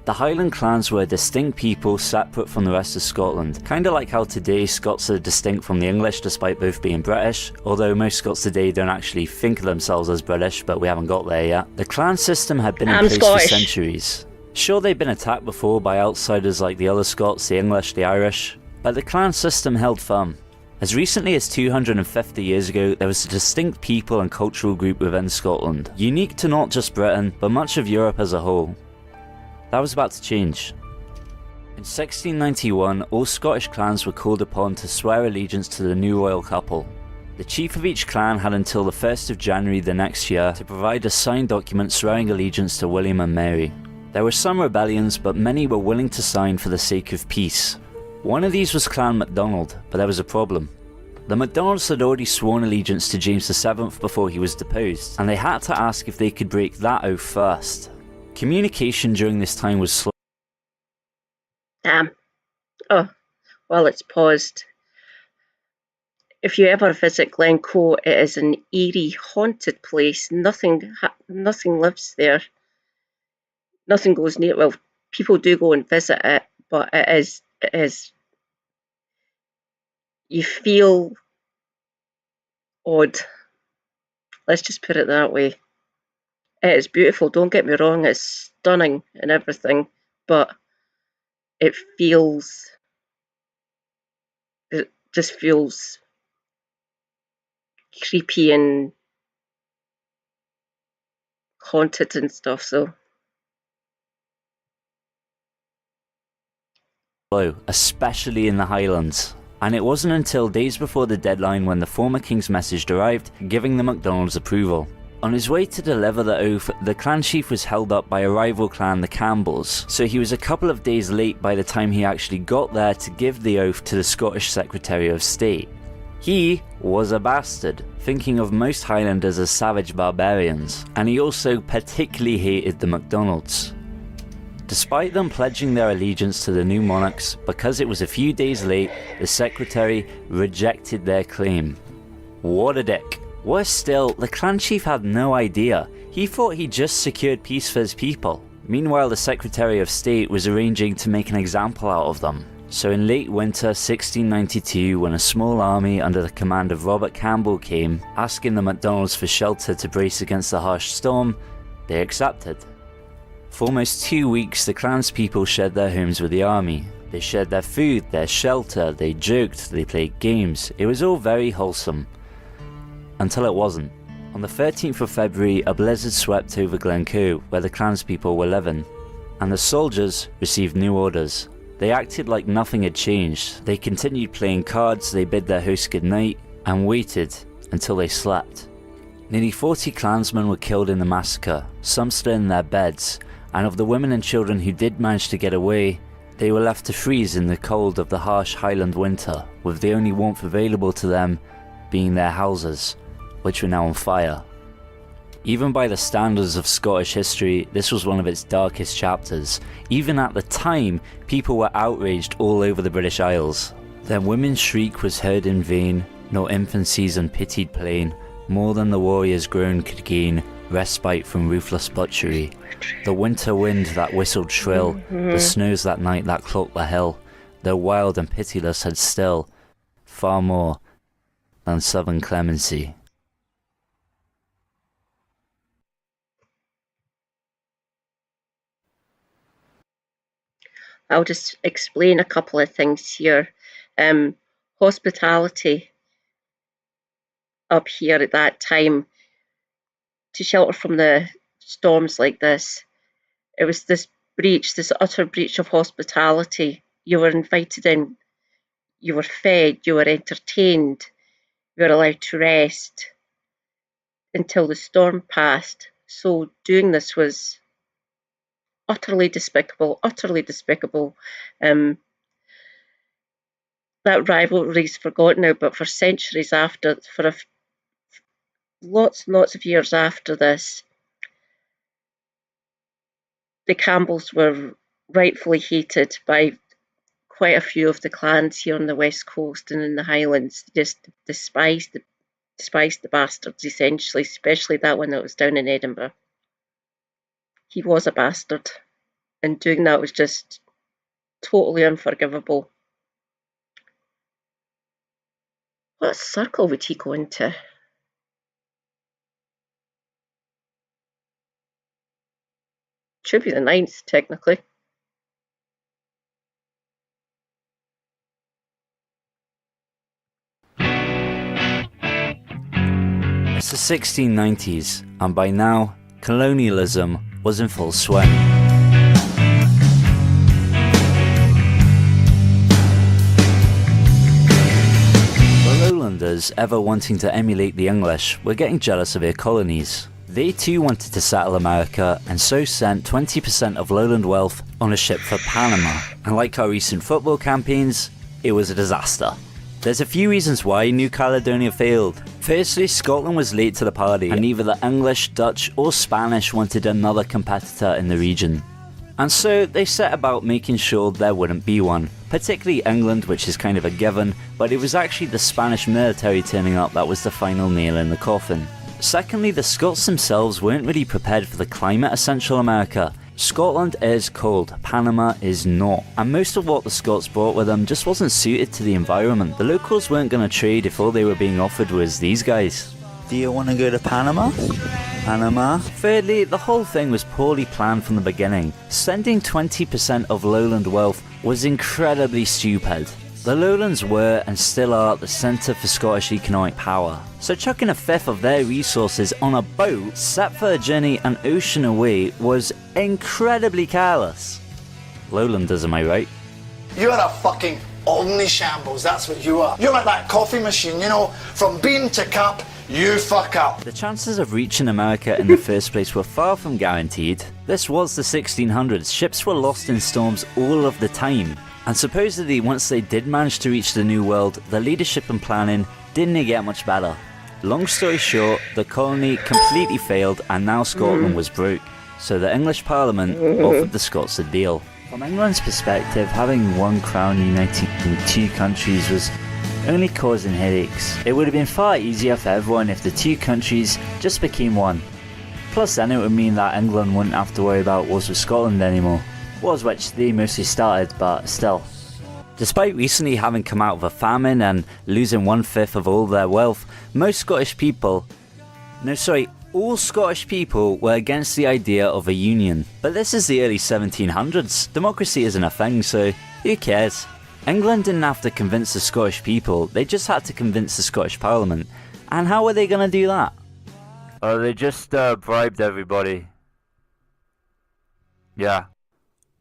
The Highland clans were a distinct people separate from the rest of Scotland, kinda like how today Scots are distinct from the English despite both being British, although most Scots today don't actually think of themselves as British, but we haven't got there yet. The clan system had been in place for centuries. Sure, they'd been attacked before by outsiders like the other Scots, the English, the Irish, but the clan system held firm. As recently as 250 years ago, there was a distinct people and cultural group within Scotland, unique to not just Britain, but much of Europe as a whole. That was about to change. In 1691, all Scottish clans were called upon to swear allegiance to the new royal couple. The chief of each clan had until the 1st of January the next year to provide a signed document swearing allegiance to William and Mary. There were some rebellions, but many were willing to sign for the sake of peace. One of these was Clan MacDonald, but there was a problem. The MacDonalds had already sworn allegiance to James VII before he was deposed, and they had to ask if they could break that oath first. Communication during this time was slow. Damn. Oh, well, it's paused. If you ever visit Glencoe, it is an eerie, haunted place. Nothing lives there. Nothing goes near. Well, people do go and visit it, but it is. You feel odd. Let's just put it that way. It is beautiful, don't get me wrong, it's stunning and everything, but it just feels creepy and haunted and stuff, so. Especially in the Highlands. And it wasn't until days before the deadline when the former king's message arrived, giving the MacDonalds approval. On his way to deliver the oath, the clan chief was held up by a rival clan, the Campbells, so he was a couple of days late by the time he actually got there to give the oath to the Scottish Secretary of State. He was a bastard, thinking of most Highlanders as savage barbarians, and he also particularly hated the MacDonalds. Despite them pledging their allegiance to the new monarchs, because it was a few days late, the secretary rejected their claim. What a dick. Worse still, the clan chief had no idea. He thought he just secured peace for his people. Meanwhile, the Secretary of State was arranging to make an example out of them. So in late winter 1692, when a small army under the command of Robert Campbell came, asking the MacDonalds for shelter to brace against the harsh storm, they accepted. For almost 2 weeks, the clanspeople shared their homes with the army. They shared their food, their shelter, they joked, they played games. It was all very wholesome. Until it wasn't. On the 13th of February, a blizzard swept over Glencoe, where the clanspeople were living, and the soldiers received new orders. They acted like nothing had changed. They continued playing cards, they bid their hosts goodnight, and waited until they slept. Nearly 40 clansmen were killed in the massacre, some still in their beds, and of the women and children who did manage to get away, they were left to freeze in the cold of the harsh Highland winter, with the only warmth available to them being their houses, which were now on fire. Even by the standards of Scottish history, this was one of its darkest chapters. Even at the time, people were outraged all over the British Isles. Their women's shriek was heard in vain, nor infancy's unpitied plain, more than the warrior's groan could gain, respite from ruthless butchery. The winter wind that whistled shrill, the snows that night that cloaked the hill, though wild and pitiless had still far more than southern clemency. I'll just explain a couple of things here. Hospitality up here at that time, to shelter from the storms like this, it was this utter breach of hospitality. You were invited in, you were fed, you were entertained, you were allowed to rest until the storm passed. So doing this was utterly despicable, utterly despicable. That rivalry's forgotten now, but for centuries after, lots and lots of years after this, the Campbells were rightfully hated by quite a few of the clans here on the West Coast and in the Highlands. They just despised the bastards, essentially, especially that one that was down in Edinburgh. He was a bastard, and doing that was just totally unforgivable. What circle would he go into? Should be the 9th, technically. It's the 1690s, and by now, colonialism was in full swing. The Lowlanders, ever wanting to emulate the English, were getting jealous of their colonies. They too wanted to settle America, and so sent 20% of lowland wealth on a ship for Panama. And like our recent football campaigns, it was a disaster. There's a few reasons why New Caledonia failed. Firstly, Scotland was late to the party, and neither the English, Dutch or Spanish wanted another competitor in the region. And so they set about making sure there wouldn't be one. Particularly England, which is kind of a given, but it was actually the Spanish military turning up that was the final nail in the coffin. Secondly, the Scots themselves weren't really prepared for the climate of Central America. Scotland is cold, Panama is not, and most of what the Scots brought with them just wasn't suited to the environment. The locals weren't going to trade if all they were being offered was these guys. Do you want to go to Panama? Panama? Thirdly, the whole thing was poorly planned from the beginning. Sending 20% of lowland wealth was incredibly stupid. The lowlands were, and still are, the centre for Scottish economic power. So chucking a fifth of their resources on a boat set for a journey an ocean away was incredibly careless. Lowlanders, am I right? You're a fucking omni-shambles, that's what you are. You're like that coffee machine, you know, from bean to cup, you fuck up. The chances of reaching America in the first place were far from guaranteed. This was the 1600s, ships were lost in storms all of the time. And supposedly, once they did manage to reach the New World, the leadership and planning didn't get much better. Long story short, the colony completely failed and now Scotland was broke. So the English Parliament offered the Scots a deal. From England's perspective, having one crown uniting two countries was only causing headaches. It would have been far easier for everyone if the two countries just became one. Plus then it would mean that England wouldn't have to worry about wars with Scotland anymore. Wars which they mostly started, but still. Despite recently having come out of a famine and losing 1/5 of all their wealth, all Scottish people were against the idea of a union. But this is the early 1700s, democracy isn't a thing, so who cares? England didn't have to convince the Scottish people, they just had to convince the Scottish Parliament. And how were they going to do that? Oh, they just bribed everybody. Yeah.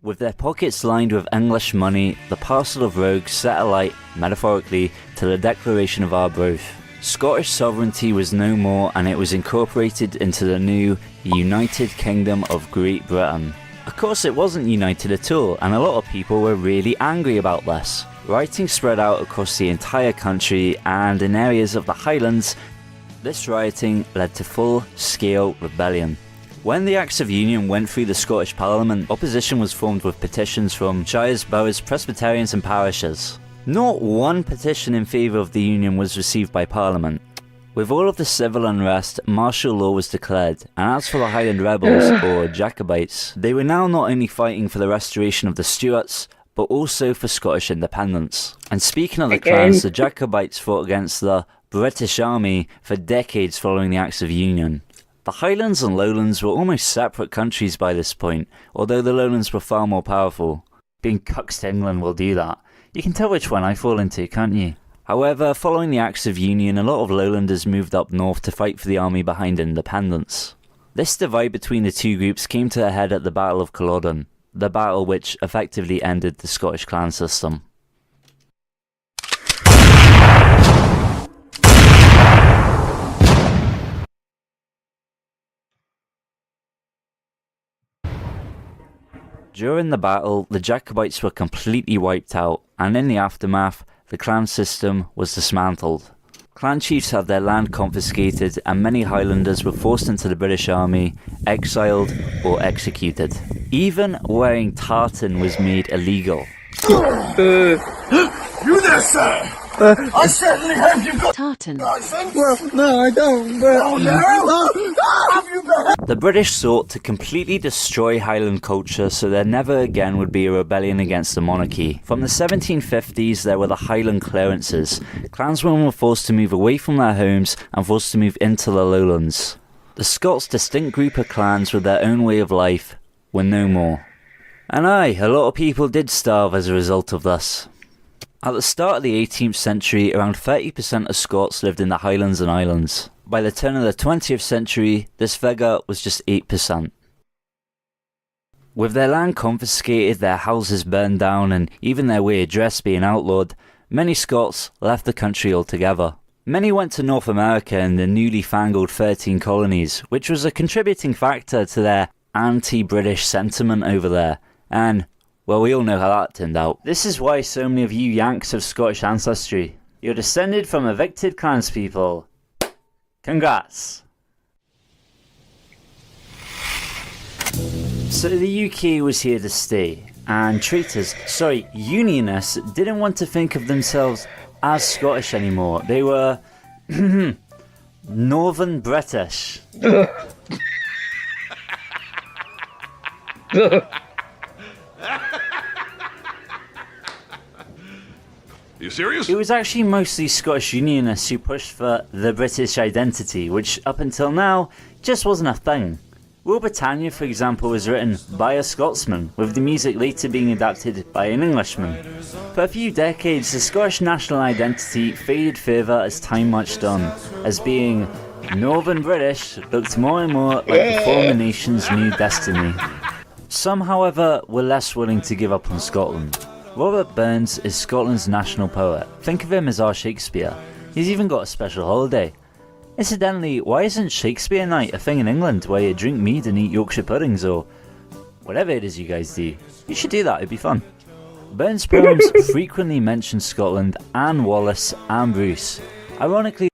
With their pockets lined with English money, the parcel of rogues set alight, metaphorically, to the Declaration of Arbroath. Scottish sovereignty was no more and it was incorporated into the new United Kingdom of Great Britain. Of course it wasn't united at all, and a lot of people were really angry about this. Rioting spread out across the entire country, and in areas of the Highlands, this rioting led to full-scale rebellion. When the Acts of Union went through the Scottish Parliament, opposition was formed with petitions from shires, boroughs, presbyterians and parishes. Not one petition in favour of the Union was received by Parliament. With all of the civil unrest, martial law was declared, and as for the Highland rebels, or Jacobites, they were now not only fighting for the restoration of the Stuarts, but also for Scottish independence. And speaking of the clans, the Jacobites fought against the British Army for decades following the Acts of Union. The Highlands and Lowlands were almost separate countries by this point, although the Lowlands were far more powerful. Being cucks to England will do that. You can tell which one I fall into, can't you? However, following the Acts of Union, a lot of Lowlanders moved up north to fight for the army behind independence. This divide between the two groups came to a head at the Battle of Culloden, the battle which effectively ended the Scottish clan system. During the battle, the Jacobites were completely wiped out, and in the aftermath, the clan system was dismantled. Clan chiefs had their land confiscated, and many Highlanders were forced into the British Army, exiled or executed. Even wearing tartan was made illegal. You there, sir? I certainly have you got tartan. Well, no, I don't, but... Oh, no? Have you got... The British sought to completely destroy Highland culture so there never again would be a rebellion against the monarchy. From the 1750s there were the Highland clearances. Clansmen were forced to move away from their homes and forced to move into the lowlands. The Scots' distinct group of clans with their own way of life were no more. And aye, a lot of people did starve as a result of this. At the start of the 18th century, around 30% of Scots lived in the Highlands and Islands. By the turn of the 20th century, this figure was just 8%. With their land confiscated, their houses burned down, and even their way of dress being outlawed, many Scots left the country altogether. Many went to North America and the newly fangled 13 colonies, which was a contributing factor to their anti-British sentiment over there, and well, we all know how that turned out. This is why so many of you Yanks have Scottish ancestry. You're descended from evicted clanspeople. Congrats! So the UK was here to stay, and traitors, unionists, didn't want to think of themselves as Scottish anymore. They were Northern British. You serious? It was actually mostly Scottish Unionists who pushed for the British identity, which up until now just wasn't a thing. Rule Britannia, for example, was written by a Scotsman, with the music later being adapted by an Englishman. For a few decades, the Scottish national identity faded further as time marched on, as being Northern British looked more and more like the former nation's new destiny. Some, however, were less willing to give up on Scotland. Robert Burns is Scotland's national poet. Think of him as our Shakespeare. He's even got a special holiday. Incidentally, why isn't Shakespeare Night a thing in England where you drink mead and eat Yorkshire puddings or whatever it is you guys do? You should do that, it'd be fun. Burns' poems frequently mention Scotland and Wallace and Bruce. Ironically,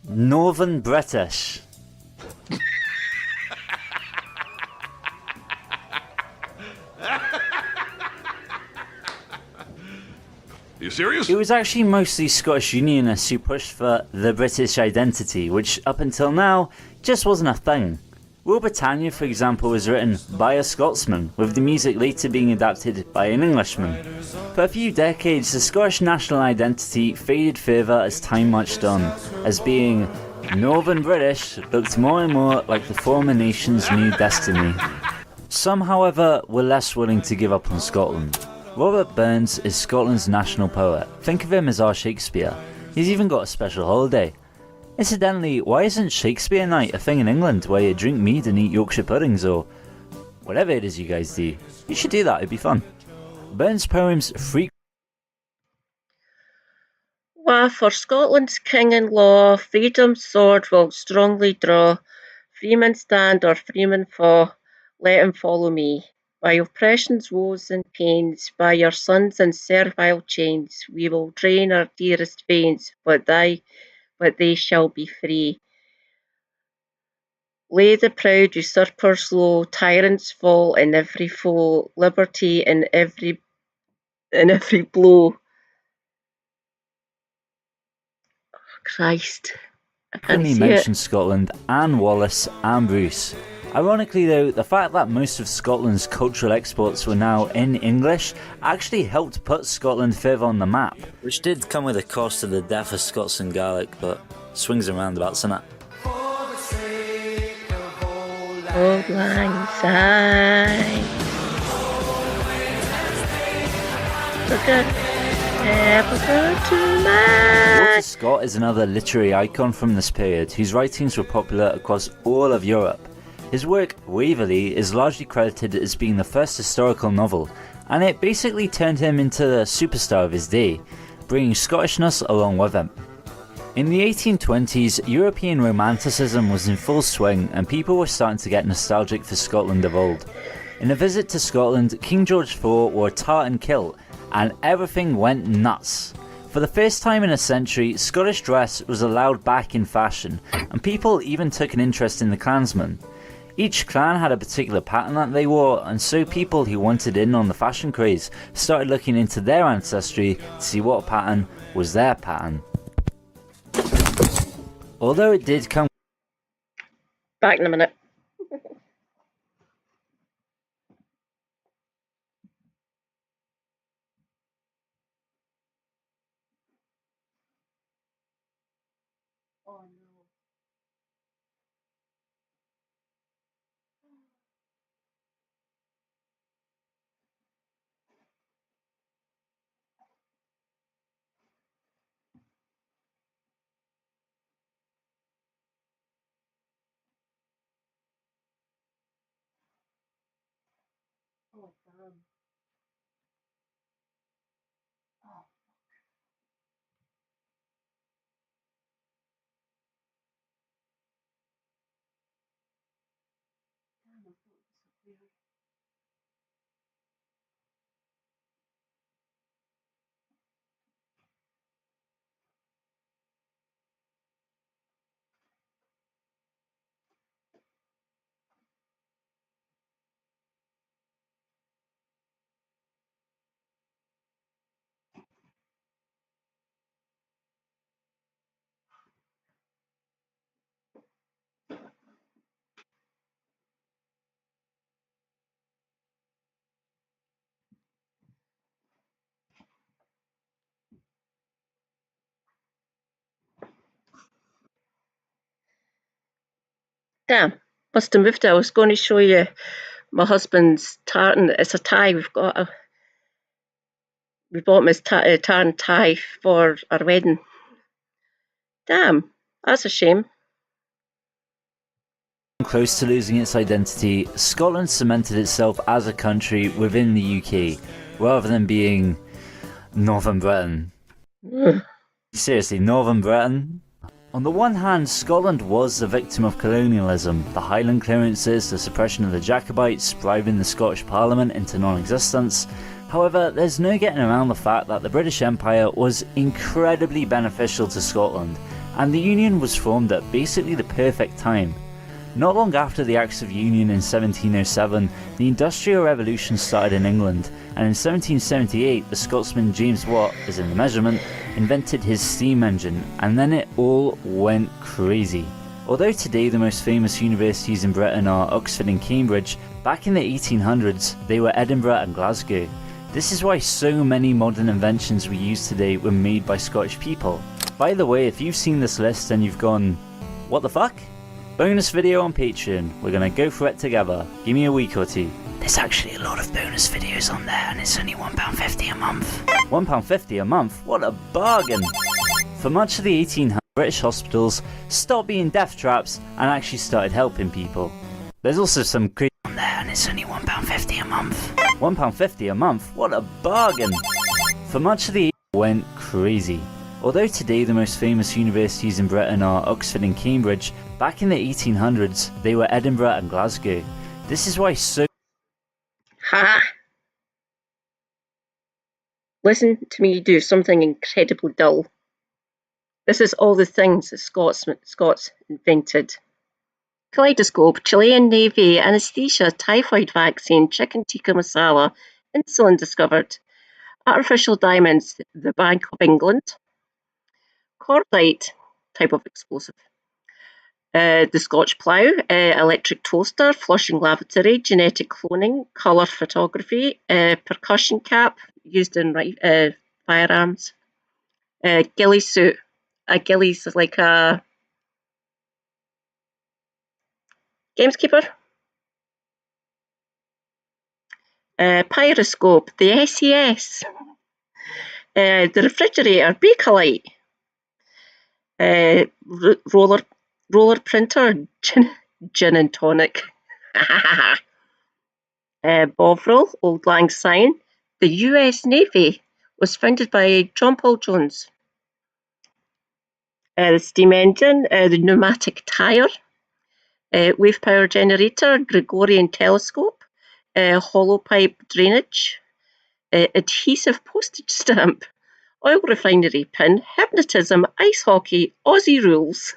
Northern British. Are you serious? It was actually mostly Scottish Unionists who pushed for the British identity, which up until now just wasn't a thing. Rule Britannia, for example, was written by a Scotsman, with the music later being adapted by an Englishman. For a few decades, the Scottish national identity faded further as time marched on, as being Northern British looked more and more like the former nation's new destiny. Some, however, were less willing to give up on Scotland. Robert Burns is Scotland's national poet. Think of him as our Shakespeare. He's even got a special holiday. Incidentally, why isn't Shakespeare night a thing in England where you drink mead and eat Yorkshire puddings or whatever it is you guys do? You should do that, it'd be fun. Burns' poems frequently. Why, for Scotland's king and law, freedom's sword will strongly draw. Freeman stand or freeman fall, let him follow me. By oppression's woes and pains, by your sons in servile chains, we will drain our dearest veins, but they shall be free. Lay the proud usurpers low, tyrants fall in every foe, liberty in every blow. Oh, Christ. I can't see mentioned it. Scotland, Anne Wallace and Bruce. Ironically though, the fact that most of Scotland's cultural exports were now in English actually helped put Scotland further on the map. Which did come with a cost to the deaf of Scots and Gaelic, but swings and roundabouts, innit? Old Lang Syne. Walter Scott is another literary icon from this period, whose writings were popular across all of Europe. His work, Waverley, is largely credited as being the first historical novel, and it basically turned him into the superstar of his day, bringing Scottishness along with him. In the 1820s, European Romanticism was in full swing and people were starting to get nostalgic for Scotland of old. In a visit to Scotland, King George IV wore a tartan kilt and everything went nuts. For the first time in a century, Scottish dress was allowed back in fashion, and people even took an interest in the clansmen. Each clan had a particular pattern that they wore, and so people who wanted in on the fashion craze started looking into their ancestry to see what pattern was their pattern. Although it did come... Back in a minute. Damn, must have moved it. I was going to show you my husband's tartan. It's a tie. We bought him his tartan tie for our wedding. Damn, that's a shame. Close to losing its identity, Scotland cemented itself as a country within the UK, rather than being Northern Britain. Seriously, Northern Britain? On the one hand, Scotland was the victim of colonialism, the Highland clearances, the suppression of the Jacobites, bribing the Scottish Parliament into non-existence. However, there's no getting around the fact that the British Empire was incredibly beneficial to Scotland, and the Union was formed at basically the perfect time. Not long after the Acts of Union in 1707, the Industrial Revolution started in England, and in 1778 the Scotsman James Watt, as in the measurement, invented his steam engine, and then it all went crazy. Although today the most famous universities in Britain are Oxford and Cambridge, back in the 1800s they were Edinburgh and Glasgow. This is why so many modern inventions we use today were made by Scottish people. By the way, if you've seen this list and you've gone, what the fuck? Bonus video on Patreon, we're gonna go through it together, give me a week or two. There's actually a lot of bonus videos on there and it's only £1.50 a month. £1.50 a month? What a bargain! For much of the 1800s, British hospitals stopped being death traps and actually started helping people. There's also some crazy on there and it's only £1.50 a month. £1.50 a month? What a bargain! For much of the went crazy. Although today the most famous universities in Britain are Oxford and Cambridge, back in the 1800s they were Edinburgh and Glasgow. This is why so... Ha! Listen to me do something incredibly dull. This is all the things that Scots invented. Kaleidoscope, Chilean Navy, anaesthesia, typhoid vaccine, chicken tikka masala, insulin discovered, artificial diamonds, the Bank of England, cordite, type of explosive, the Scotch plough, electric toaster, flushing lavatory, genetic cloning, colour photography, percussion cap used in firearms, ghillie suit. A ghillie's like a gameskeeper. Pyroscope, the SES, the refrigerator, Bakelite, roller printer, gin and tonic, Bovril, Old Lang Syne. The US Navy was founded by John Paul Jones. The steam engine, the pneumatic tyre, wave power generator, Gregorian telescope, hollow pipe drainage, adhesive postage stamp, oil refinery pin, hypnotism, ice hockey, Aussie rules,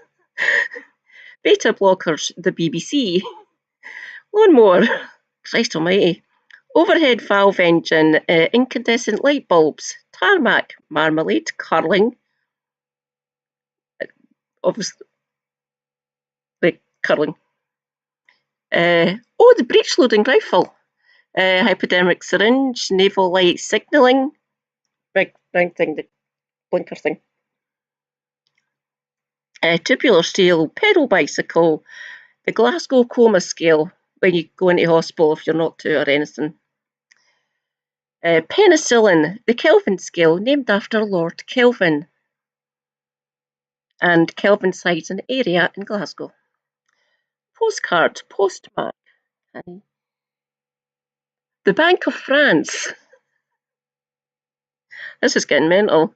beta blockers, the BBC, lawnmower, Christ almighty, overhead valve engine, incandescent light bulbs, tarmac, marmalade, curling, obviously, like curling. The breech loading rifle, hypodermic syringe, naval light signalling, big round thing, the blinker thing. Tubular steel, pedal bicycle, the Glasgow coma scale when you go into hospital if you're not to or anything. Penicillin, the Kelvin scale, named after Lord Kelvin, and Kelvin size and area in Glasgow. Postcard, postmark, the Bank of France. This is getting mental.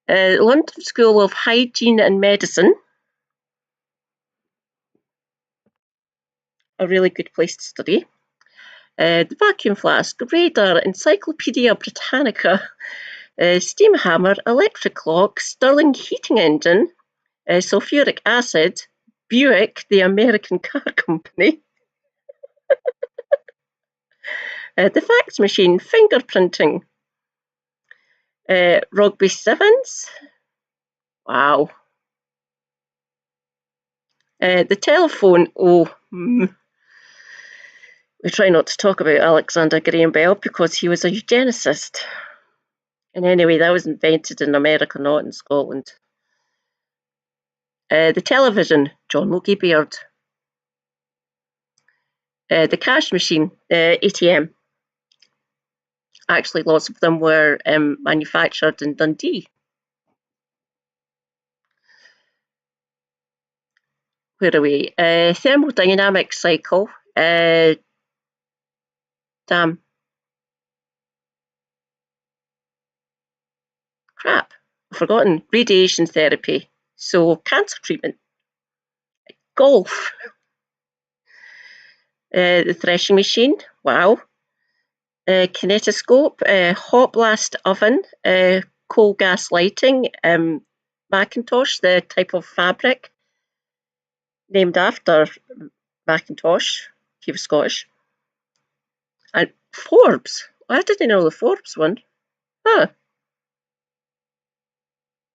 London School of Hygiene and Medicine. A really good place to study. The vacuum flask, radar, Encyclopedia Britannica, steam hammer, electric clock, Stirling heating engine, sulfuric acid, Buick, the American car company, the fax machine, fingerprinting, rugby sevens, wow, the telephone, we try not to talk about Alexander Graham Bell because he was a eugenicist. And anyway, that was invented in America, not in Scotland. The television, John Logie Baird. The cash machine, ATM. Actually, lots of them were manufactured in Dundee. Where are we? Thermodynamic cycle. Damn. Crap. I've forgotten. Radiation therapy. So, cancer treatment. Golf. The threshing machine. Wow. Kinetoscope. Hot blast oven. Coal gas lighting. Macintosh, the type of fabric, named after Macintosh. He was Scottish. And Forbes. I didn't know the Forbes one. Huh.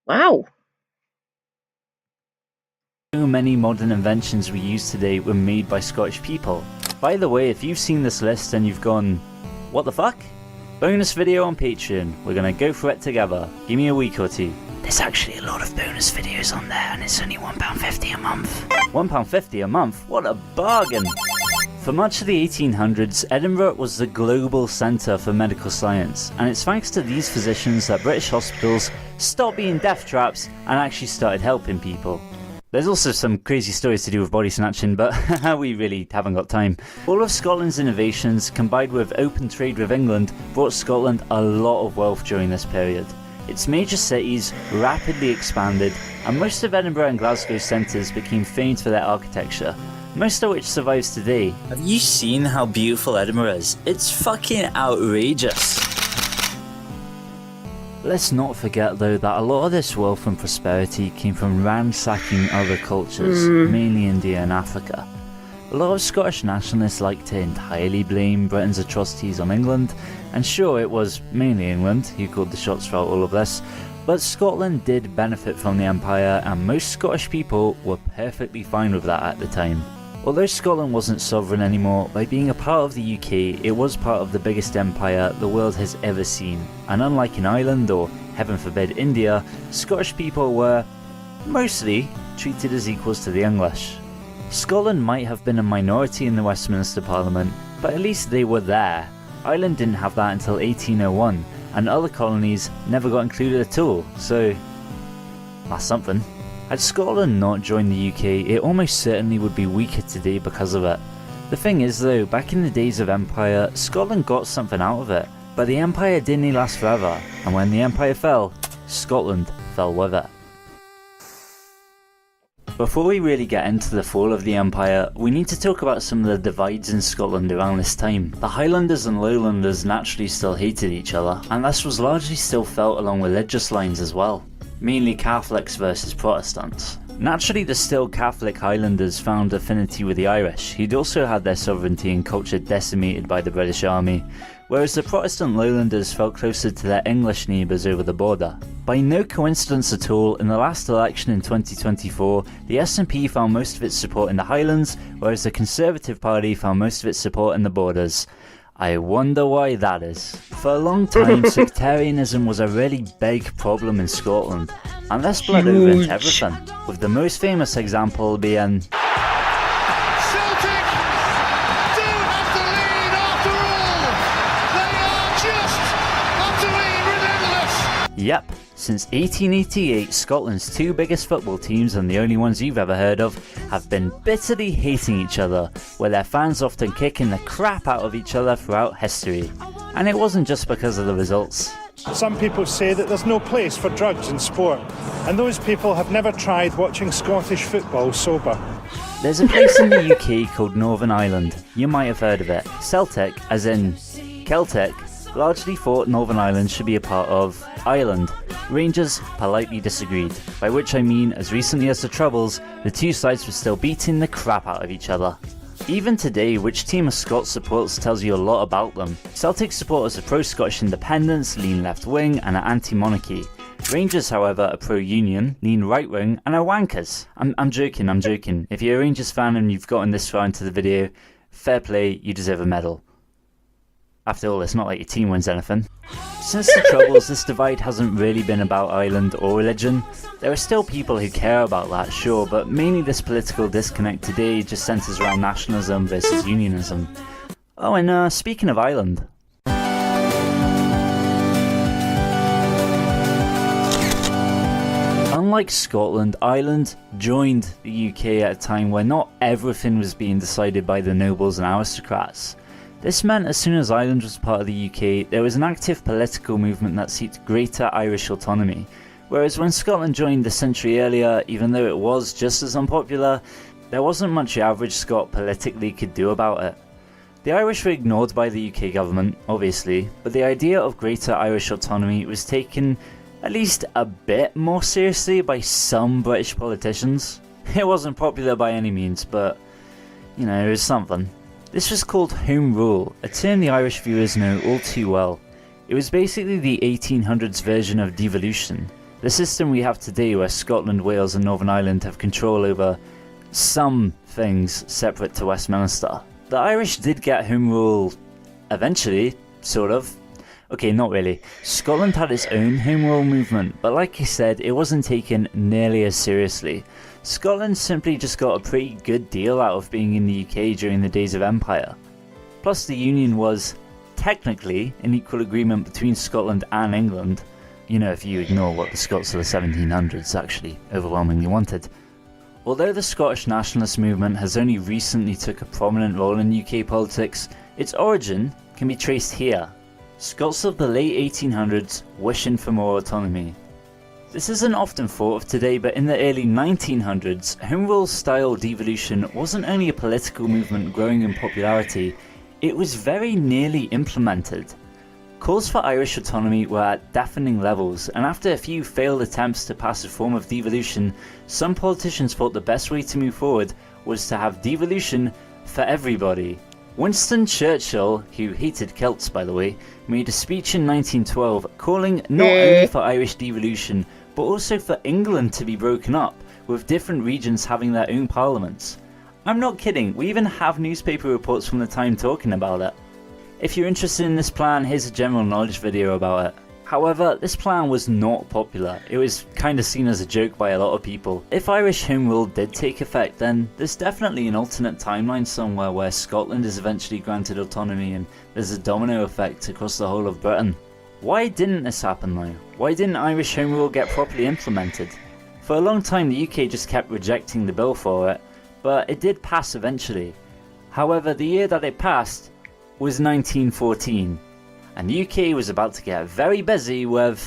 Wow. So many modern inventions we use today were made by Scottish people. By the way, if you've seen this list and you've gone, what the fuck? Bonus video on Patreon. We're gonna go through it together. Give me a week or two. There's actually a lot of bonus videos on there and it's only £1.50 a month. £1.50 a month? What a bargain! For much of the 1800s, Edinburgh was the global centre for medical science, and it's thanks to these physicians that British hospitals stopped being death traps and actually started helping people. There's also some crazy stories to do with body snatching, but we really haven't got time. All of Scotland's innovations, combined with open trade with England, brought Scotland a lot of wealth during this period. Its major cities rapidly expanded, and most of Edinburgh and Glasgow centres became famed for their architecture, most of which survives today. Have you seen how beautiful Edinburgh is? It's fucking outrageous. Let's not forget though that a lot of this wealth and prosperity came from ransacking other cultures, mainly India and Africa. A lot of Scottish nationalists like to entirely blame Britain's atrocities on England, and sure, it was mainly England who called the shots throughout all of this, but Scotland did benefit from the Empire, and most Scottish people were perfectly fine with that at the time. Although Scotland wasn't sovereign anymore, by being a part of the UK, it was part of the biggest empire the world has ever seen, and unlike in Ireland or, heaven forbid, India, Scottish people were, mostly, treated as equals to the English. Scotland might have been a minority in the Westminster Parliament, but at least they were there. Ireland didn't have that until 1801, and other colonies never got included at all, so that's something. Had Scotland not joined the UK, it almost certainly would be weaker today because of it. The thing is though, back in the days of Empire, Scotland got something out of it, but the Empire didn't last forever, and when the Empire fell, Scotland fell with it. Before we really get into the fall of the Empire, we need to talk about some of the divides in Scotland around this time. The Highlanders and Lowlanders naturally still hated each other, and this was largely still felt along religious lines as well. Mainly Catholics versus Protestants. Naturally, the still Catholic Highlanders found affinity with the Irish, who'd also had their sovereignty and culture decimated by the British Army, whereas the Protestant Lowlanders felt closer to their English neighbours over the border. By no coincidence at all, in the last election in 2024, the SNP found most of its support in the Highlands, whereas the Conservative Party found most of its support in the borders. I wonder why that is. For a long time, sectarianism was a really big problem in Scotland, and this bled over into everything, with the most famous example being Celtic do have the lead after all. They are just utterly relentless. Yep, since 1888, Scotland's two biggest football teams, and the only ones you've ever heard of, have been bitterly hating each other, with their fans often kicking the crap out of each other throughout history. And it wasn't just because of the results. Some people say that there's no place for drugs in sport, and those people have never tried watching Scottish football sober. There's a place in the UK called Northern Ireland. You might have heard of it. Celtic, as in Celtic, largely thought Northern Ireland should be a part of Ireland. Rangers politely disagreed, by which I mean as recently as the Troubles, the two sides were still beating the crap out of each other. Even today, which team a Scot supports tells you a lot about them. Celtic supporters are pro-Scottish independence, lean left-wing and are anti-monarchy. Rangers, however, are pro-union, lean right-wing and are wankers. I'm joking. If you're a Rangers fan and you've gotten this far into the video, fair play, you deserve a medal. After all, it's not like your team wins anything. Since the Troubles, this divide hasn't really been about Ireland or religion. There are still people who care about that, sure, but mainly this political disconnect today just centres around nationalism versus unionism. Oh, and speaking of Ireland. Unlike Scotland, Ireland joined the UK at a time where not everything was being decided by the nobles and aristocrats. This meant as soon as Ireland was part of the UK, there was an active political movement that sought greater Irish autonomy, whereas when Scotland joined a century earlier, even though it was just as unpopular, there wasn't much the average Scot politically could do about it. The Irish were ignored by the UK government, obviously, but the idea of greater Irish autonomy was taken at least a bit more seriously by some British politicians. It wasn't popular by any means, but, you know, it was something. This was called Home Rule, a term the Irish viewers know all too well. It was basically the 1800s version of devolution, the system we have today where Scotland, Wales and Northern Ireland have control over some things separate to Westminster. The Irish did get Home Rule eventually, sort of. Okay, not really. Scotland had its own Home Rule movement, but like I said, it wasn't taken nearly as seriously. Scotland simply just got a pretty good deal out of being in the UK during the days of Empire. Plus the Union was, technically, an equal agreement between Scotland and England. You know, if you ignore what the Scots of the 1700s actually overwhelmingly wanted. Although the Scottish nationalist movement has only recently took a prominent role in UK politics, its origin can be traced here. Scots of the late 1800s wishing for more autonomy. This isn't often thought of today, but in the early 1900s, Home Rule style devolution wasn't only a political movement growing in popularity, it was very nearly implemented. Calls for Irish autonomy were at deafening levels, and after a few failed attempts to pass a form of devolution, some politicians thought the best way to move forward was to have devolution for everybody. Winston Churchill, who hated Celts by the way, made a speech in 1912 calling not only for Irish devolution, but also for England to be broken up, with different regions having their own parliaments. I'm not kidding, we even have newspaper reports from the time talking about it. If you're interested in this plan, here's a general knowledge video about it. However, this plan was not popular. It was kinda seen as a joke by a lot of people. If Irish Home Rule did take effect, then there's definitely an alternate timeline somewhere where Scotland is eventually granted autonomy and there's a domino effect across the whole of Britain. Why didn't this happen though? Why didn't Irish Home Rule get properly implemented? For a long time the UK just kept rejecting the bill for it, but it did pass eventually. However, the year that it passed was 1914, and the UK was about to get very busy with...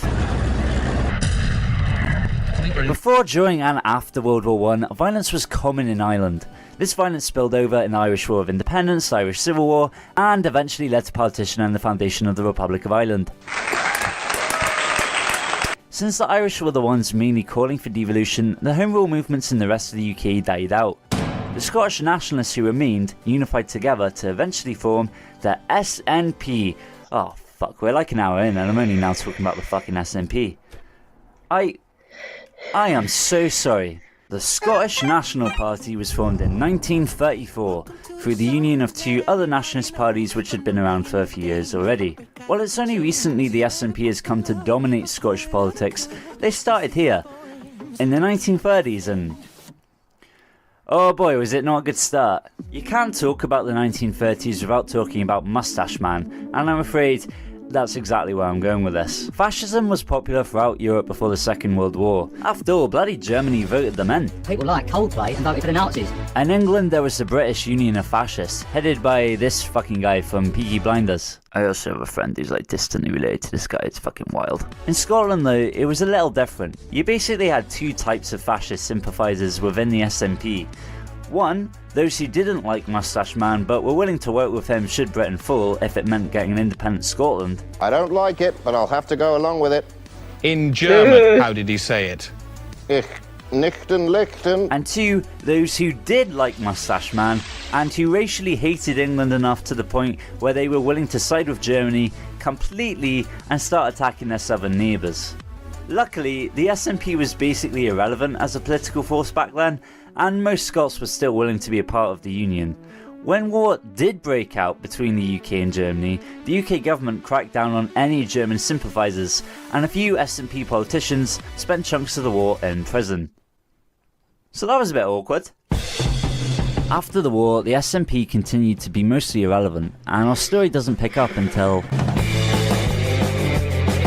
Before, during and after World War I, violence was common in Ireland. This violence spilled over in the Irish War of Independence, the Irish Civil War, and eventually led to partition and the foundation of the Republic of Ireland. Since the Irish were the ones mainly calling for devolution, the Home Rule movements in the rest of the UK died out. The Scottish nationalists who remained unified together to eventually form the SNP. Oh fuck, we're like an hour in and I'm only now talking about the fucking SNP. I am so sorry. The Scottish National Party was formed in 1934 through the union of two other nationalist parties which had been around for a few years already. While it's only recently the SNP has come to dominate Scottish politics, they started here in the 1930s and... oh boy, was it not a good start. You can't talk about the 1930s without talking about Moustache Man, and I'm afraid that's exactly where I'm going with this. Fascism was popular throughout Europe before the Second World War. After all, bloody Germany voted them in. People like Coldplay and voted for the Nazis. In England there was the British Union of Fascists, headed by this fucking guy from Peaky Blinders. I also have a friend who's like distantly related to this guy, it's fucking wild. In Scotland though, it was a little different. You basically had two types of fascist sympathisers within the SNP. One, those who didn't like Moustache Man but were willing to work with him should Britain fall if it meant getting an independent Scotland. I don't like it, but I'll have to go along with it. In German, how did he say it? Ich nichten lichten. And two, those who did like Moustache Man and who racially hated England enough to the point where they were willing to side with Germany completely and start attacking their southern neighbours. Luckily, the SNP was basically irrelevant as a political force back then, and most Scots were still willing to be a part of the Union. When war did break out between the UK and Germany, the UK government cracked down on any German sympathisers, and a few SNP politicians spent chunks of the war in prison. So that was a bit awkward. After the war, the SNP continued to be mostly irrelevant, and our story doesn't pick up until...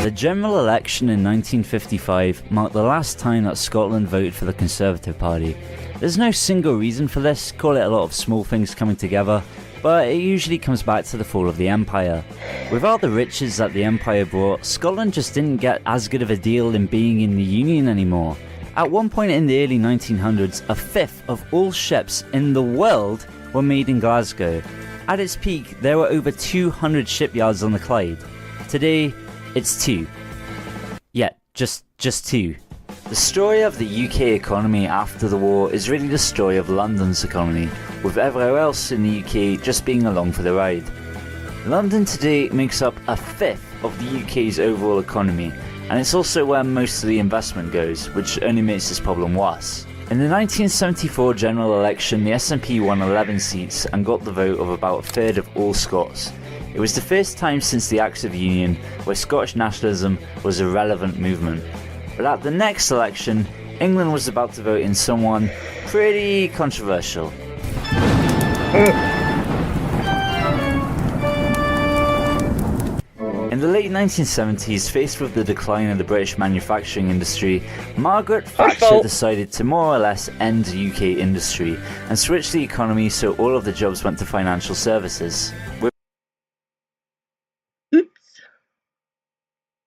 The general election in 1955 marked the last time that Scotland voted for the Conservative Party. There's no single reason for this, call it a lot of small things coming together, but it usually comes back to the fall of the Empire. Without the riches that the Empire brought, Scotland just didn't get as good of a deal in being in the Union anymore. At one point in the early 1900s, a fifth of all ships in the world were made in Glasgow. At its peak, there were over 200 shipyards on the Clyde. Today, it's 2. Yet, Just two. The story of the UK economy after the war is really the story of London's economy, with everywhere else in the UK just being along for the ride. London today makes up a fifth of the UK's overall economy, and it's also where most of the investment goes, which only makes this problem worse. In the 1974 general election, the SNP won 11 seats and got the vote of about a third of all Scots. It was the first time since the Acts of Union where Scottish nationalism was a relevant movement. But at the next election, England was about to vote in someone pretty controversial. In the late 1970s, faced with the decline of the British manufacturing industry, Margaret Thatcher decided to more or less end the UK industry and switch the economy so all of the jobs went to financial services.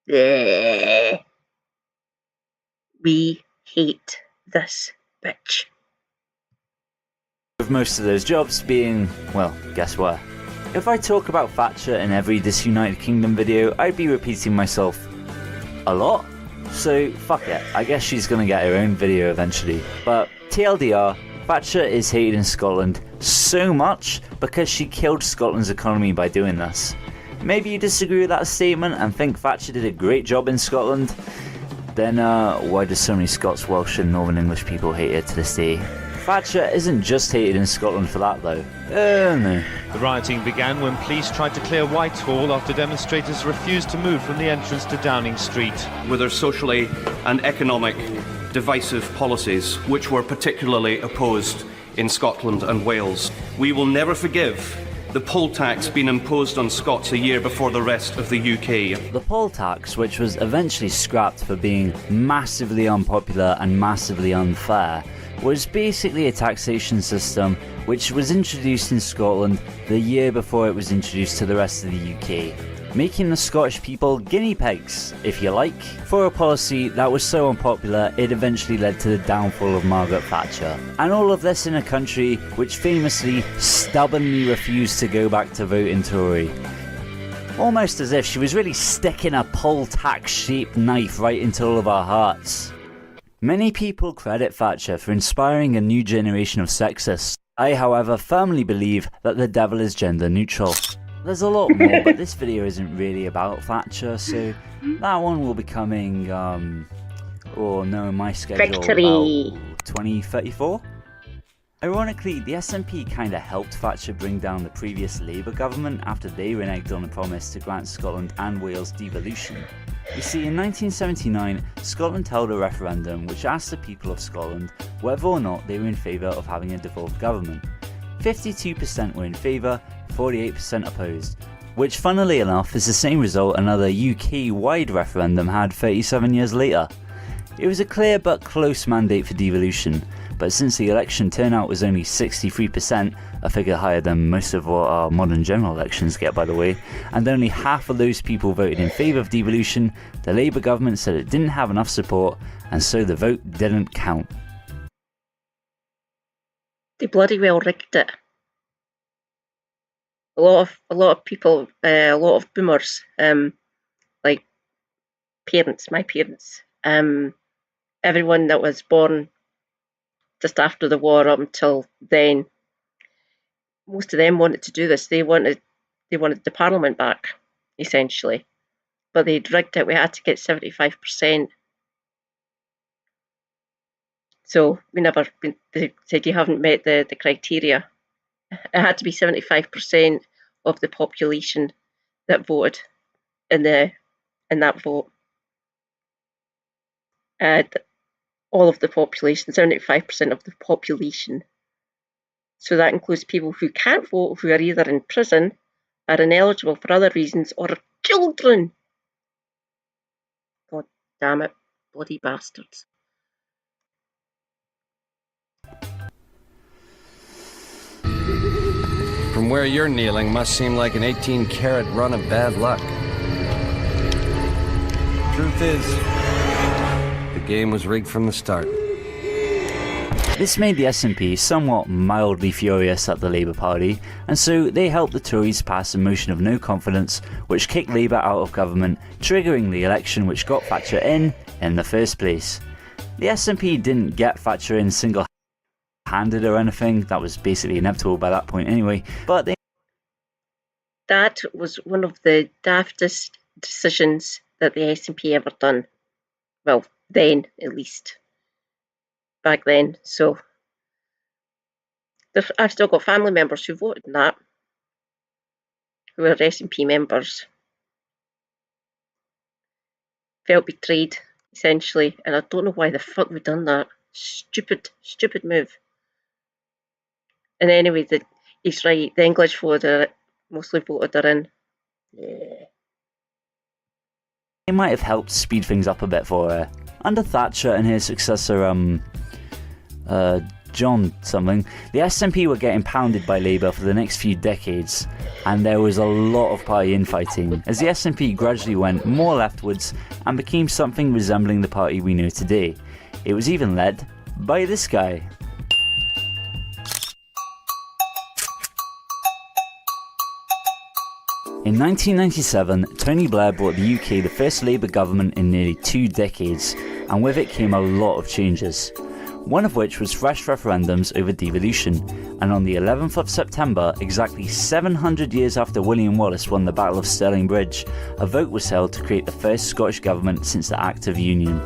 Bleh. We hate this bitch. With most of those jobs being, well, guess what? If I talk about Thatcher in every Disunited Kingdom video, I'd be repeating myself a lot. So fuck it, I guess she's gonna get her own video eventually. But TLDR, Thatcher is hated in Scotland so much because she killed Scotland's economy by doing this. Maybe you disagree with that statement and think Thatcher did a great job in Scotland? Then why do so many Scots, Welsh and Northern English people hate her to this day? Thatcher isn't just hated in Scotland for that though. No. The rioting began when police tried to clear Whitehall after demonstrators refused to move from the entrance to Downing Street. With their socially and economic divisive policies, which were particularly opposed in Scotland and Wales. We will never forgive the poll tax being imposed on Scots a year before the rest of the UK. The poll tax, which was eventually scrapped for being massively unpopular and massively unfair, was basically a taxation system which was introduced in Scotland the year before it was introduced to the rest of the UK, making the Scottish people guinea pigs, if you like, for a policy that was so unpopular it eventually led to the downfall of Margaret Thatcher. And all of this in a country which famously stubbornly refused to go back to voting Tory. Almost as if she was really sticking a poll tax shaped knife right into all of our hearts. Many people credit Thatcher for inspiring a new generation of sexists. I, however, firmly believe that the devil is gender neutral. There's a lot more, but this video isn't really about Thatcher, so that one will be coming, in my schedule, about 2034? Ironically, the SNP kinda helped Thatcher bring down the previous Labour government after they reneged on the promise to grant Scotland and Wales devolution. You see, in 1979, Scotland held a referendum which asked the people of Scotland whether or not they were in favour of having a devolved government. 52% were in favour, 48% opposed, which funnily enough is the same result another UK-wide referendum had 37 years later. It was a clear but close mandate for devolution, but since the election turnout was only 63%, a figure higher than most of what our modern general elections get by the way, and only half of those people voted in favour of devolution, the Labour government said it didn't have enough support, and so the vote didn't count. They bloody well rigged it. A lot of people, a lot of boomers, like parents, my parents, everyone that was born just after the war up until then, most of them wanted to do this. They wanted the Parliament back, essentially, but they'd rigged it. We had to get 75%. So they said you haven't met the criteria. It had to be 75% of the population that voted in that vote. All of the population, 75% of the population. So that includes people who can't vote, who are either in prison, are ineligible for other reasons, or are children. God damn it, bloody bastards. From where you're kneeling must seem like an 18-carat run of bad luck. Truth is, the game was rigged from the start. This made the SNP somewhat mildly furious at the Labour Party, and so they helped the Tories pass a motion of no confidence which kicked Labour out of government, triggering the election which got Thatcher in in the first place. The SNP didn't get Thatcher in single-handed or anything, that was basically inevitable by that point anyway, but that was one of the daftest decisions that the SNP ever done. Well, then, at least. Back then, so... I've still got family members who voted in that, who are SNP members. Felt betrayed, essentially, and I don't know why the fuck we've done that. Stupid move. And anyway, he's right, the English voter mostly voted her in. Yeah. It might have helped speed things up a bit for her. Under Thatcher and his successor, John something, the SNP were getting pounded by Labour for the next few decades, and there was a lot of party infighting, as the SNP gradually went more leftwards and became something resembling the party we know today. It was even led by this guy. In 1997, Tony Blair brought the UK the first Labour government in nearly 2 decades, and with it came a lot of changes. One of which was fresh referendums over devolution, and on the 11th of September, exactly 700 years after William Wallace won the Battle of Stirling Bridge, a vote was held to create the first Scottish government since the Act of Union.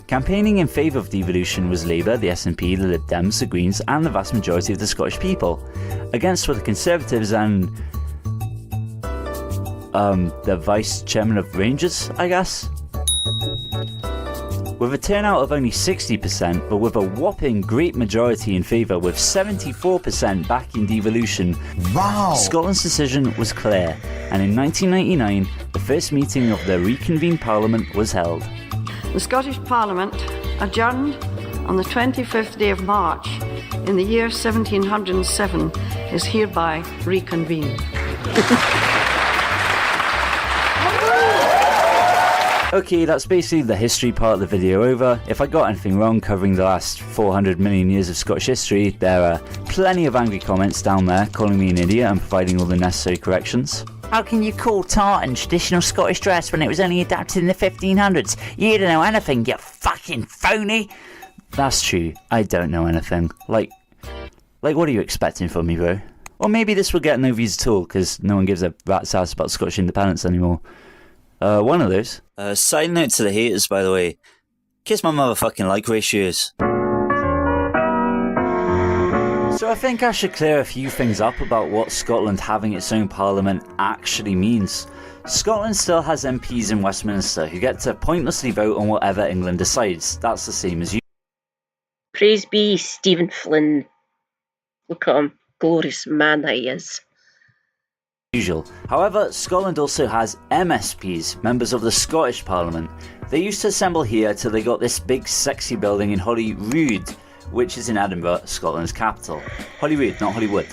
Campaigning in favour of devolution was Labour, the SNP, the Lib Dems, the Greens, and the vast majority of the Scottish people. Against were the Conservatives and the Vice Chairman of Rangers, I guess? With a turnout of only 60%, but with a whopping great majority in favour with 74% backing devolution, wow! Scotland's decision was clear, and in 1999, the first meeting of the reconvened Parliament was held. The Scottish Parliament, adjourned on the 25th day of March in the year 1707, is hereby reconvened. Okay, that's basically the history part of the video over. If I got anything wrong covering the last 400 million years of Scottish history, there are plenty of angry comments down there calling me an idiot and providing all the necessary corrections. How can you call tartan traditional Scottish dress when it was only adapted in the 1500s? You don't know anything, you fucking phony! That's true, I don't know anything. Like what are you expecting from me, bro? Or maybe this will get no views at all, because no one gives a rat's ass about Scottish independence anymore. One of those. Side note to the haters, by the way. Kiss my motherfucking like ratios. So I think I should clear a few things up about what Scotland having its own parliament actually means. Scotland still has MPs in Westminster who get to pointlessly vote on whatever England decides. That's the same as you. Praise be Stephen Flynn. Look at him. Glorious man that he is. Usual. However, Scotland also has MSPs, members of the Scottish Parliament. They used to assemble here till they got this big sexy building in Holyrood, which is in Edinburgh, Scotland's capital. Holyrood, not Hollywood.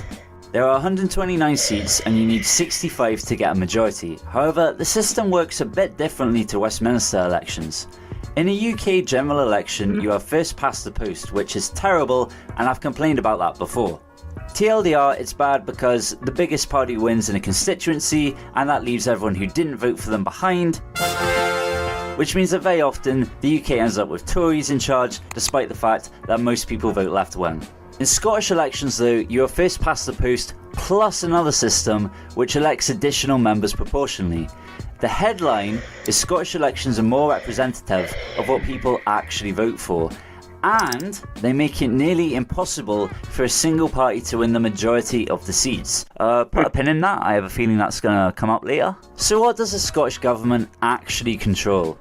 There are 129 seats and you need 65 to get a majority. However, the system works a bit differently to Westminster elections. In a UK general election, you are first past the post, which is terrible, and I've complained about that before. TLDR, it's bad because the biggest party wins in a constituency, and that leaves everyone who didn't vote for them behind, which means that very often the UK ends up with Tories in charge, despite the fact that most people vote left-wing. In Scottish elections though, you are first past the post plus another system which elects additional members proportionally. The headline is Scottish elections are more representative of what people actually vote for, and they make it nearly impossible for a single party to win the majority of the seats. Put a pin in that, I have a feeling that's going to come up later. So what does the Scottish Government actually control?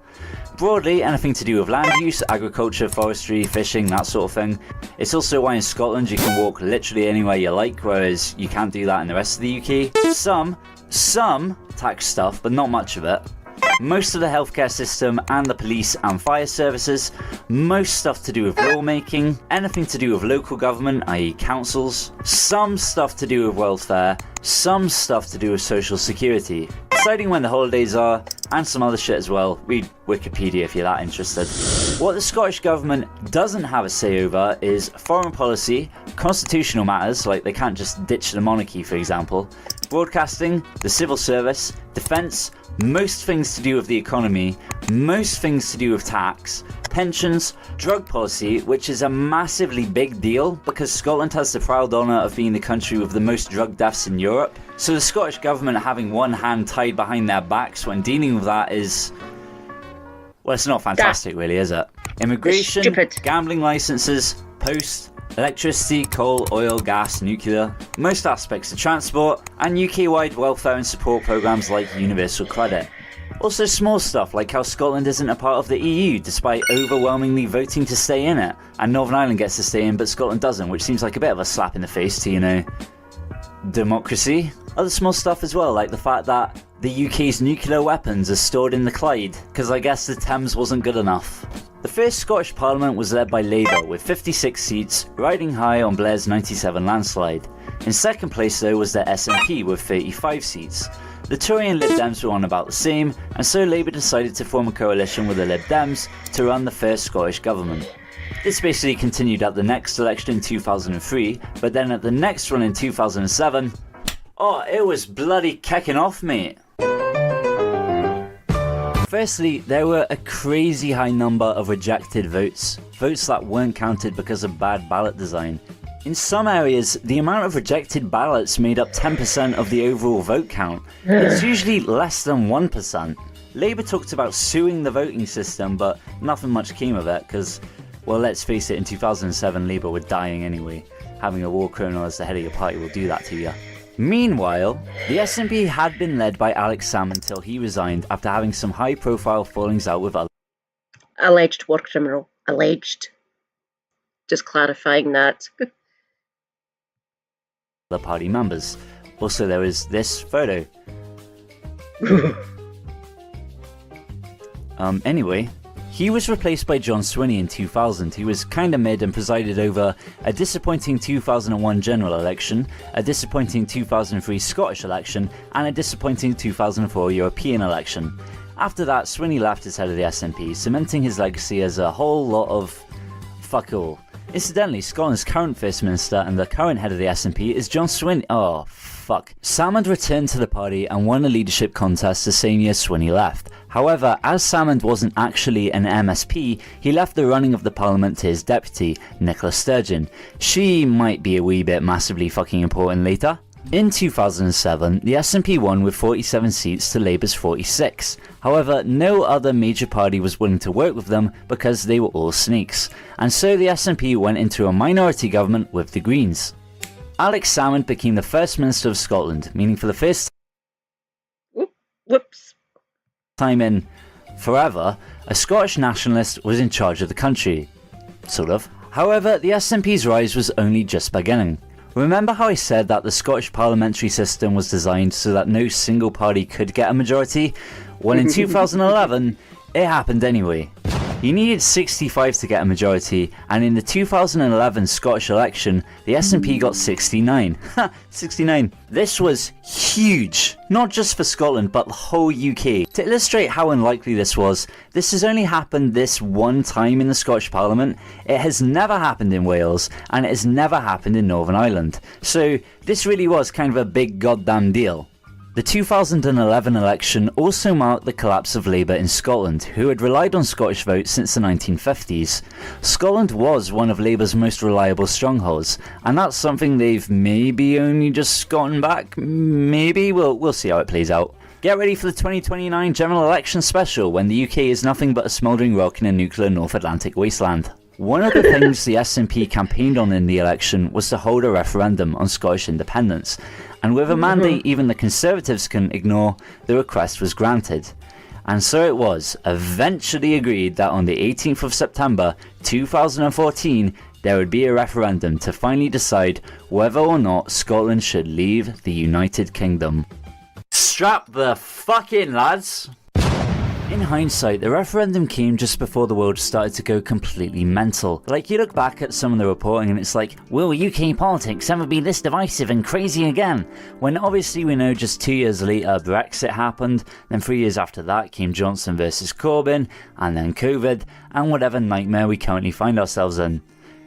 Broadly, anything to do with land use, agriculture, forestry, fishing, that sort of thing. It's also why in Scotland you can walk literally anywhere you like, whereas you can't do that in the rest of the UK. Some tax stuff, but not much of it. Most of the healthcare system and the police and fire services, most stuff to do with lawmaking, anything to do with local government, i.e. councils, some stuff to do with welfare, some stuff to do with social security, deciding when the holidays are, and some other shit as well. Read Wikipedia if you're that interested. What the Scottish Government doesn't have a say over is foreign policy, constitutional matters, like they can't just ditch the monarchy for example, broadcasting, the civil service, defence, most things to do with the economy, most things to do with tax, pensions, drug policy, which is a massively big deal because Scotland has the proud honour of being the country with the most drug deaths in Europe. So the Scottish government having one hand tied behind their backs when dealing with that is... well, it's not fantastic really, is it? Immigration, gambling licences, post, electricity, coal, oil, gas, nuclear, most aspects of transport, and UK-wide welfare and support programmes like Universal Credit. Also small stuff like how Scotland isn't a part of the EU despite overwhelmingly voting to stay in it, and Northern Ireland gets to stay in but Scotland doesn't, which seems like a bit of a slap in the face to, you know, democracy. Other small stuff as well, like the fact that the UK's nuclear weapons are stored in the Clyde, because I guess the Thames wasn't good enough. The first Scottish Parliament was led by Labour with 56 seats, riding high on Blair's 97 landslide. In second place though was the SNP with 35 seats. The Tory and Lib Dems were on about the same, and so Labour decided to form a coalition with the Lib Dems to run the first Scottish government. This basically continued at the next election in 2003, but then at the next one in 2007, oh, it was bloody kicking off, mate. Firstly, there were a crazy high number of rejected votes, votes that weren't counted because of bad ballot design. In some areas, the amount of rejected ballots made up 10% of the overall vote count. It's usually less than 1%. Labour talked about suing the voting system, but nothing much came of it because, well, let's face it, in 2007 Labour were dying anyway. Having a war criminal as the head of your party will do that to you. Meanwhile, the SNP had been led by Alex Salmond until he resigned after having some high-profile fallings out with other alleged war criminal. Alleged. Just clarifying that. party members. Also, there is this photo. Anyway, he was replaced by John Swinney in 2000, who was kinda mid and presided over a disappointing 2001 general election, a disappointing 2003 Scottish election, and a disappointing 2004 European election. After that, Swinney left as head of the SNP, cementing his legacy as a whole lot of fuck all. Incidentally, Scotland's current First Minister and the current head of the SNP is John Swinney. Oh, fuck. Salmond returned to the party and won a leadership contest the same year Swinney left. However, as Salmond wasn't actually an MSP, he left the running of the parliament to his deputy, Nicola Sturgeon. She might be a wee bit massively fucking important later. In 2007, the SNP won with 47 seats to Labour's 46. However, no other major party was willing to work with them because they were all snakes, and so the SNP went into a minority government with the Greens. Alex Salmond became the First Minister of Scotland, meaning for the first time in forever, a Scottish nationalist was in charge of the country. Sort of. However, the SNP's rise was only just beginning. Remember how I said that the Scottish parliamentary system was designed so that no single party could get a majority? Well, in 2011, it happened anyway. You needed 65 to get a majority, and in the 2011 Scottish election, the SNP got 69. 69. This was huge, not just for Scotland, but the whole UK. To illustrate how unlikely this was, this has only happened this one time in the Scottish Parliament. It has never happened in Wales, and it has never happened in Northern Ireland. So this really was kind of a big goddamn deal. The 2011 election also marked the collapse of Labour in Scotland, who had relied on Scottish votes since the 1950s. Scotland was one of Labour's most reliable strongholds, and that's something they've maybe only just gotten back. Maybe, we'll see how it plays out. Get ready for the 2029 general election special, when the UK is nothing but a smouldering rock in a nuclear North Atlantic wasteland. One of the things the SNP campaigned on in the election was to hold a referendum on Scottish independence, and with a mandate even the Conservatives couldn't ignore, the request was granted. And so it was eventually agreed that on the 18th of September 2014 there would be a referendum to finally decide whether or not Scotland should leave the United Kingdom. Strap the fuck in, lads! In hindsight, the referendum came just before the world started to go completely mental. Like, you look back at some of the reporting and it's like, will UK politics ever be this divisive and crazy again? When obviously we know just 2 years later Brexit happened, then 3 years after that came Johnson versus Corbyn, and then COVID, and whatever nightmare we currently find ourselves in.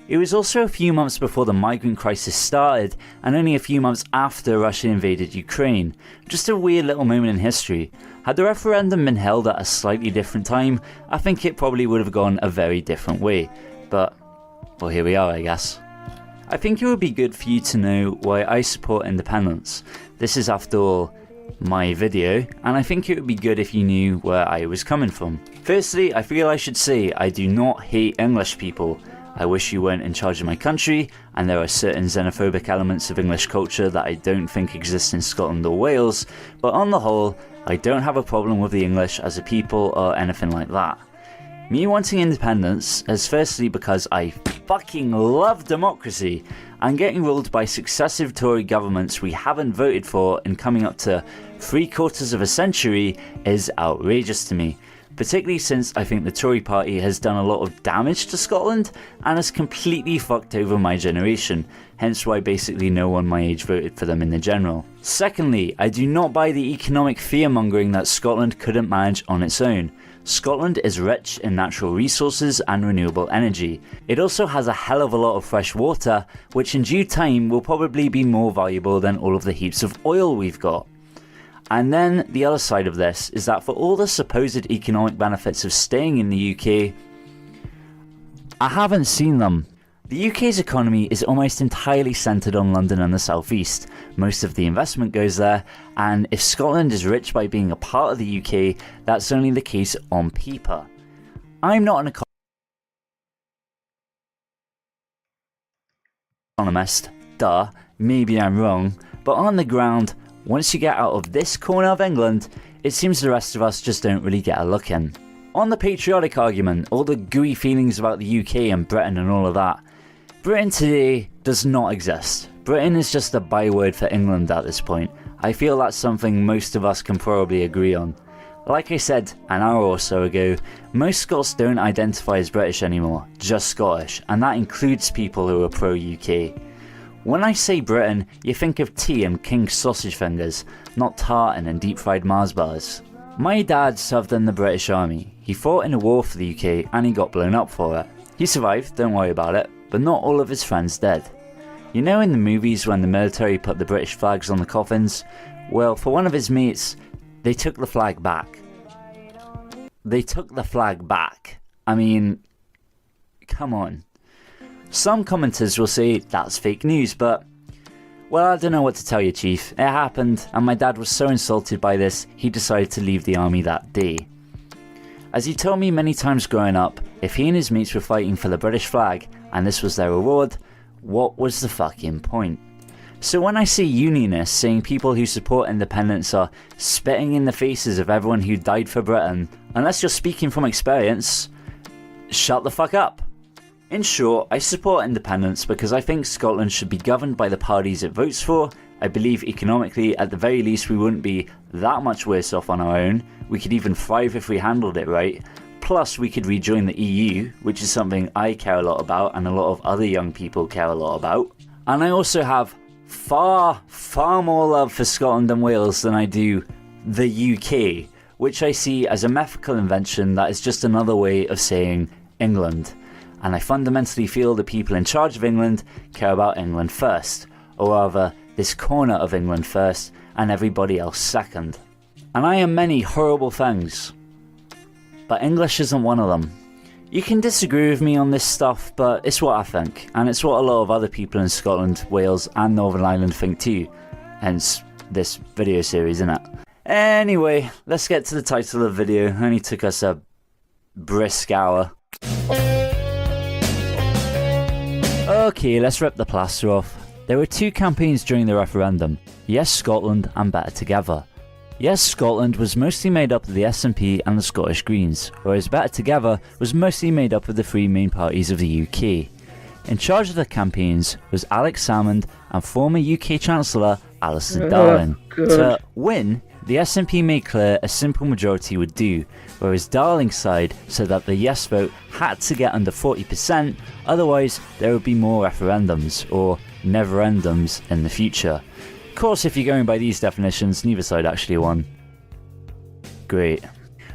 It was also a few months before the migrant crisis started, and only a few months after Russia invaded Ukraine. Just a weird little moment in history. Had the referendum been held at a slightly different time, I think it probably would have gone a very different way. But, well, here we are, I guess. I think it would be good for you to know why I support independence. This is, after all, my video, and I think it would be good if you knew where I was coming from. Firstly, I feel I should say I do not hate English people. I wish you weren't in charge of my country, and there are certain xenophobic elements of English culture that I don't think exist in Scotland or Wales, but on the whole, I don't have a problem with the English as a people or anything like that. Me wanting independence is firstly because I fucking love democracy, and getting ruled by successive Tory governments we haven't voted for in coming up to 3/4 of a century is outrageous to me. Particularly since I think the Tory party has done a lot of damage to Scotland and has completely fucked over my generation, hence why basically no one my age voted for them in the general. Secondly, I do not buy the economic fear-mongering that Scotland couldn't manage on its own. Scotland is rich in natural resources and renewable energy. It also has a hell of a lot of fresh water, which in due time will probably be more valuable than all of the heaps of oil we've got. And then the other side of this is that for all the supposed economic benefits of staying in the UK, I haven't seen them. The UK's economy is almost entirely centred on London and the South East. Most of the investment goes there, and if Scotland is rich by being a part of the UK, that's only the case on paper. I'm not an economist, duh, maybe I'm wrong, but on the ground, once you get out of this corner of England, it seems the rest of us just don't really get a look in. On the patriotic argument, all the gooey feelings about the UK and Britain and all of that, Britain today does not exist. Britain is just a byword for England at this point. I feel that's something most of us can probably agree on. Like I said an hour or so ago, most Scots don't identify as British anymore, just Scottish, and that includes people who are pro-UK. When I say Britain, you think of tea and King's sausage fingers, not tartan and deep fried Mars bars. My dad served in the British Army. He fought in a war for the UK and he got blown up for it. He survived, don't worry about it, but not all of his friends did. You know in the movies when the military put the British flags on the coffins? Well, for one of his mates, they took the flag back. They took the flag back. I mean, come on. Some commenters will say that's fake news, but, well, I don't know what to tell you, Chief. It happened, and my dad was so insulted by this, he decided to leave the army that day. As he told me many times growing up, if he and his mates were fighting for the British flag, and this was their reward, what was the fucking point? So when I see unionists saying people who support independence are spitting in the faces of everyone who died for Britain, unless you're speaking from experience, shut the fuck up. In short, I support independence because I think Scotland should be governed by the parties it votes for. I believe economically, at the very least, we wouldn't be that much worse off on our own. We could even thrive if we handled it right. Plus, we could rejoin the EU, which is something I care a lot about and a lot of other young people care a lot about. And I also have far more love for Scotland and Wales than I do the UK, which I see as a mythical invention that is just another way of saying England. And I fundamentally feel the people in charge of England care about England first, or rather, this corner of England first, and everybody else second. And I am many horrible things, but English isn't one of them. You can disagree with me on this stuff, but it's what I think, and it's what a lot of other people in Scotland, Wales, and Northern Ireland think too, hence this video series, innit? Anyway, let's get to the title of the video. It only took us a brisk hour. Okay, let's rip the plaster off. There were two campaigns during the referendum, Yes Scotland and Better Together. Yes Scotland was mostly made up of the SNP and the Scottish Greens, whereas Better Together was mostly made up of the three main parties of the UK. In charge of the campaigns was Alex Salmond and former UK Chancellor Alistair Darling. To win, the SNP made clear a simple majority would do, whereas Darling's side said that the yes vote had to get under 40%, otherwise there would be more referendums, or neverendums, in the future. Of course, if you're going by these definitions, neither side actually won. Great.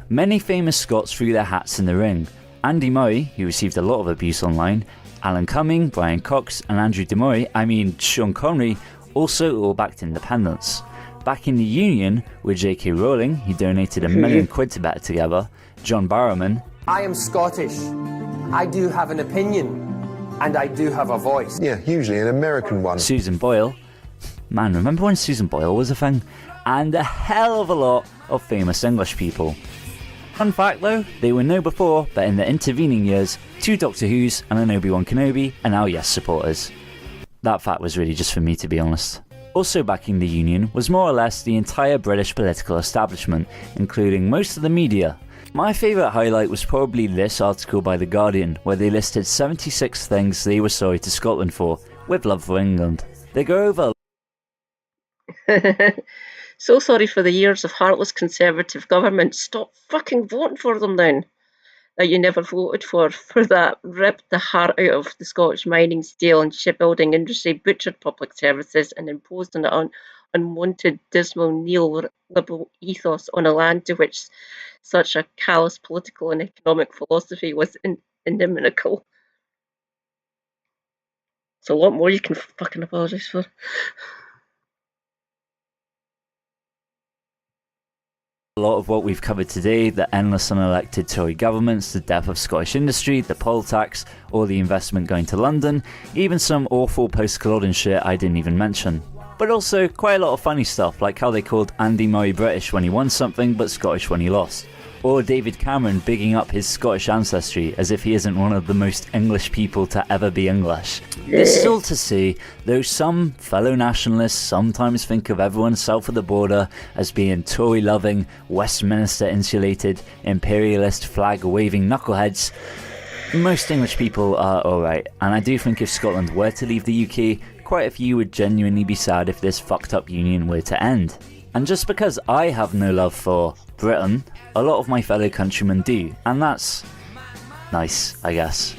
Many famous Scots threw their hats in the ring. Andy Murray, who received a lot of abuse online, Alan Cumming, Brian Cox and Andrew Sean Connery also all backed independence. Back in the Union with J.K. Rowling, he donated £1 million to Better Together, John Barrowman. I am Scottish. I do have an opinion. And I do have a voice. Yeah, usually an American one. Susan Boyle. Man, remember when Susan Boyle was a thing? And a hell of a lot of famous English people. Fun fact though, they were no before, but in the intervening years, 2 Doctor Who's and an Obi-Wan Kenobi are now Yes supporters. That fact was really just for me, to be honest. Also backing the Union was more or less the entire British political establishment, including most of the media. My favourite highlight was probably this article by The Guardian, where they listed 76 things they were sorry to Scotland for, with love for England. They go over... So sorry for the years of heartless Conservative government. Stop fucking voting for them then. That you never voted for that ripped the heart out of the Scottish mining, steel and shipbuilding industry, butchered public services and imposed an unwanted, dismal neoliberal ethos on a land to which such a callous political and economic philosophy was inimical. It's a lot more you can fucking apologise for. A lot of what we've covered today, the endless unelected Tory governments, the death of Scottish industry, the poll tax, all the investment going to London, even some awful post-Culloden shit I didn't even mention. But also quite a lot of funny stuff, like how they called Andy Murray British when he won something but Scottish when he lost. Or David Cameron bigging up his Scottish ancestry as if he isn't one of the most English people to ever be English. This is all to say, though some fellow nationalists sometimes think of everyone south of the border as being Tory-loving, Westminster-insulated, imperialist flag-waving knuckleheads, most English people are alright, and I do think if Scotland were to leave the UK, quite a few would genuinely be sad if this fucked up union were to end. And just because I have no love for Britain, a lot of my fellow countrymen do, and that's nice, I guess.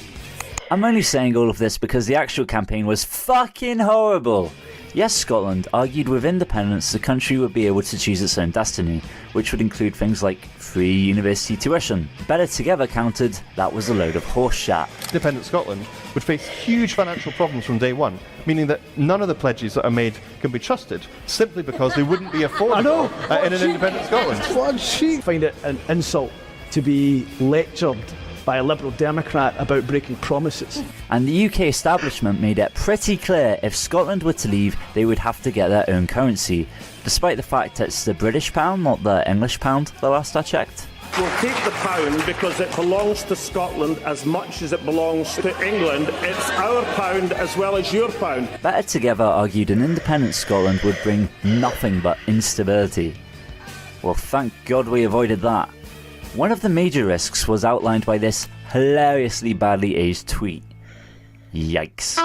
I'm only saying all of this because the actual campaign was fucking horrible. Yes, Scotland argued with independence the country would be able to choose its own destiny, which would include things like free university tuition. Better Together countered that was a load of horse shat. Independent Scotland would face huge financial problems from day one, meaning that none of the pledges that are made can be trusted, simply because they wouldn't be affordable in an independent Scotland. What she find it an insult to be lectured by a Liberal Democrat about breaking promises. And the UK establishment made it pretty clear if Scotland were to leave, they would have to get their own currency, despite the fact it's the British pound, not the English pound, the last I checked. We'll take the pound because it belongs to Scotland as much as it belongs to England. It's our pound as well as your pound. Better Together argued an independent Scotland would bring nothing but instability. Well, thank God we avoided that. One of the major risks was outlined by this hilariously badly aged tweet. Yikes.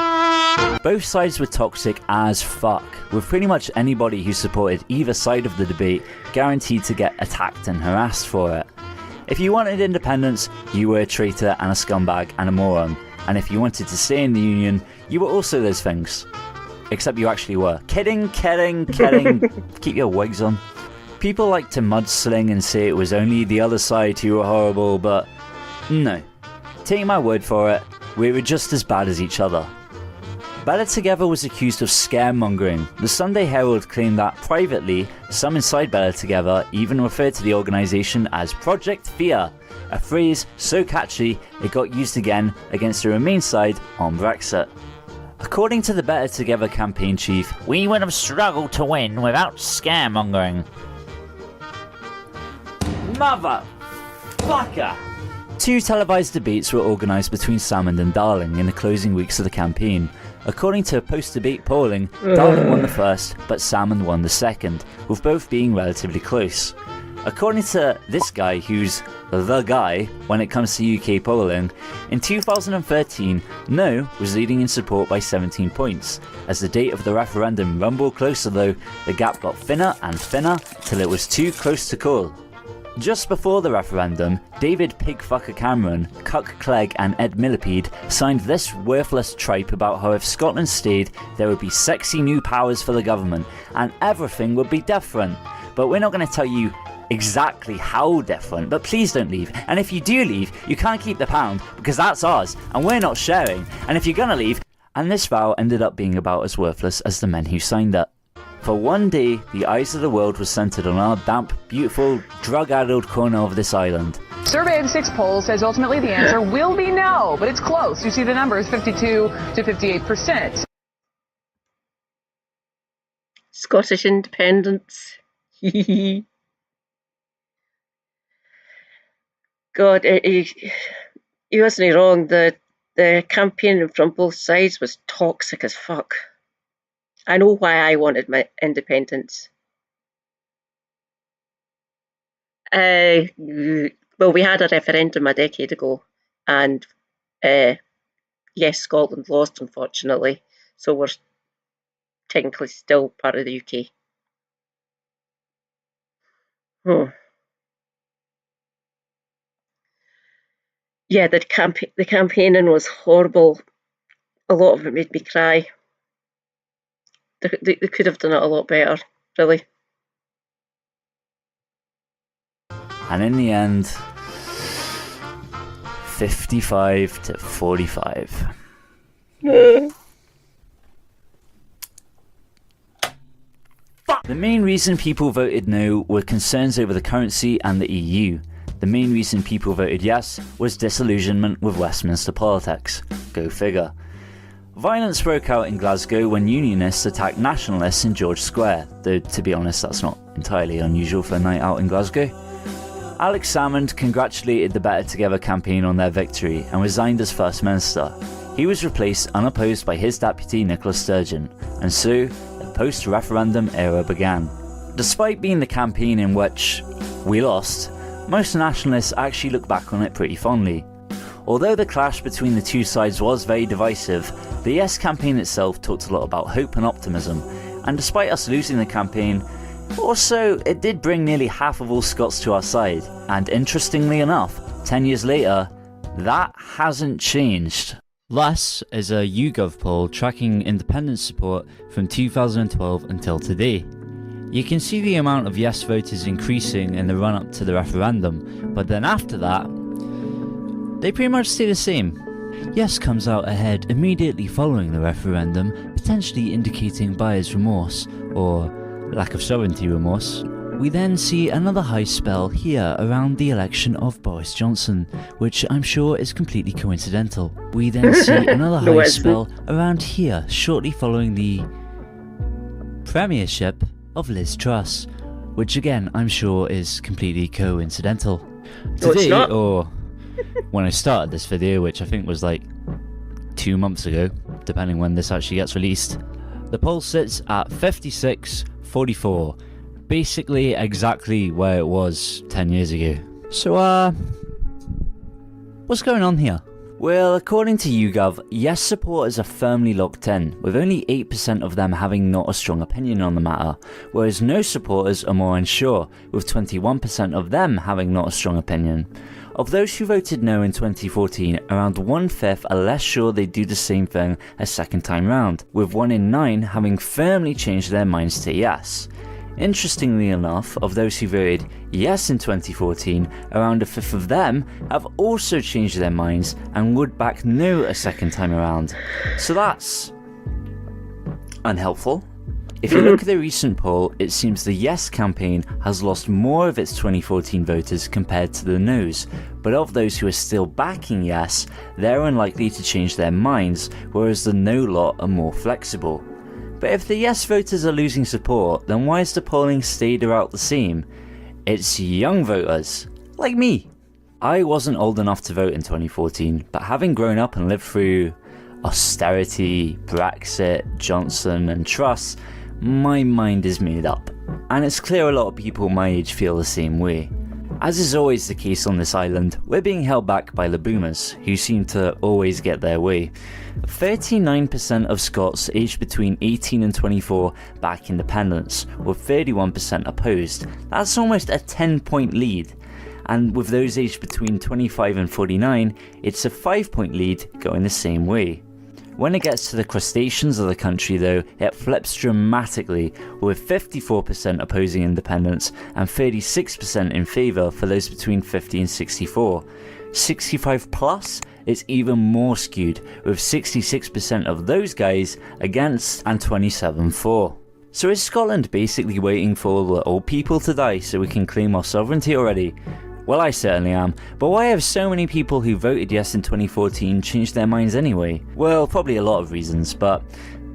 Both sides were toxic as fuck, with pretty much anybody who supported either side of the debate guaranteed to get attacked and harassed for it. If you wanted independence, you were a traitor and a scumbag and a moron, and if you wanted to stay in the Union, you were also those things. Except you actually were. Kidding. Keep your wigs on. People like to mudsling and say it was only the other side who were horrible, but no. Take my word for it, we were just as bad as each other. Better Together was accused of scaremongering. The Sunday Herald claimed that privately, some inside Better Together even referred to the organisation as Project Fear, a phrase so catchy it got used again against the Remain side on Brexit. According to the Better Together campaign chief, we would have struggled to win without scaremongering. Motherfucker! 2 televised debates were organised between Salmond and Darling in the closing weeks of the campaign. According to post-debate polling, Darling won the first, but Salmond won the second, with both being relatively close. According to this guy, who's the guy when it comes to UK polling, in 2013, No was leading in support by 17 points. As the date of the referendum rumbled closer though, the gap got thinner and thinner till it was too close to call. Just before the referendum, David Pigfucker Cameron, Cuck Clegg and Ed Millipede signed this worthless tripe about how if Scotland stayed, there would be sexy new powers for the government and everything would be different. But we're not going to tell you exactly how different, but please don't leave. And if you do leave, you can't keep the pound, because that's ours, and we're not sharing. And if you're gonna leave... And this vow ended up being about as worthless as the men who signed it. For one day, the eyes of the world were centred on our damp, beautiful, drug-addled corner of this island. Survey of 6 polls says ultimately the answer will be no, but it's close. You see the numbers, 52 to 58%. Scottish independence. God, he wasn't wrong. The campaign from both sides was toxic as fuck. I know why I wanted my independence. Well, we had a referendum a decade ago, and yes, Scotland lost, unfortunately, so we're technically still part of the UK. Yeah, the campaigning was horrible. A lot of it made me cry. They could have done it a lot better, really. And in the end, 55 to 45. The main reason people voted no were concerns over the currency and the EU. The main reason people voted yes was disillusionment with Westminster politics. Go figure. Violence broke out in Glasgow when Unionists attacked Nationalists in George Square, though to be honest that's not entirely unusual for a night out in Glasgow. Alex Salmond congratulated the Better Together campaign on their victory and resigned as First Minister. He was replaced unopposed by his deputy Nicola Sturgeon, and so the post-referendum era began. Despite being the campaign in which we lost, most nationalists actually look back on it pretty fondly. Although the clash between the two sides was very divisive, the Yes campaign itself talked a lot about hope and optimism, and despite us losing the campaign, also it did bring nearly half of all Scots to our side, and interestingly enough, 10 years later, that hasn't changed. Less is a YouGov poll tracking independence support from 2012 until today. You can see the amount of yes voters increasing in the run-up to the referendum, but then after that, they pretty much stay the same. Yes comes out ahead immediately following the referendum, potentially indicating buyer's remorse, or lack of sovereignty remorse. We then see another high spell here around the election of Boris Johnson, which I'm sure is completely coincidental. We then see another high spell around here shortly following the premiership of Liz Truss, which again I'm sure is completely coincidental. Today, or when I started this video, which I think was like 2 months ago, depending when this actually gets released, the poll sits at 56-44, basically exactly where it was 10 years ago. So what's going on here? Well, according to YouGov, yes supporters are firmly locked in, with only 8% of them having not a strong opinion on the matter, whereas no supporters are more unsure, with 21% of them having not a strong opinion. Of those who voted no in 2014, around 1/5 are less sure they'd do the same thing a second time round, with 1 in 9 having firmly changed their minds to yes. Interestingly enough, of those who voted yes in 2014, around 1/5 of them have also changed their minds and would back no a second time around. So that's unhelpful. If you look at the recent poll, it seems the Yes campaign has lost more of its 2014 voters compared to the No's, but of those who are still backing Yes, they're unlikely to change their minds, whereas the No lot are more flexible. But if the Yes voters are losing support, then why is the polling stayed about the same? It's young voters, like me. I wasn't old enough to vote in 2014, but having grown up and lived through austerity, Brexit, Johnson and Truss, my mind is made up. And it's clear a lot of people my age feel the same way. As is always the case on this island, we're being held back by the boomers, who seem to always get their way. 39% of Scots aged between 18 and 24 back independence, with 31% opposed. That's almost a 10-point lead. And with those aged between 25 and 49, it's a 5-point lead going the same way. When it gets to the crustaceans of the country though, it flips dramatically, with 54% opposing independence and 36% in favour for those between 50 and 64. 65 plus is even more skewed, with 66% of those guys against and 27 for. So is Scotland basically waiting for all the old people to die so we can claim our sovereignty already? Well, I certainly am, but why have so many people who voted yes in 2014 changed their minds anyway? Well, probably a lot of reasons, but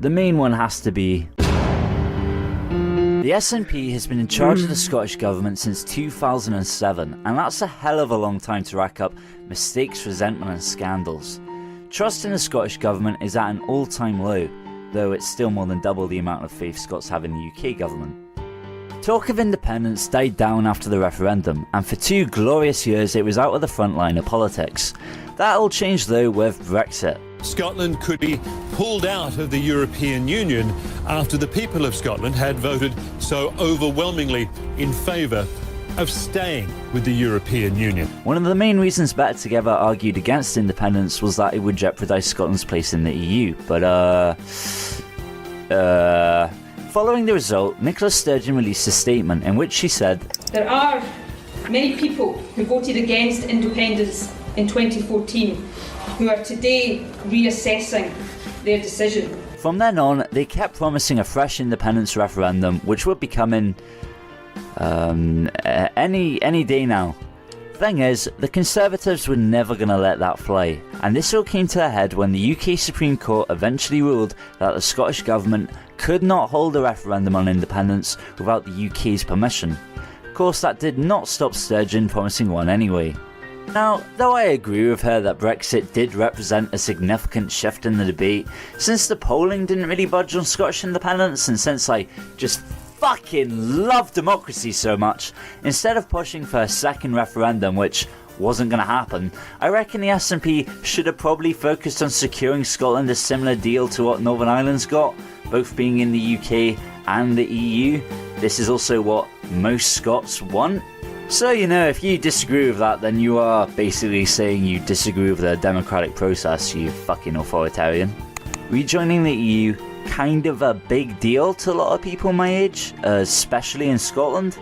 the main one has to be... The SNP has been in charge of the Scottish Government since 2007, and that's a hell of a long time to rack up mistakes, resentment and scandals. Trust in the Scottish Government is at an all-time low, though it's still more than double the amount of faith Scots have in the UK government. Talk of independence died down after the referendum, and for 2 glorious years it was out of the front line of politics. That all changed though with Brexit. Scotland could be pulled out of the European Union after the people of Scotland had voted so overwhelmingly in favour of staying with the European Union. One of the main reasons Better Together argued against independence was that it would jeopardise Scotland's place in the EU, but following the result, Nicola Sturgeon released a statement in which she said, "There are many people who voted against independence in 2014 who are today reassessing their decision." From then on, they kept promising a fresh independence referendum, which would be coming any day now. Thing is, the Conservatives were never going to let that fly, and this all came to a head when the UK Supreme Court eventually ruled that the Scottish Government could not hold a referendum on independence without the UK's permission. Of course, that did not stop Sturgeon promising one anyway. Now, though I agree with her that Brexit did represent a significant shift in the debate, since the polling didn't really budge on Scottish independence, and since I just fucking love democracy so much, instead of pushing for a second referendum, which wasn't going to happen, I reckon the SNP should have probably focused on securing Scotland a similar deal to what Northern Ireland's got, both being in the UK and the EU. This is also what most Scots want. So, you know, if you disagree with that, then you are basically saying you disagree with the democratic process, you fucking authoritarian. Rejoining the EU, kind of a big deal to a lot of people my age, especially in Scotland.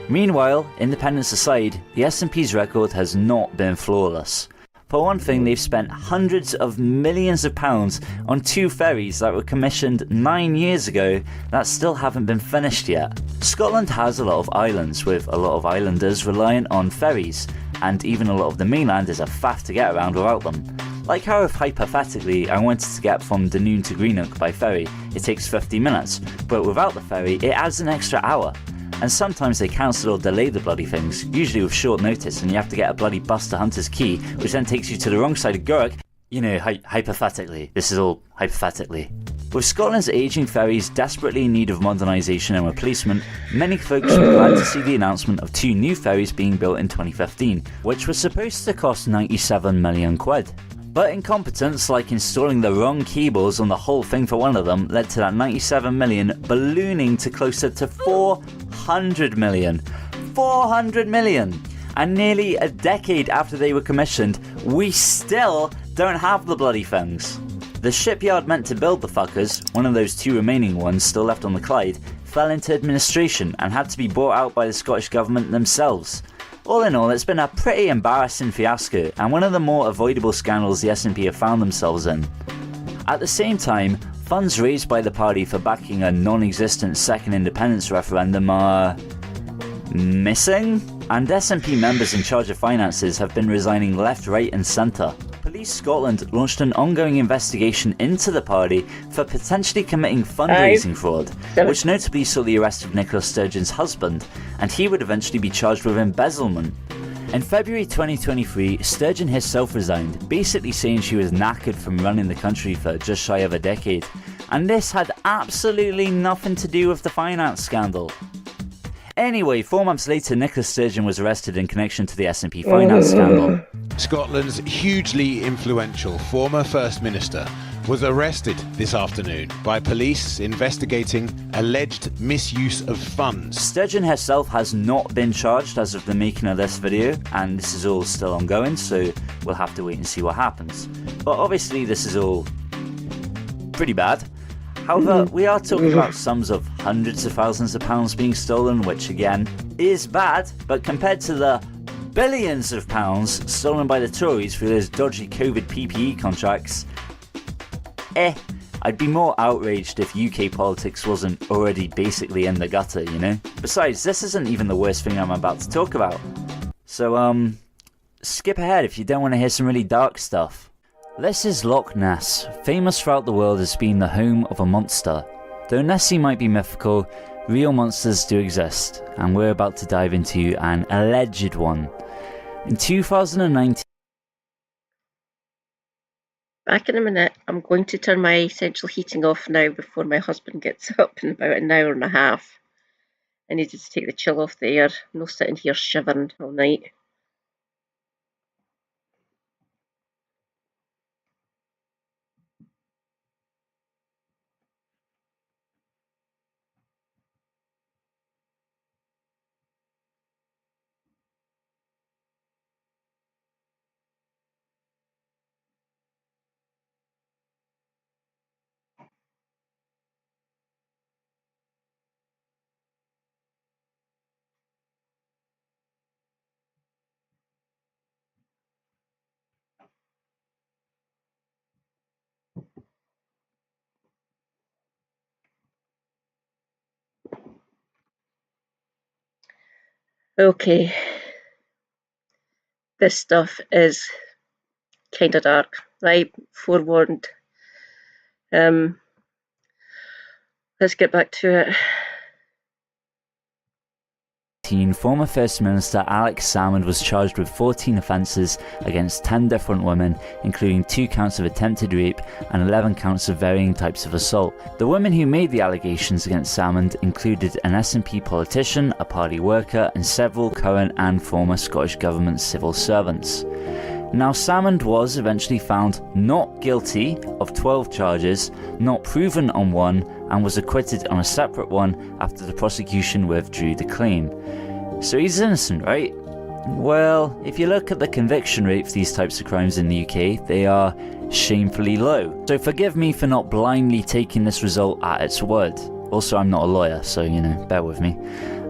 Meanwhile, independence aside, the SNP's record has not been flawless. For one thing, they've spent hundreds of millions of pounds on 2 ferries that were commissioned 9 years ago that still haven't been finished yet. Scotland has a lot of islands, with a lot of islanders reliant on ferries, and even a lot of the mainland is a faff to get around without them. Like how if hypothetically I wanted to get from Dunoon to Greenock by ferry, it takes 50 minutes, but without the ferry it adds an extra hour. And sometimes they cancel or delay the bloody things, usually with short notice, and you have to get a bloody bus to Hunter's Quay, which then takes you to the wrong side of Gurrock. You know, hypothetically. This is all hypothetically. With Scotland's ageing ferries desperately in need of modernisation and replacement, many folks were glad to see the announcement of 2 new ferries being built in 2015, which was supposed to cost 97 million quid. But incompetence, like installing the wrong cables on the whole thing for one of them, led to that 97 million ballooning to closer to 400 million. 400 million! And nearly a decade after they were commissioned, we still don't have the bloody things. The shipyard meant to build the fuckers, one of those 2 remaining ones still left on the Clyde, fell into administration and had to be bought out by the Scottish Government themselves. All in all, it's been a pretty embarrassing fiasco, and one of the more avoidable scandals the SNP have found themselves in. At the same time, funds raised by the party for backing a non-existent second independence referendum are missing, and SNP members in charge of finances have been resigning left, right and centre. Police Scotland launched an ongoing investigation into the party for potentially committing fundraising fraud, which notably saw the arrest of Nicola Sturgeon's husband, and he would eventually be charged with embezzlement. In February 2023, Sturgeon herself resigned, basically saying she was knackered from running the country for just shy of a decade, and this had absolutely nothing to do with the finance scandal. Anyway, 4 months later, Nicola Sturgeon was arrested in connection to the SNP finance scandal. Scotland's hugely influential former First Minister was arrested this afternoon by police investigating alleged misuse of funds. Sturgeon herself has not been charged as of the making of this video, and this is all still ongoing, so we'll have to wait and see what happens. But obviously this is all pretty bad. However, we are talking about sums of hundreds of thousands of pounds being stolen, which again is bad, but compared to the billions of pounds stolen by the Tories through those dodgy COVID PPE contracts, I'd be more outraged if UK politics wasn't already basically in the gutter, you know? Besides, this isn't even the worst thing I'm about to talk about. So, skip ahead if you don't want to hear some really dark stuff. This is Loch Ness, famous throughout the world as being the home of a monster. Though Nessie might be mythical, real monsters do exist, and we're about to dive into an alleged one. In 2019... Back in a minute. I'm going to turn my central heating off now before my husband gets up in about an hour and a half. I needed to take the chill off the air. I'm not sitting here shivering all night. Okay, this stuff is kind of dark, right? Forewarned. Let's get back to it. Former First Minister Alex Salmond was charged with 14 offences against 10 different women, including 2 counts of attempted rape and 11 counts of varying types of assault. The women who made the allegations against Salmond included an SNP politician, a party worker, and several current and former Scottish Government civil servants. Now, Salmond was eventually found not guilty of 12 charges, not proven on one, and was acquitted on a separate one after the prosecution withdrew the claim. So he's innocent, right? Well, if you look at the conviction rate for these types of crimes in the UK, they are shamefully low. So forgive me for not blindly taking this result at its word. Also, I'm not a lawyer, so, you know, bear with me.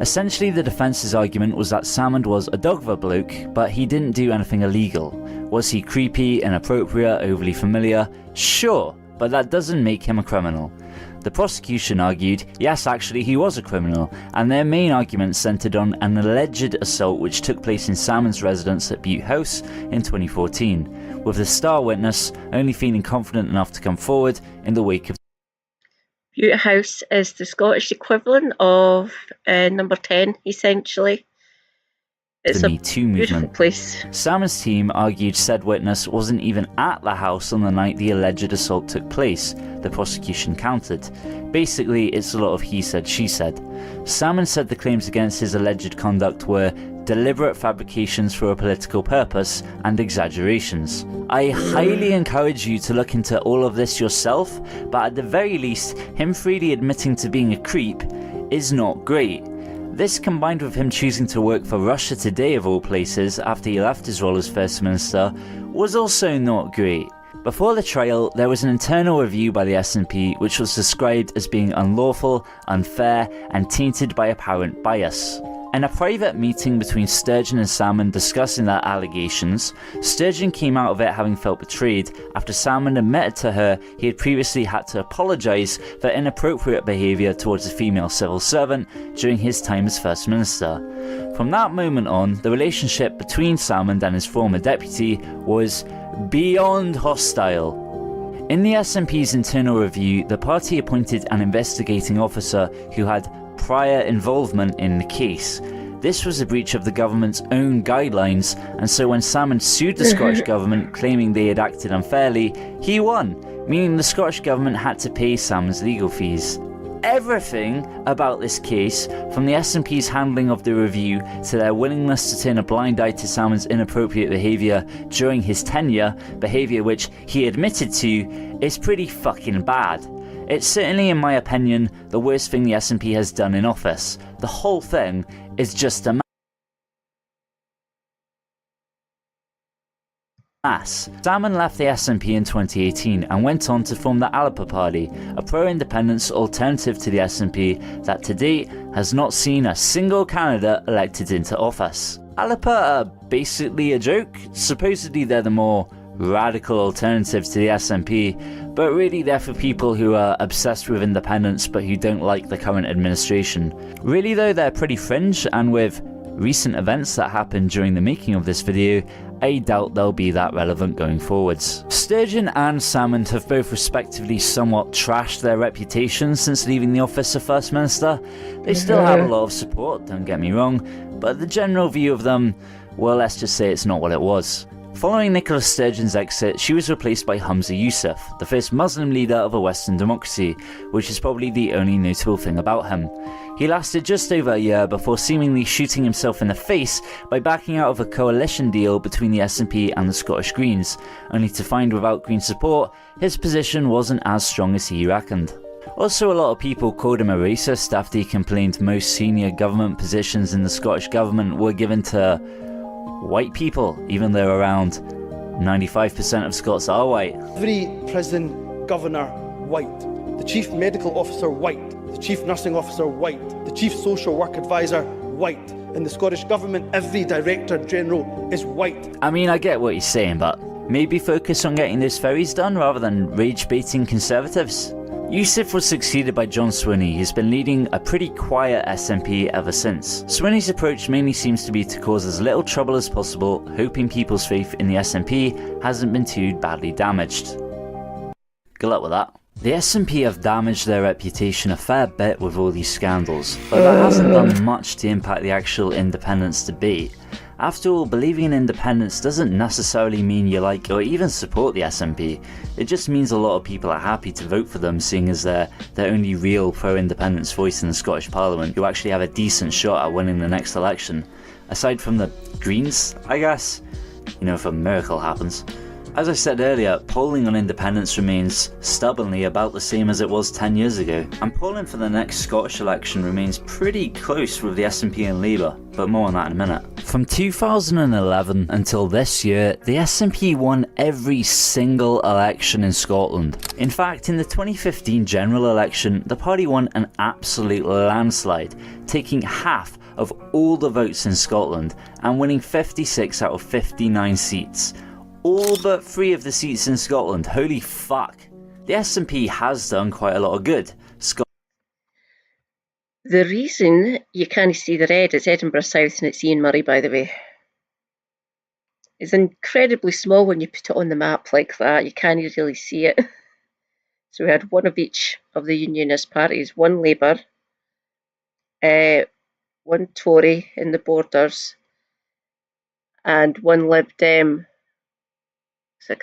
Essentially, the defence's argument was that Salmond was a dog of a bloke, but he didn't do anything illegal. Was he creepy, inappropriate, overly familiar? Sure, but that doesn't make him a criminal. The prosecution argued, yes, actually he was a criminal, and their main argument centred on an alleged assault which took place in Salmond's residence at Bute House in 2014, with the star witness only feeling confident enough to come forward in the wake of... Bute House is the Scottish equivalent of number 10, essentially. It's the a Me Too beautiful movement. place. Salmond's team argued said witness wasn't even at the house on the night the alleged assault took place. The prosecution countered. Basically, it's a lot of he said, she said. Salmond said the claims against his alleged conduct were deliberate fabrications for a political purpose and exaggerations. I highly encourage you to look into all of this yourself, but at the very least, him freely admitting to being a creep is not great. This, combined with him choosing to work for Russia Today of all places after he left his role as First Minister, was also not great. Before the trial, there was an internal review by the SNP which was described as being unlawful, unfair, and tainted by apparent bias. In a private meeting between Sturgeon and Salmond discussing their allegations, Sturgeon came out of it having felt betrayed after Salmond admitted to her he had previously had to apologise for inappropriate behaviour towards a female civil servant during his time as First Minister. From that moment on, the relationship between Salmond and his former deputy was beyond hostile. In the SNP's internal review, the party appointed an investigating officer who had prior involvement in the case. This was a breach of the government's own guidelines, and so when Salmond sued the Scottish government claiming they had acted unfairly, he won, meaning the Scottish government had to pay Salmond's legal fees. Everything about this case, from the SNP's handling of the review to their willingness to turn a blind eye to Salmond's inappropriate behaviour during his tenure, behaviour which he admitted to, is pretty fucking bad. It's certainly, in my opinion, the worst thing the SNP has done in office. The whole thing is just a Salmond left the SNP in 2018 and went on to form the Alipur Party, a pro-independence alternative to the SNP that to date has not seen a single candidate elected into office. Alipur are basically a joke. Supposedly they're the more radical alternative to the SNP, but really they're for people who are obsessed with independence but who don't like the current administration. Really though, they're pretty fringe, and with recent events that happened during the making of this video, I doubt they'll be that relevant going forwards. Sturgeon and Salmond have both respectively somewhat trashed their reputation since leaving the office of First Minister. They still have a lot of support, don't get me wrong, but the general view of them, well, let's just say it's not what it was. Following Nicola Sturgeon's exit, she was replaced by Humza Yousaf, the first Muslim leader of a Western democracy, which is probably the only notable thing about him. He lasted just over a year before seemingly shooting himself in the face by backing out of a coalition deal between the SNP and the Scottish Greens, only to find without Green support, his position wasn't as strong as he reckoned. Also, a lot of people called him a racist after he complained most senior government positions in the Scottish government were given to white people, even though around 95% of Scots are white. Every prison governor, white. The chief medical officer, white. The chief nursing officer, white. The chief social work advisor, white. In the Scottish government, every director general is white. I mean, I get what he's saying, but maybe focus on getting those ferries done rather than rage-baiting Conservatives. Yousaf was succeeded by John Swinney, who's been leading a pretty quiet SNP ever since. Swinney's approach mainly seems to be to cause as little trouble as possible, hoping people's faith in the SNP hasn't been too badly damaged. Good luck with that. The SNP have damaged their reputation a fair bit with all these scandals, but that hasn't done much to impact the actual independence debate. After all, believing in independence doesn't necessarily mean you like or even support the SNP. It just means a lot of people are happy to vote for them, seeing as they're the only real pro-independence voice in the Scottish Parliament who actually have a decent shot at winning the next election. Aside from the Greens, I guess. You know, if a miracle happens. As I said earlier, polling on independence remains stubbornly about the same as it was 10 years ago, and polling for the next Scottish election remains pretty close with the SNP and Labour, but more on that in a minute. From 2011 until this year, the SNP won every single election in Scotland. In fact, in the 2015 general election, the party won an absolute landslide, taking half of all the votes in Scotland and winning 56 out of 59 seats. All but 3 of the seats in Scotland. Holy fuck. The SNP has done quite a lot of good. The reason you can't see the red is Edinburgh South, and it's Ian Murray, by the way. It's incredibly small when you put it on the map like that. You can't really see it. So we had one of each of the unionist parties. One Labour, one Tory in the borders, and one Lib Dem. Is it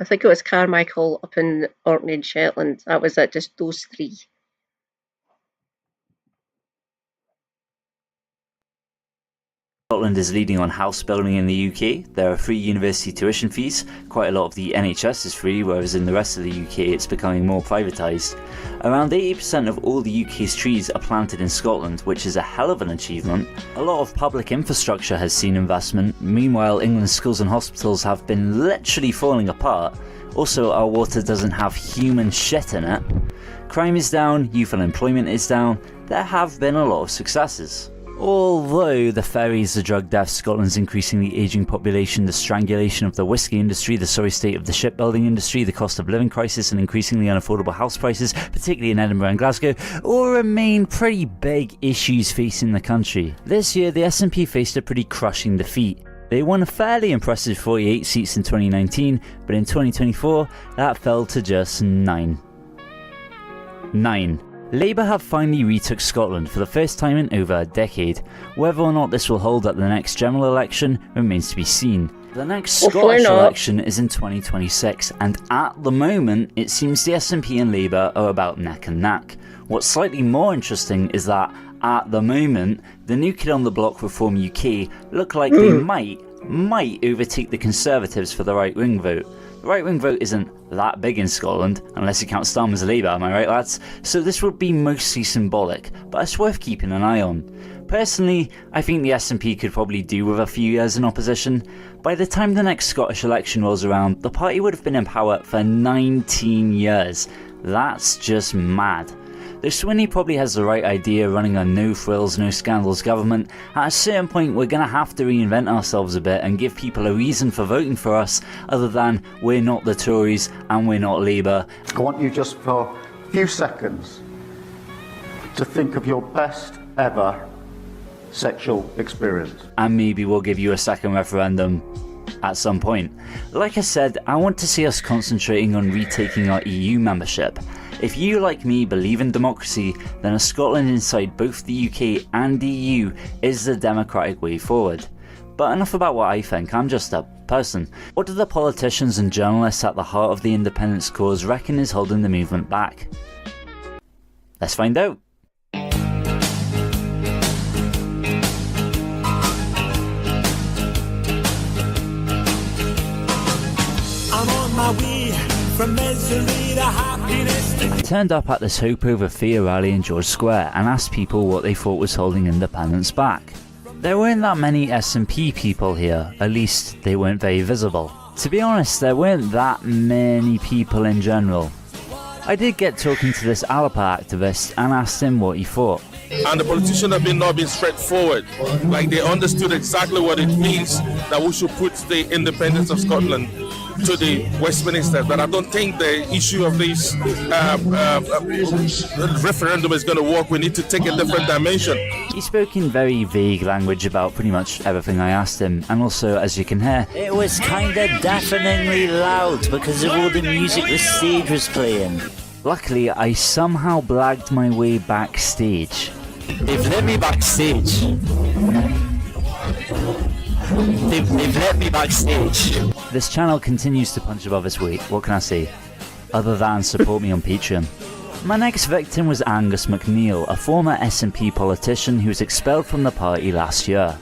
I think it was Carmichael up in Orkney and Shetland. That was it, just those 3. Scotland is leading on house building in the UK. There are free university tuition fees. Quite a lot of the NHS is free, whereas in the rest of the UK it's becoming more privatised. Around 80% of all the UK's trees are planted in Scotland, which is a hell of an achievement. A lot of public infrastructure has seen investment. Meanwhile, England's schools and hospitals have been literally falling apart. Also, our water doesn't have human shit in it. Crime is down, youth unemployment is down. There have been a lot of successes. Although the ferries, the drug deaths, Scotland's increasingly ageing population, the strangulation of the whisky industry, the sorry state of the shipbuilding industry, the cost of living crisis and increasingly unaffordable house prices, particularly in Edinburgh and Glasgow, all remain pretty big issues facing the country. This year the SNP faced a pretty crushing defeat. They won a fairly impressive 48 seats in 2019, but in 2024 that fell to just 9. Labour have finally retook Scotland for the first time in over a decade. Whether or not this will hold at the next general election remains to be seen. The next Scottish election is in 2026, and at the moment it seems the SNP and Labour are about neck and neck. What's slightly more interesting is that at the moment the new kid on the block, Reform UK, look like they might overtake the Conservatives for the right-wing vote. The right-wing vote isn't that big in Scotland, unless you count Starmer's Labour, am I right lads? So this would be mostly symbolic, but it's worth keeping an eye on. Personally, I think the SNP could probably do with a few years in opposition. By the time the next Scottish election rolls around, the party would have been in power for 19 years. That's just mad. Though Swinney probably has the right idea running a no frills, no scandals government, at a certain point we're going to have to reinvent ourselves a bit and give people a reason for voting for us other than we're not the Tories and we're not Labour. I want you just for a few seconds to think of your best ever sexual experience. And maybe we'll give you a second referendum at some point. Like I said, I want to see us concentrating on retaking our EU membership. If you, like me, believe in democracy, then a Scotland inside both the UK and the EU is the democratic way forward. But enough about what I think, I'm just a person. What do the politicians and journalists at the heart of the independence cause reckon is holding the movement back? Let's find out. I'm on my way from misery to happiness. I turned up at this Hope Over Fear rally in George Square and asked people what they thought was holding independence back. There weren't that many SNP people here, at least they weren't very visible. To be honest, there weren't that many people in general. I did get talking to this Alapa activist and asked him what he thought. And the politicians have not been straightforward. Like they understood exactly what it means that we should put the independence of Scotland to the Westminster. But I don't think the issue of this referendum is going to work. We need to take a different dimension. He spoke in very vague language about pretty much everything I asked him, and also, as you can hear, it was kinda deafeningly loud because of all the music the stage was playing. Luckily, I somehow blagged my way backstage. They've let me backstage. They've let me backstage. This channel continues to punch above its weight, what can I say? Other than support me on Patreon. My next victim was Angus MacNeil, a former SNP politician who was expelled from the party last year.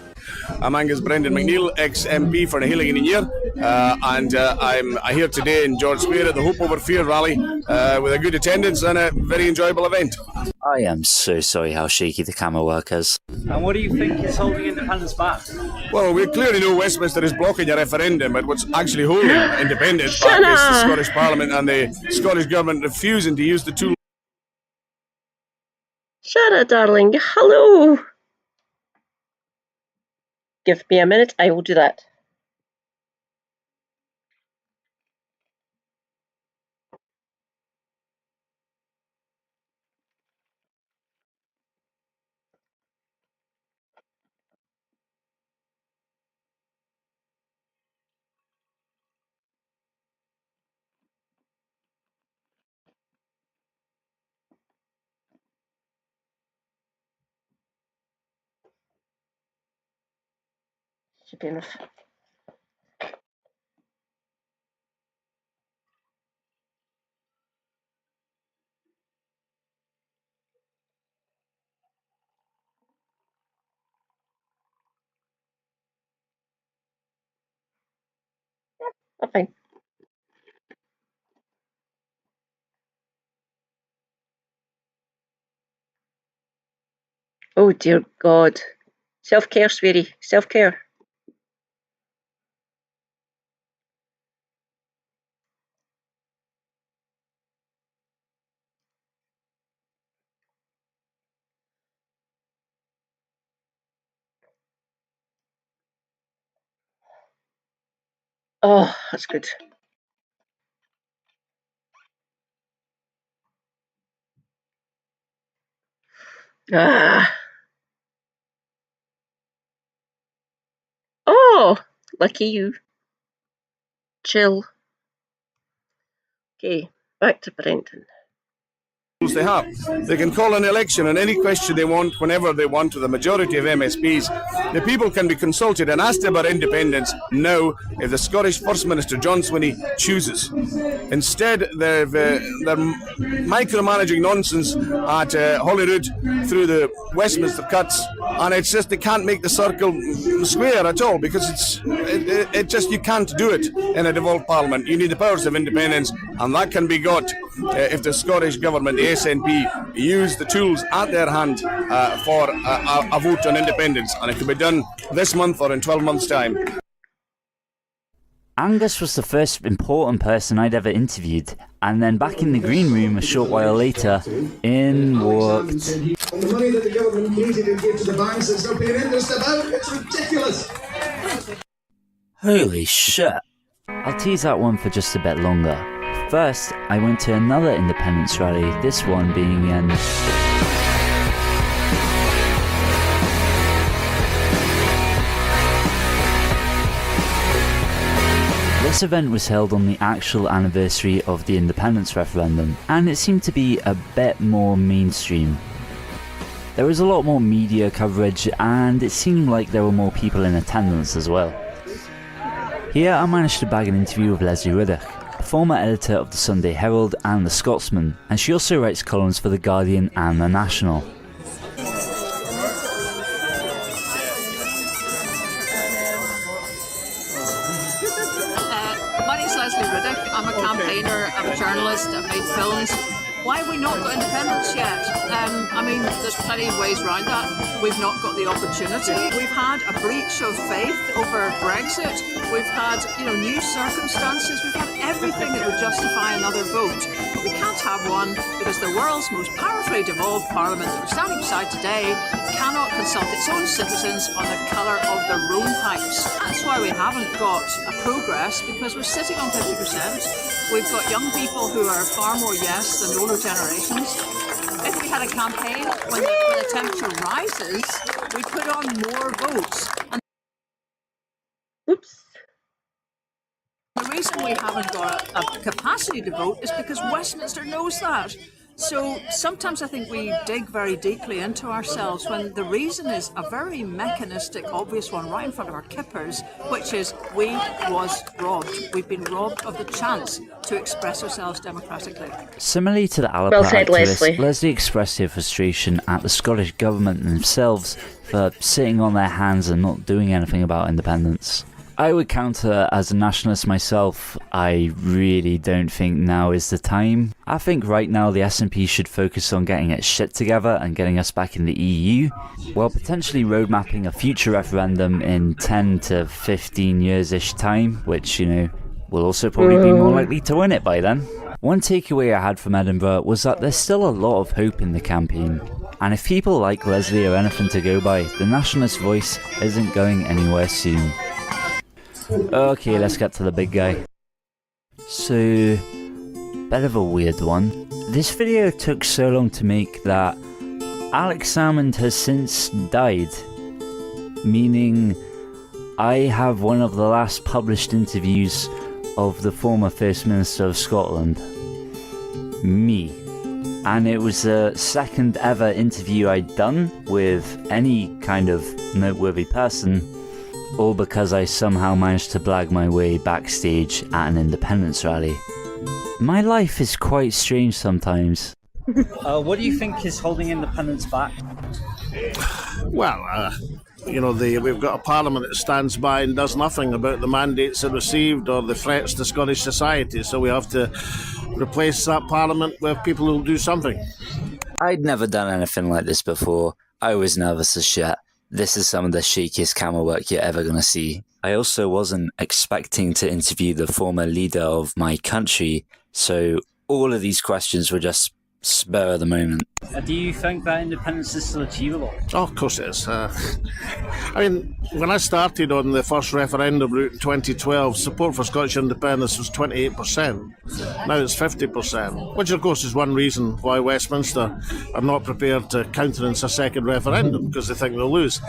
I'm Angus Brendan MacNeil, ex-MP for Nahealing in Year, and I'm here today in George Square at the Hope Over Fear rally with a good attendance and a very enjoyable event. I am so sorry how shaky the camera work is. And what do you think is holding independence back? Well, we clearly know Westminster is blocking a referendum, but what's actually holding independence back is the Scottish Parliament and the Scottish Government refusing to use the tool. Shana, darling, hello. Give me a minute, I will do that. Should be enough. Yeah, fine. Oh dear God. Self-care, sweetie. Self-care. Oh, that's good. Ah. Oh, lucky you. Chill. Okay, back to Brenton. They have. They can call an election on any question they want, whenever they want, to the majority of MSPs. The people can be consulted and asked about independence now if the Scottish First Minister John Swinney chooses. Instead, they're micromanaging nonsense at Holyrood through the Westminster cuts and it's just they can't make the circle square at all because it just you can't do it in a devolved parliament. You need the powers of independence, and that can be got if the Scottish Government, the SNP, use the tools at their hand for a vote on independence, and it can be done this month or in 12 months' time. Angus was the first important person I'd ever interviewed, and then back in the green room a short while later, in walked... And the money that the government created and gave to the banks that's not paying interest about, it's ridiculous! Holy shit. I'll tease that one for just a bit longer. First, I went to another independence rally, this one being in... This event was held on the actual anniversary of the independence referendum, and it seemed to be a bit more mainstream. There was a lot more media coverage, and it seemed like there were more people in attendance as well. Here I managed to bag an interview with Lesley Riddoch, former editor of the Sunday Herald and the Scotsman, and she also writes columns for The Guardian and The National. My name's Lesley Riddoch. I'm a campaigner, I'm a journalist, I've made films. Why have we not got independence yet? I mean, there's plenty of ways around that. We've not got the opportunity. We've had a breach of faith over Brexit. We've had, new circumstances. We've had everything that would justify another vote. But we can't have one because the world's most powerfully devolved parliament that we're standing beside today cannot consult its own citizens on the colour of their own pipes. That's why we haven't got a progress, because we're sitting on 50%. We've got young people who are far more yes than older generations. If we had a campaign when the temperature rises, we put on more votes. And Oops. the reason we haven't got a capacity to vote is because Westminster knows that. So sometimes I think we dig very deeply into ourselves when the reason is a very mechanistic, obvious one right in front of our kippers, which is we was robbed. We've been robbed of the chance to express ourselves democratically. Similarly to the Alipat Well said, activists, Lesley expressed her frustration at the Scottish Government themselves for sitting on their hands and not doing anything about independence. I would counter as a nationalist myself, I really don't think now is the time. I think right now the SNP should focus on getting its shit together and getting us back in the EU, while potentially roadmapping a future referendum in 10 to 15 years-ish time, which, will also probably be more likely to win it by then. One takeaway I had from Edinburgh was that there's still a lot of hope in the campaign. And if people like Lesley are anything to go by, the nationalist voice isn't going anywhere soon. Okay, let's get to the big guy. So, bit of a weird one. This video took so long to make that Alex Salmond has since died. Meaning, I have one of the last published interviews of the former First Minister of Scotland. Me. And it was the second ever interview I'd done with any kind of noteworthy person, all because I somehow managed to blag my way backstage at an independence rally. My life is quite strange sometimes. What do you think is holding independence back? Well, we've got a parliament that stands by and does nothing about the mandates it received or the threats to Scottish society, so we have to replace that parliament with people who'll do something. I'd never done anything like this before. I was nervous as shit. This is some of the shakiest camera work you're ever going to see. I also wasn't expecting to interview the former leader of my country, so all of these questions were just spur of the moment. Do you think that independence is still achievable? Oh, of course it is. When I started on the first referendum route in 2012, support for Scottish independence was 28%. Now it's 50%, which of course is one reason why Westminster are not prepared to countenance a second referendum, because they think they'll lose.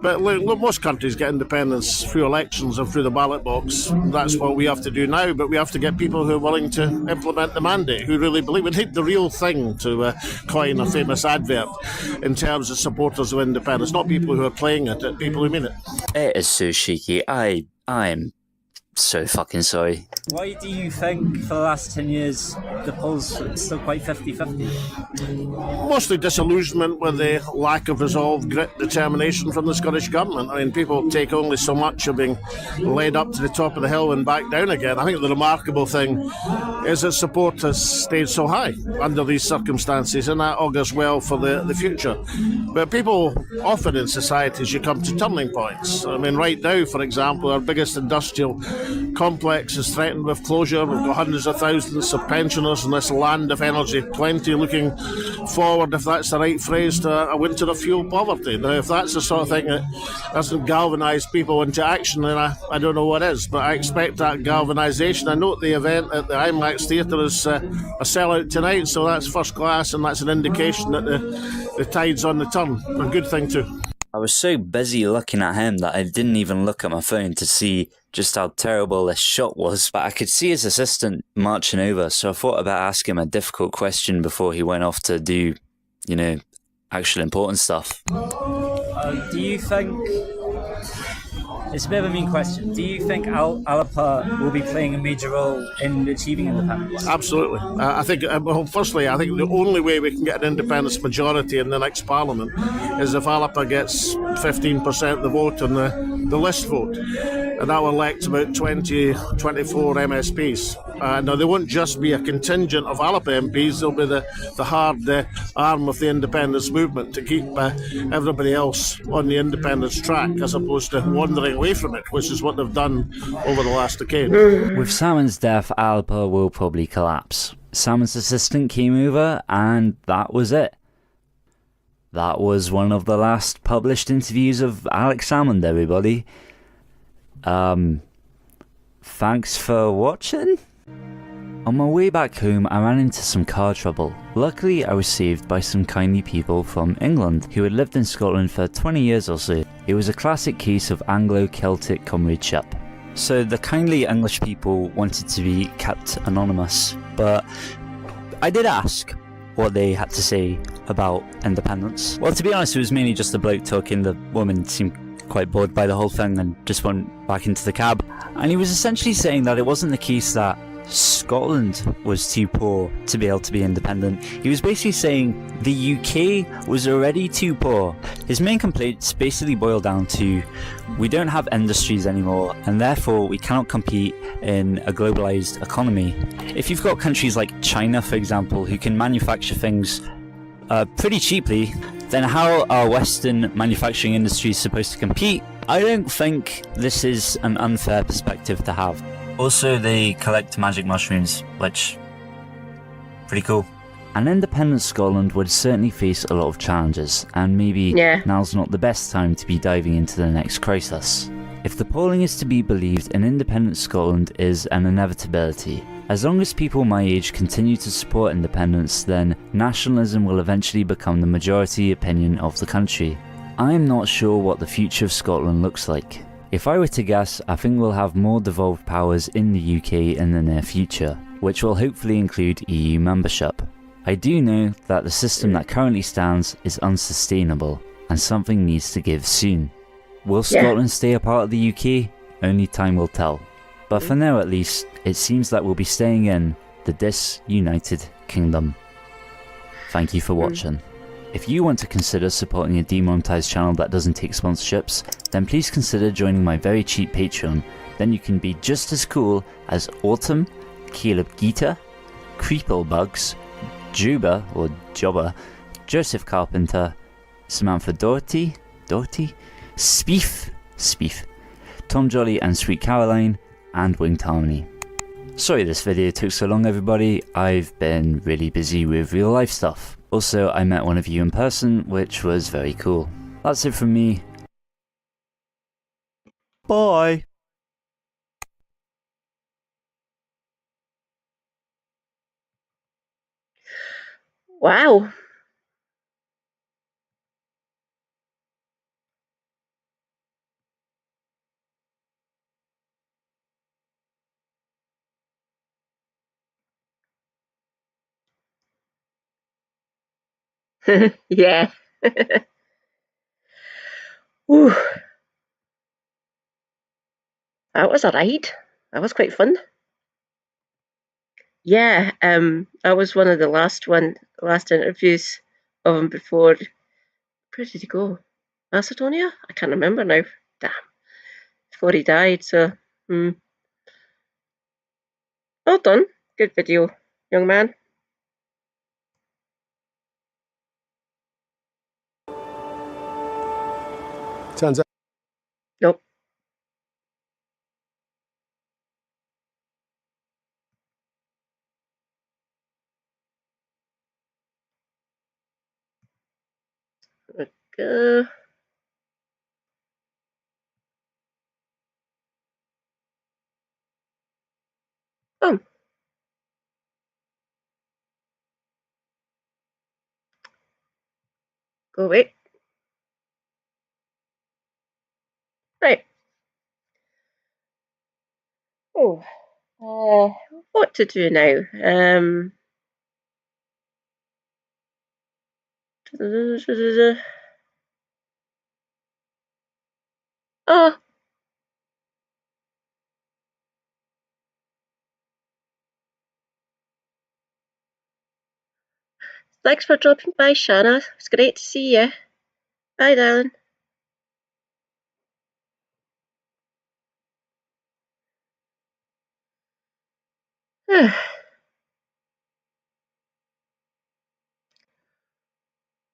But look, most countries get independence through elections and through the ballot box. That's what we have to do now, but we have to get people who are willing to implement the mandate, who really believe. We need the real thing, to coin a famous advert, in terms of supporters of independence, not people who are playing it, people who mean it. It is so shaky. I'm so fucking sorry. Why do you think for the last 10 years the polls are still quite 50-50? Mostly disillusionment with the lack of resolve, grit, determination from the Scottish Government. I mean, people take only so much of being led up to the top of the hill and back down again. I think the remarkable thing is that support has stayed so high under these circumstances, and that augurs well for the future. But people, often in societies, you come to turning points. I mean, right now, for example, our biggest industrial complex is threatened with closure. We've got hundreds of thousands of pensioners in this land of energy plenty looking forward, if that's the right phrase, to a winter of fuel poverty. Now, if that's the sort of thing that doesn't galvanise people into action, then I don't know what is. But I expect that galvanisation. I note the event at the IMAX Theatre is a sellout tonight, so that's first class, and that's an indication that the tide's on the turn. A good thing too. I was so busy looking at him that I didn't even look at my phone to see just how terrible this shot was, but I could see his assistant marching over, so I thought about asking him a difficult question before he went off to do, you know, actual important stuff. Do you think... It's a bit of a mean question. Do you think Alapa will be playing a major role in achieving independence? Absolutely. I think, well, firstly, I think the only way we can get an independence majority in the next parliament is if Alapa gets 15% of the vote on the list vote. And that will elect about 24 MSPs. Now, they won't just be a contingent of Alapa MPs, they'll be the hard arm of the independence movement to keep everybody else on the independence track as opposed to wandering away from it, which is what they've done over the last decade. With Salmon's death, Alapa will probably collapse. Salmon's assistant came over, and that was it. That was one of the last published interviews of Alex Salmond, everybody. Thanks for watching? On my way back home, I ran into some car trouble. Luckily, I was saved by some kindly people from England who had lived in Scotland for 20 years or so. It was a classic case of Anglo-Celtic comradeship. So the kindly English people wanted to be kept anonymous, but I did ask what they had to say about independence. Well, to be honest, it was mainly just the bloke talking. The woman seemed quite bored by the whole thing and just went back into the cab. And he was essentially saying that it wasn't the case that Scotland was too poor to be able to be independent. He was basically saying the UK was already too poor. His main complaints basically boil down to we don't have industries anymore, and therefore we cannot compete in a globalized economy. If you've got countries like China, for example, who can manufacture things pretty cheaply, then how are Western manufacturing industries supposed to compete? I don't think this is an unfair perspective to have. Also, they collect magic mushrooms, which, pretty cool. An independent Scotland would certainly face a lot of challenges, and maybe now's not the best time to be diving into the next crisis. If the polling is to be believed, an independent Scotland is an inevitability. As long as people my age continue to support independence, then nationalism will eventually become the majority opinion of the country. I am not sure what the future of Scotland looks like. If I were to guess, I think we'll have more devolved powers in the UK in the near future, which will hopefully include EU membership. I do know that the system that currently stands is unsustainable, and something needs to give soon. Will Scotland stay a part of the UK? Only time will tell. But for now at least, it seems that we'll be staying in the disunited kingdom. Thank you for watching. If you want to consider supporting a demonetized channel that doesn't take sponsorships, then please consider joining my very cheap Patreon. Then you can be just as cool as Autumn, Caleb Gita, Creeplebugs, Juba or Jobber, Joseph Carpenter, Samantha Doherty, Spieth, Tom Jolly and Sweet Caroline, and Winged Harmony. Sorry this video took so long, everybody. I've been really busy with real life stuff. Also, I met one of you in person, which was very cool. That's it from me. Bye. Wow. Yeah. Whew. That was a ride. That was quite fun. Yeah, that was one of the last interviews of him before. Where did he go? Macedonia? I can't remember now. Damn. Before he died, so well done. Good video, young man. Turns out. Nope. Go. Oh. Go away. Right. Oh. What to do now? Oh. Thanks for dropping by, Shanna. It's great to see you. Bye, darling.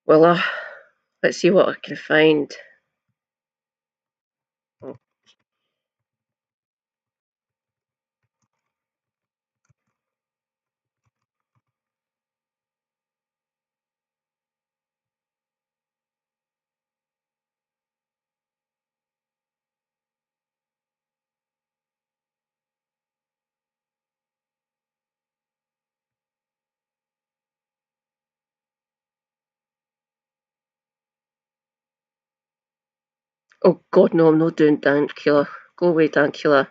Well, let's see what I can find. Oh God, no! I'm not doing Dankula. Go away, Dankula.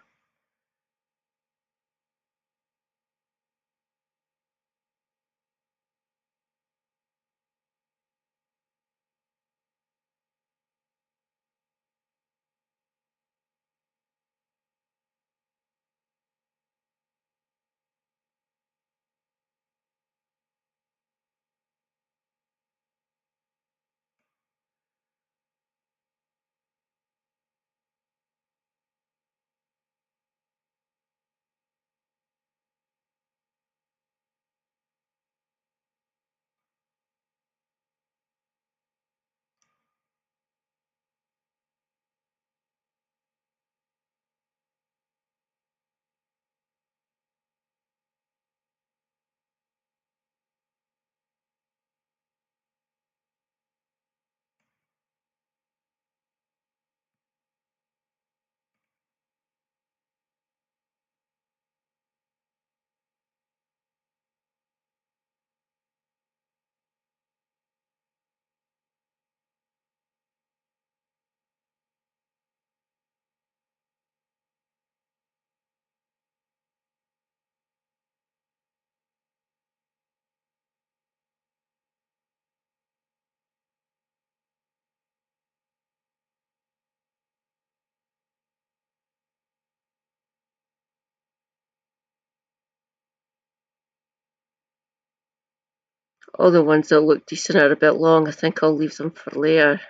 All the ones that look decent are a bit long. I think I'll leave them for later.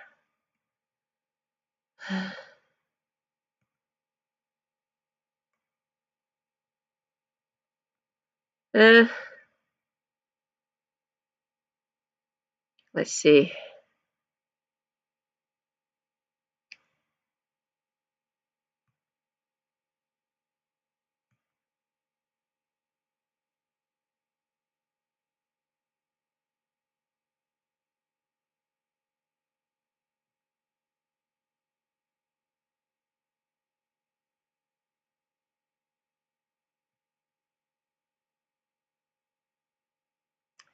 Let's see.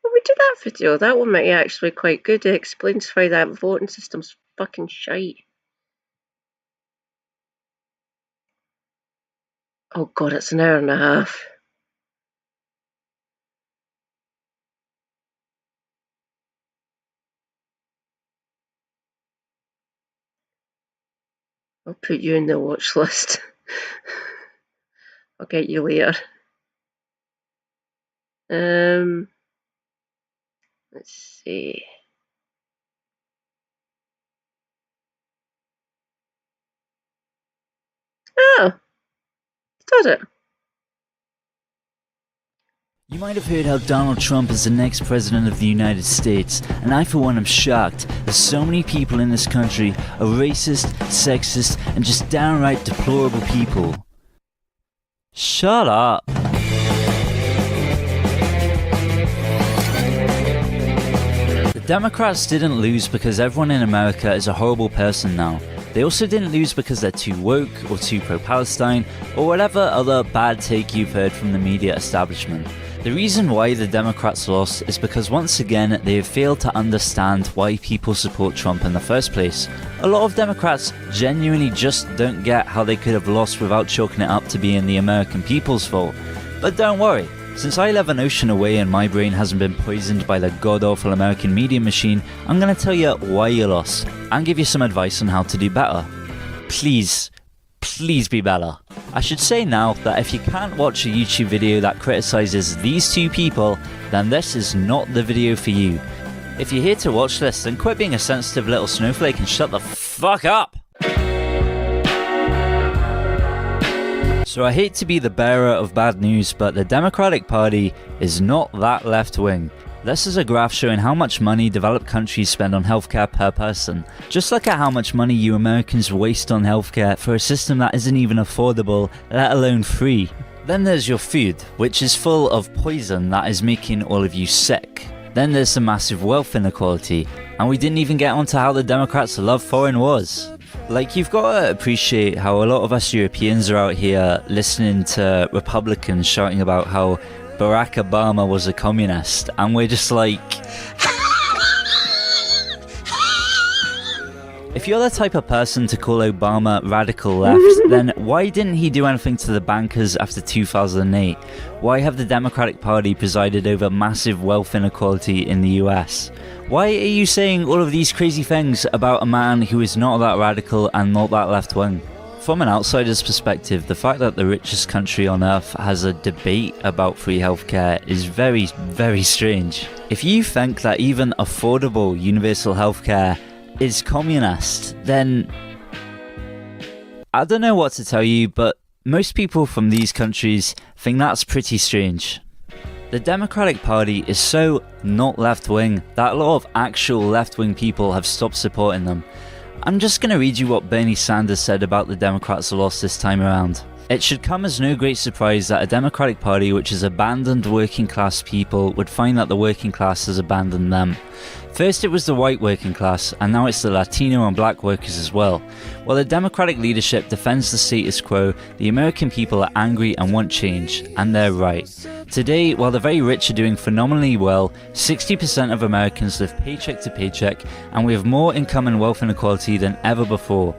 Well, we did that video. That one might be actually quite good. It explains why that voting system's fucking shite. Oh God, it's an hour and a half. I'll put you in the watch list. I'll get you later. Let's see. Oh, does it? You might have heard how Donald Trump is the next president of the United States, and I for one am shocked that so many people in this country are racist, sexist, and just downright deplorable people. Shut up. The Democrats didn't lose because everyone in America is a horrible person now. They also didn't lose because they're too woke or too pro-Palestine or whatever other bad take you've heard from the media establishment. The reason why the Democrats lost is because once again they have failed to understand why people support Trump in the first place. A lot of Democrats genuinely just don't get how they could have lost without chalking it up to being the American people's fault. But don't worry, since I live an ocean away and my brain hasn't been poisoned by the god-awful American media machine, I'm going to tell you why you lost and give you some advice on how to do better. Please be better. I should say now that if you can't watch a YouTube video that criticizes these two people, then this is not the video for you. If you're here to watch this, then quit being a sensitive little snowflake and shut the fuck up! So I hate to be the bearer of bad news, but the Democratic Party is not that left-wing. This is a graph showing how much money developed countries spend on healthcare per person. Just look at how much money you Americans waste on healthcare for a system that isn't even affordable, let alone free. Then there's your food, which is full of poison that is making all of you sick. Then there's the massive wealth inequality, and we didn't even get onto how the Democrats love foreign wars. Like, you've got to appreciate how a lot of us Europeans are out here listening to Republicans shouting about how Barack Obama was a communist, and we're just like... If you're the type of person to call Obama radical left, then why didn't he do anything to the bankers after 2008? Why have the Democratic Party presided over massive wealth inequality in the US? Why are you saying all of these crazy things about a man who is not that radical and not that left-wing? From an outsider's perspective, the fact that the richest country on earth has a debate about free healthcare is very, very strange. If you think that even affordable universal healthcare is communist, then I don't know what to tell you, but most people from these countries think that's pretty strange. The Democratic Party is so not left-wing that a lot of actual left-wing people have stopped supporting them. I'm just going to read you what Bernie Sanders said about the Democrats' loss this time around. It should come as no great surprise that a Democratic Party which has abandoned working class people would find that the working class has abandoned them. First it was the white working class, and now it's the Latino and black workers as well. While the Democratic leadership defends the status quo, the American people are angry and want change, and they're right. Today, while the very rich are doing phenomenally well, 60% of Americans live paycheck to paycheck, and we have more income and wealth inequality than ever before.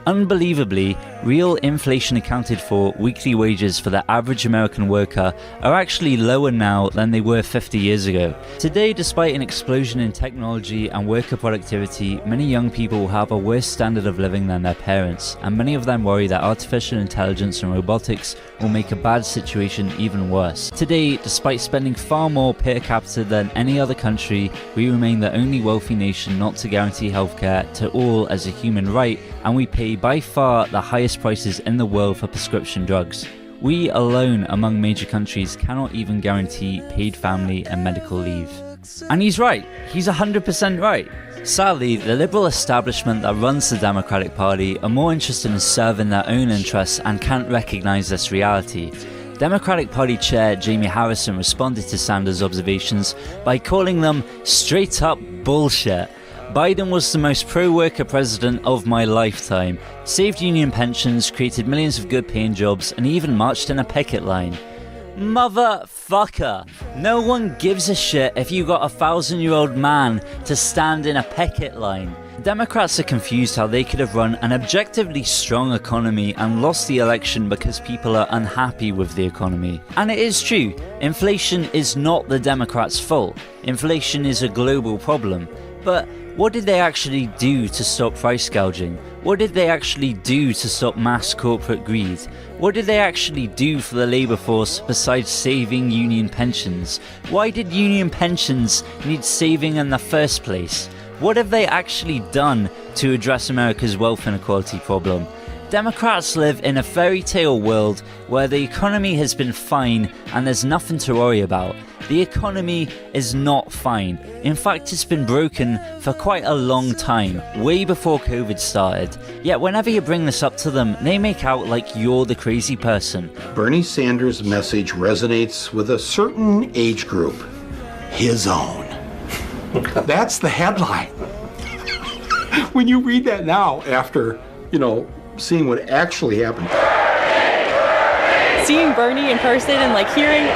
Unbelievably, real inflation accounted for weekly wages for the average American worker are actually lower now than they were 50 years ago. Today, despite an explosion in technology and worker productivity, many young people have a worse standard of living than their parents, and many of them worry that artificial intelligence and robotics will make a bad situation even worse. Today, despite spending far more per capita than any other country, we remain the only wealthy nation not to guarantee healthcare to all as a human right, and we pay by far the highest prices in the world for prescription drugs. We alone among major countries cannot even guarantee paid family and medical leave. And he's right. He's 100% right. Sadly, the liberal establishment that runs the Democratic Party are more interested in serving their own interests and can't recognise this reality. Democratic Party Chair Jamie Harrison responded to Sanders' observations by calling them straight up bullshit. Biden was the most pro-worker president of my lifetime, saved union pensions, created millions of good-paying jobs, and even marched in a picket line. Motherfucker! No one gives a shit if you got a 1,000-year-old man to stand in a picket line. Democrats are confused how they could have run an objectively strong economy and lost the election because people are unhappy with the economy. And it is true, inflation is not the Democrats' fault. Inflation is a global problem. But what did they actually do to stop price gouging? What did they actually do to stop mass corporate greed? What did they actually do for the labour force besides saving union pensions? Why did union pensions need saving in the first place? What have they actually done to address America's wealth inequality problem? Democrats live in a fairy tale world where the economy has been fine and there's nothing to worry about. The economy is not fine. In fact, it's been broken for quite a long time, way before COVID started. Yet whenever you bring this up to them, they make out like you're the crazy person. Bernie Sanders' message resonates with a certain age group, his own. That's the headline. When you read that now, after, seeing what actually happened. Seeing Bernie in person and hearing.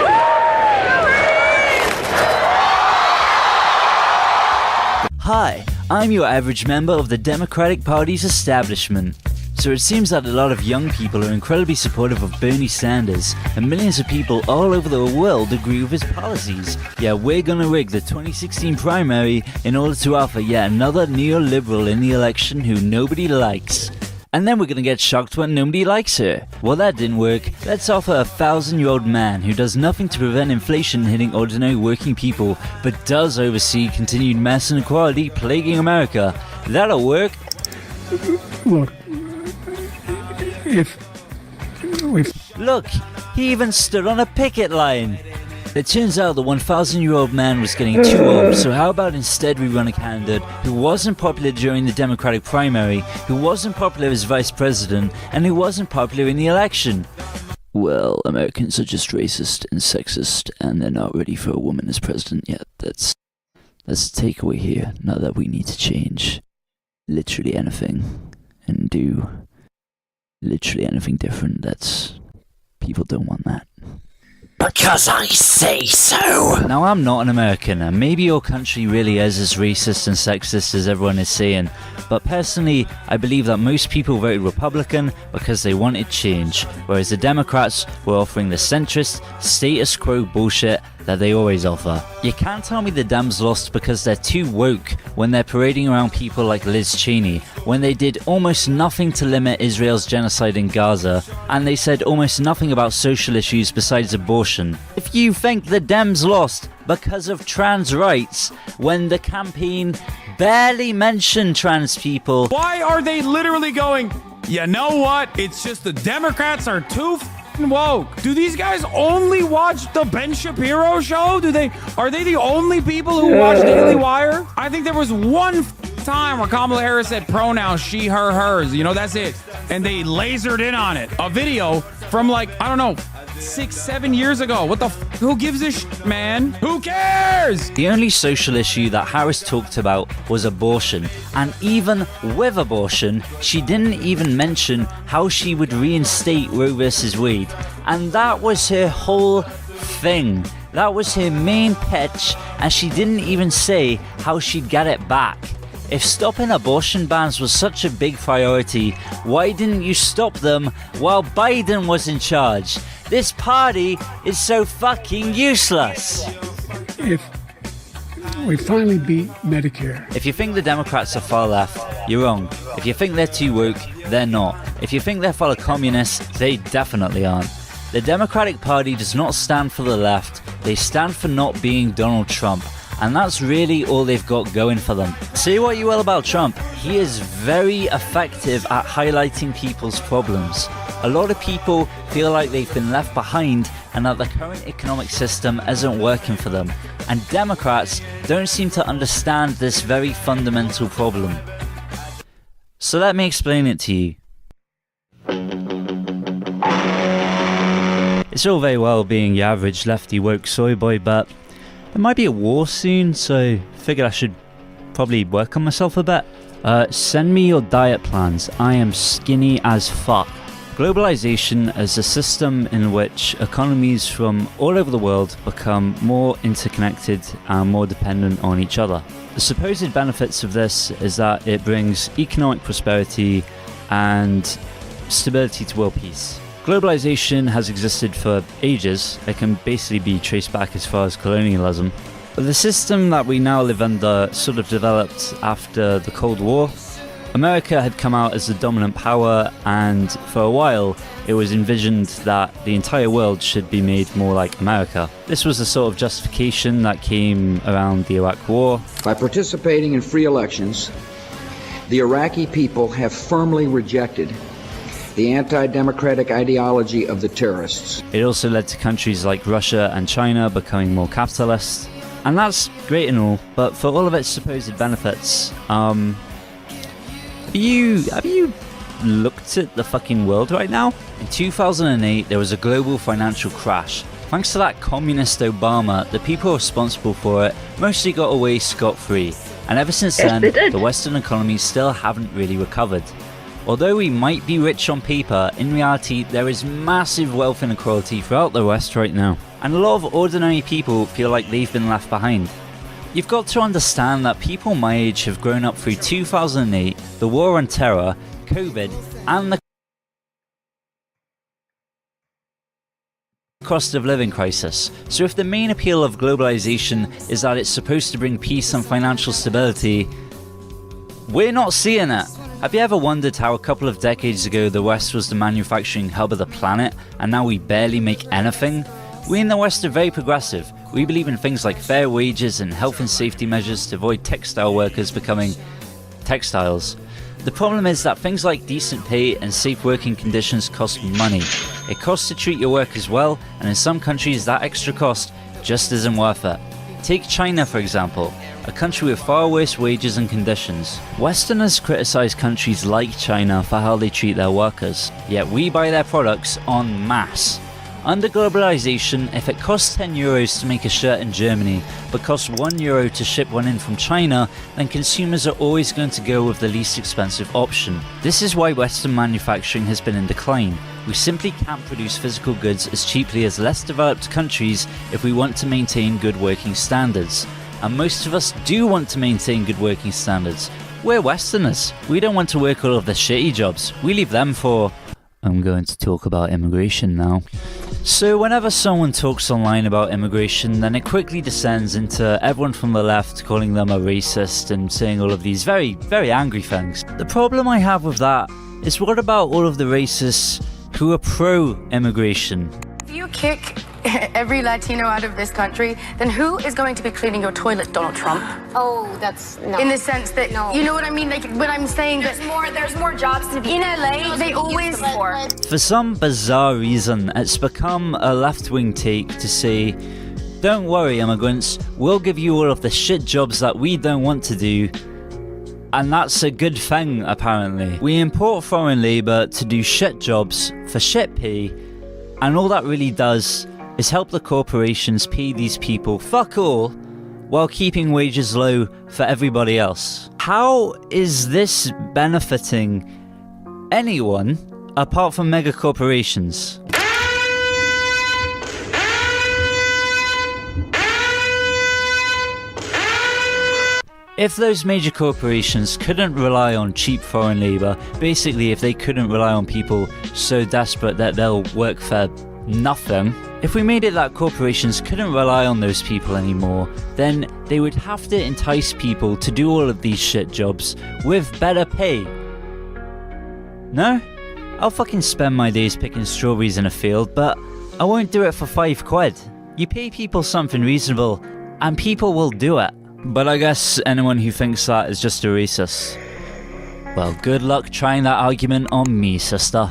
Hi, I'm your average member of the Democratic Party's establishment. So it seems that a lot of young people are incredibly supportive of Bernie Sanders, and millions of people all over the world agree with his policies. Yeah, we're gonna rig the 2016 primary in order to offer yet another neoliberal in the election who nobody likes. And then we're gonna get shocked when nobody likes her. Well, that didn't work. Let's offer a 1,000-year-old man who does nothing to prevent inflation hitting ordinary working people, but does oversee continued mass inequality plaguing America. That'll work. Look, he even stood on a picket line. It turns out the 1,000-year-old man was getting too old, so how about instead we run a candidate who wasn't popular during the Democratic primary, who wasn't popular as vice president, and who wasn't popular in the election? Well, Americans are just racist and sexist, and they're not ready for a woman as president yet. That's the takeaway here, not that we need to change literally anything and do literally anything different. People don't want that. Because I say so! Now, I'm not an American, and maybe your country really is as racist and sexist as everyone is saying, but personally, I believe that most people voted Republican because they wanted change, whereas the Democrats were offering the centrist, status quo bullshit that they always offer. You can't tell me the Dems lost because they're too woke when they're parading around people like Liz Cheney, when they did almost nothing to limit Israel's genocide in Gaza, and they said almost nothing about social issues besides abortion. If you think the Dems lost because of trans rights, when the campaign barely mentioned trans people, why are they literally going, you know what, it's just the Democrats are too woke? Do these guys only watch the Ben Shapiro show? Are they the only people who watch Daily Wire? I think there was one time where Kamala Harris said pronouns she, her, hers. That's it. And they lasered in on it. A video from 6-7 years ago. Who gives a shit, man? Who cares? The only social issue that Harris talked about was abortion. And even with abortion, she didn't even mention how she would reinstate Roe vs. Wade. And that was her whole thing. That was her main pitch, and she didn't even say how she'd get it back. If stopping abortion bans was such a big priority, why didn't you stop them while Biden was in charge? This party is so fucking useless. If we finally beat Medicare. If you think the Democrats are far left, you're wrong. If you think they're too woke, they're not. If you think they're full of communists, they definitely aren't. The Democratic Party does not stand for the left, they stand for not being Donald Trump. And that's really all they've got going for them. Say what you will about Trump, he is very effective at highlighting people's problems. A lot of people feel like they've been left behind and that the current economic system isn't working for them. And Democrats don't seem to understand this very fundamental problem. So let me explain it to you. It's all very well being your average lefty woke soy boy, but there might be a war soon, so I figured I should probably work on myself a bit. Send me your diet plans. I am skinny as fuck. Globalization is a system in which economies from all over the world become more interconnected and more dependent on each other. The supposed benefits of this is that it brings economic prosperity and stability to world peace. Globalization has existed for ages. It can basically be traced back as far as colonialism. The system that we now live under sort of developed after the Cold War. America had come out as the dominant power, and for a while it was envisioned that the entire world should be made more like America. This was the sort of justification that came around the Iraq War. By participating in free elections, the Iraqi people have firmly rejected the anti-democratic ideology of the terrorists. It also led to countries like Russia and China becoming more capitalist. And that's great and all, but for all of its supposed benefits, have you looked at the fucking world right now? In 2008, there was a global financial crash. Thanks to that communist Obama, the people responsible for it mostly got away scot-free. And ever since then, the Western economies still haven't really recovered. Although we might be rich on paper, in reality there is massive wealth inequality throughout the West right now. And a lot of ordinary people feel like they've been left behind. You've got to understand that people my age have grown up through 2008, the war on terror, COVID, and the cost of living crisis. So if the main appeal of globalization is that it's supposed to bring peace and financial stability, we're not seeing it. Have you ever wondered how a couple of decades ago the West was the manufacturing hub of the planet, and now we barely make anything? We in the West are very progressive. We believe in things like fair wages and health and safety measures to avoid textile workers becoming textiles. The problem is that things like decent pay and safe working conditions cost money. It costs to treat your workers well, and in some countries that extra cost just isn't worth it. Take China for example, a country with far worse wages and conditions. Westerners criticise countries like China for how they treat their workers, yet we buy their products en masse. Under globalization, if it costs €10 to make a shirt in Germany, but costs €1 to ship one in from China, then consumers are always going to go with the least expensive option. This is why Western manufacturing has been in decline. We simply can't produce physical goods as cheaply as less developed countries if we want to maintain good working standards. And most of us do want to maintain good working standards. We're Westerners. We don't want to work all of the shitty jobs. We leave them for... I'm going to talk about immigration now. So whenever someone talks online about immigration, then it quickly descends into everyone from the left calling them a racist and saying all of these very, very angry things. The problem I have with that is, what about all of the racists who are pro-immigration? If you kick every Latino out of this country, then who is going to be cleaning your toilet, Donald Trump? Oh, that's no. In the sense that, you know what I mean? Like when I'm saying there's more jobs to be in LA, they always For some bizarre reason, it's become a left-wing take to say, don't worry immigrants, we'll give you all of the shit jobs that we don't want to do. And that's a good thing, apparently. We import foreign labour to do shit jobs for shit pay, and all that really does is help the corporations pay these people fuck all while keeping wages low for everybody else. How is this benefiting anyone apart from mega corporations? If those major corporations couldn't rely on cheap foreign labour, basically if they couldn't rely on people so desperate that they'll work for nothing, if we made it that corporations couldn't rely on those people anymore, then they would have to entice people to do all of these shit jobs with better pay. No? I'll fucking spend my days picking strawberries in a field, but I won't do it for £5. You pay people something reasonable, and people will do it. But I guess anyone who thinks that is just a racist. Well, good luck trying that argument on me, sister.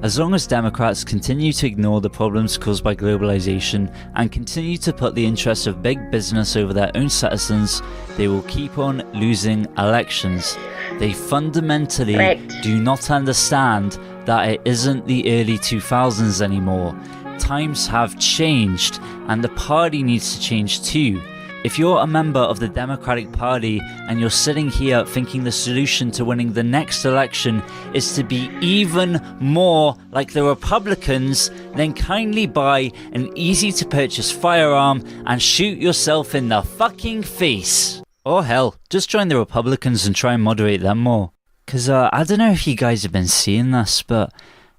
As long as Democrats continue to ignore the problems caused by globalization and continue to put the interests of big business over their own citizens, they will keep on losing elections. They fundamentally do not understand that it isn't the early 2000s anymore. Times have changed, and the party needs to change too. If you're a member of the Democratic Party and you're sitting here thinking the solution to winning the next election is to be even more like the Republicans, then kindly buy an easy-to-purchase firearm and shoot yourself in the fucking face. Or hell, just join the Republicans and try and moderate them more. Cause I don't know if you guys have been seeing this, but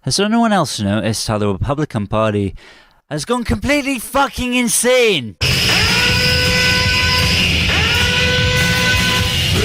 has anyone else noticed how the Republican Party has gone completely fucking insane.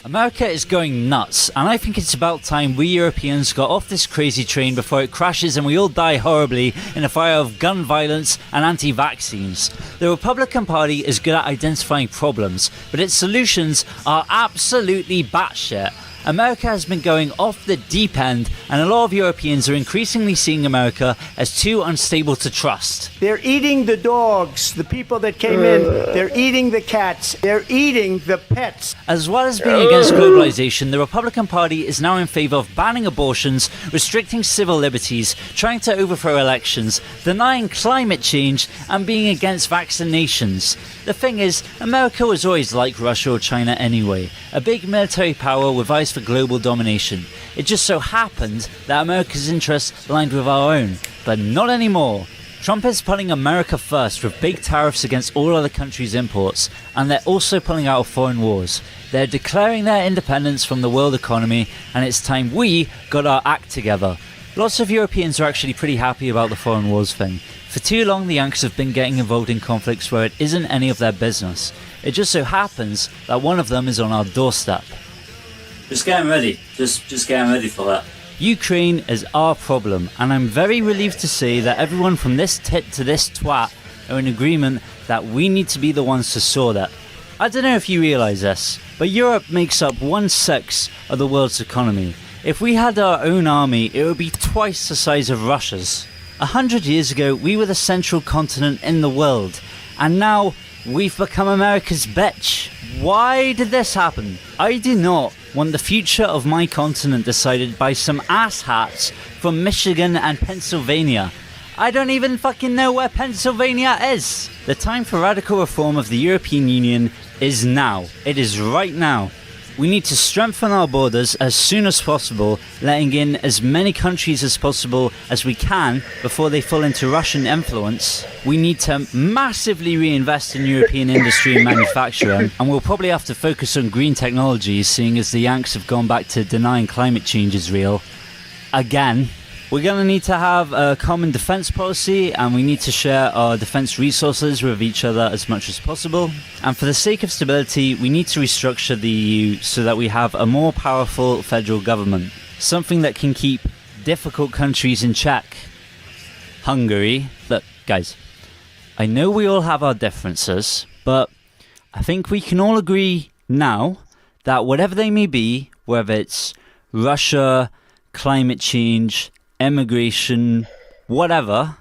America is going nuts, and I think it's about time we Europeans got off this crazy train before it crashes and we all die horribly in a fire of gun violence and anti-vaccines. The Republican Party is good at identifying problems, but its solutions are absolutely batshit. America has been going off the deep end, and a lot of Europeans are increasingly seeing America as too unstable to trust. They're eating the dogs, the people that came in. They're eating the cats. They're eating the pets. As well as being against globalization, the Republican Party is now in favor of banning abortions, restricting civil liberties, trying to overthrow elections, denying climate change, and being against vaccinations. The thing is, America was always like Russia or China anyway, a big military power with eyes for global domination. It just so happened that America's interests aligned with our own, but not anymore. Trump is putting America first with big tariffs against all other countries' imports, and they're also pulling out of foreign wars. They're declaring their independence from the world economy, and it's time we got our act together. Lots of Europeans are actually pretty happy about the foreign wars thing. For too long, the Yanks have been getting involved in conflicts where it isn't any of their business. It just so happens that one of them is on our doorstep. Just getting ready. Just getting ready for that. Ukraine is our problem, and I'm very relieved to say that everyone from this tit to this twat are in agreement that we need to be the ones to sort it. I don't know if you realise this, but Europe makes up 1/6 of the world's economy. If we had our own army, it would be twice the size of Russia's. 100 years ago, we were the central continent in the world, and now we've become America's bitch. Why did this happen? I do not want the future of my continent decided by some asshats from Michigan and Pennsylvania. I don't even fucking know where Pennsylvania is. The time for radical reform of the European Union is now. It is right now. We need to strengthen our borders as soon as possible, letting in as many countries as possible as we can before they fall into Russian influence. We need to massively reinvest in European industry and manufacturing, and we'll probably have to focus on green technologies, seeing as the Yanks have gone back to denying climate change is real. Again. We're going to need to have a common defence policy, and we need to share our defence resources with each other as much as possible. And for the sake of stability, we need to restructure the EU so that we have a more powerful federal government. Something that can keep difficult countries in check. Hungary. Look, guys, I know we all have our differences, but I think we can all agree now that whatever they may be, whether it's Russia, climate change, immigration, whatever,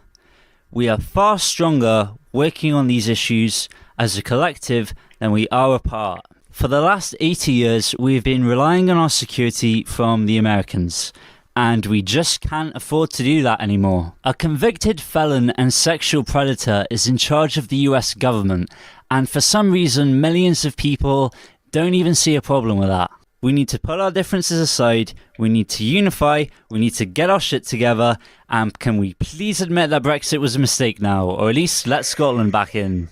we are far stronger working on these issues as a collective than we are apart. For the last 80 years, we've been relying on our security from the Americans, and we just can't afford to do that anymore. A convicted felon and sexual predator is in charge of the US government, and for some reason, millions of people don't even see a problem with that. We need to put our differences aside, we need to unify, we need to get our shit together, and can we please admit that Brexit was a mistake now, or at least let Scotland back in.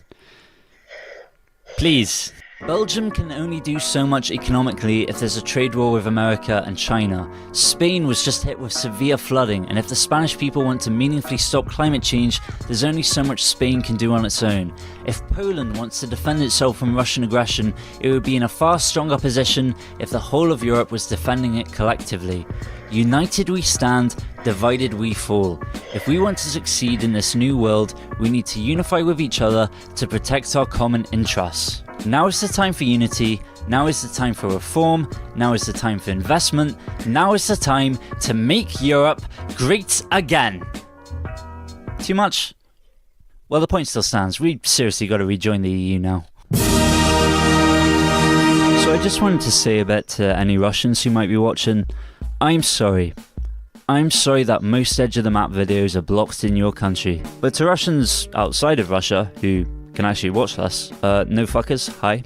Please. Belgium can only do so much economically if there's a trade war with America and China. Spain was just hit with severe flooding, and if the Spanish people want to meaningfully stop climate change, there's only so much Spain can do on its own. If Poland wants to defend itself from Russian aggression, it would be in a far stronger position if the whole of Europe was defending it collectively. United we stand, divided we fall. If we want to succeed in this new world, we need to unify with each other to protect our common interests. Now is the time for unity, now is the time for reform, now is the time for investment, now is the time to make Europe great again. Too much? Well, the point still stands. We seriously got to rejoin the EU now. So I just wanted to say a bit to any Russians who might be watching. I'm sorry. I'm sorry that most edge of the map videos are blocked in your country. But to Russians outside of Russia who can actually watch this, no fuckers, hi.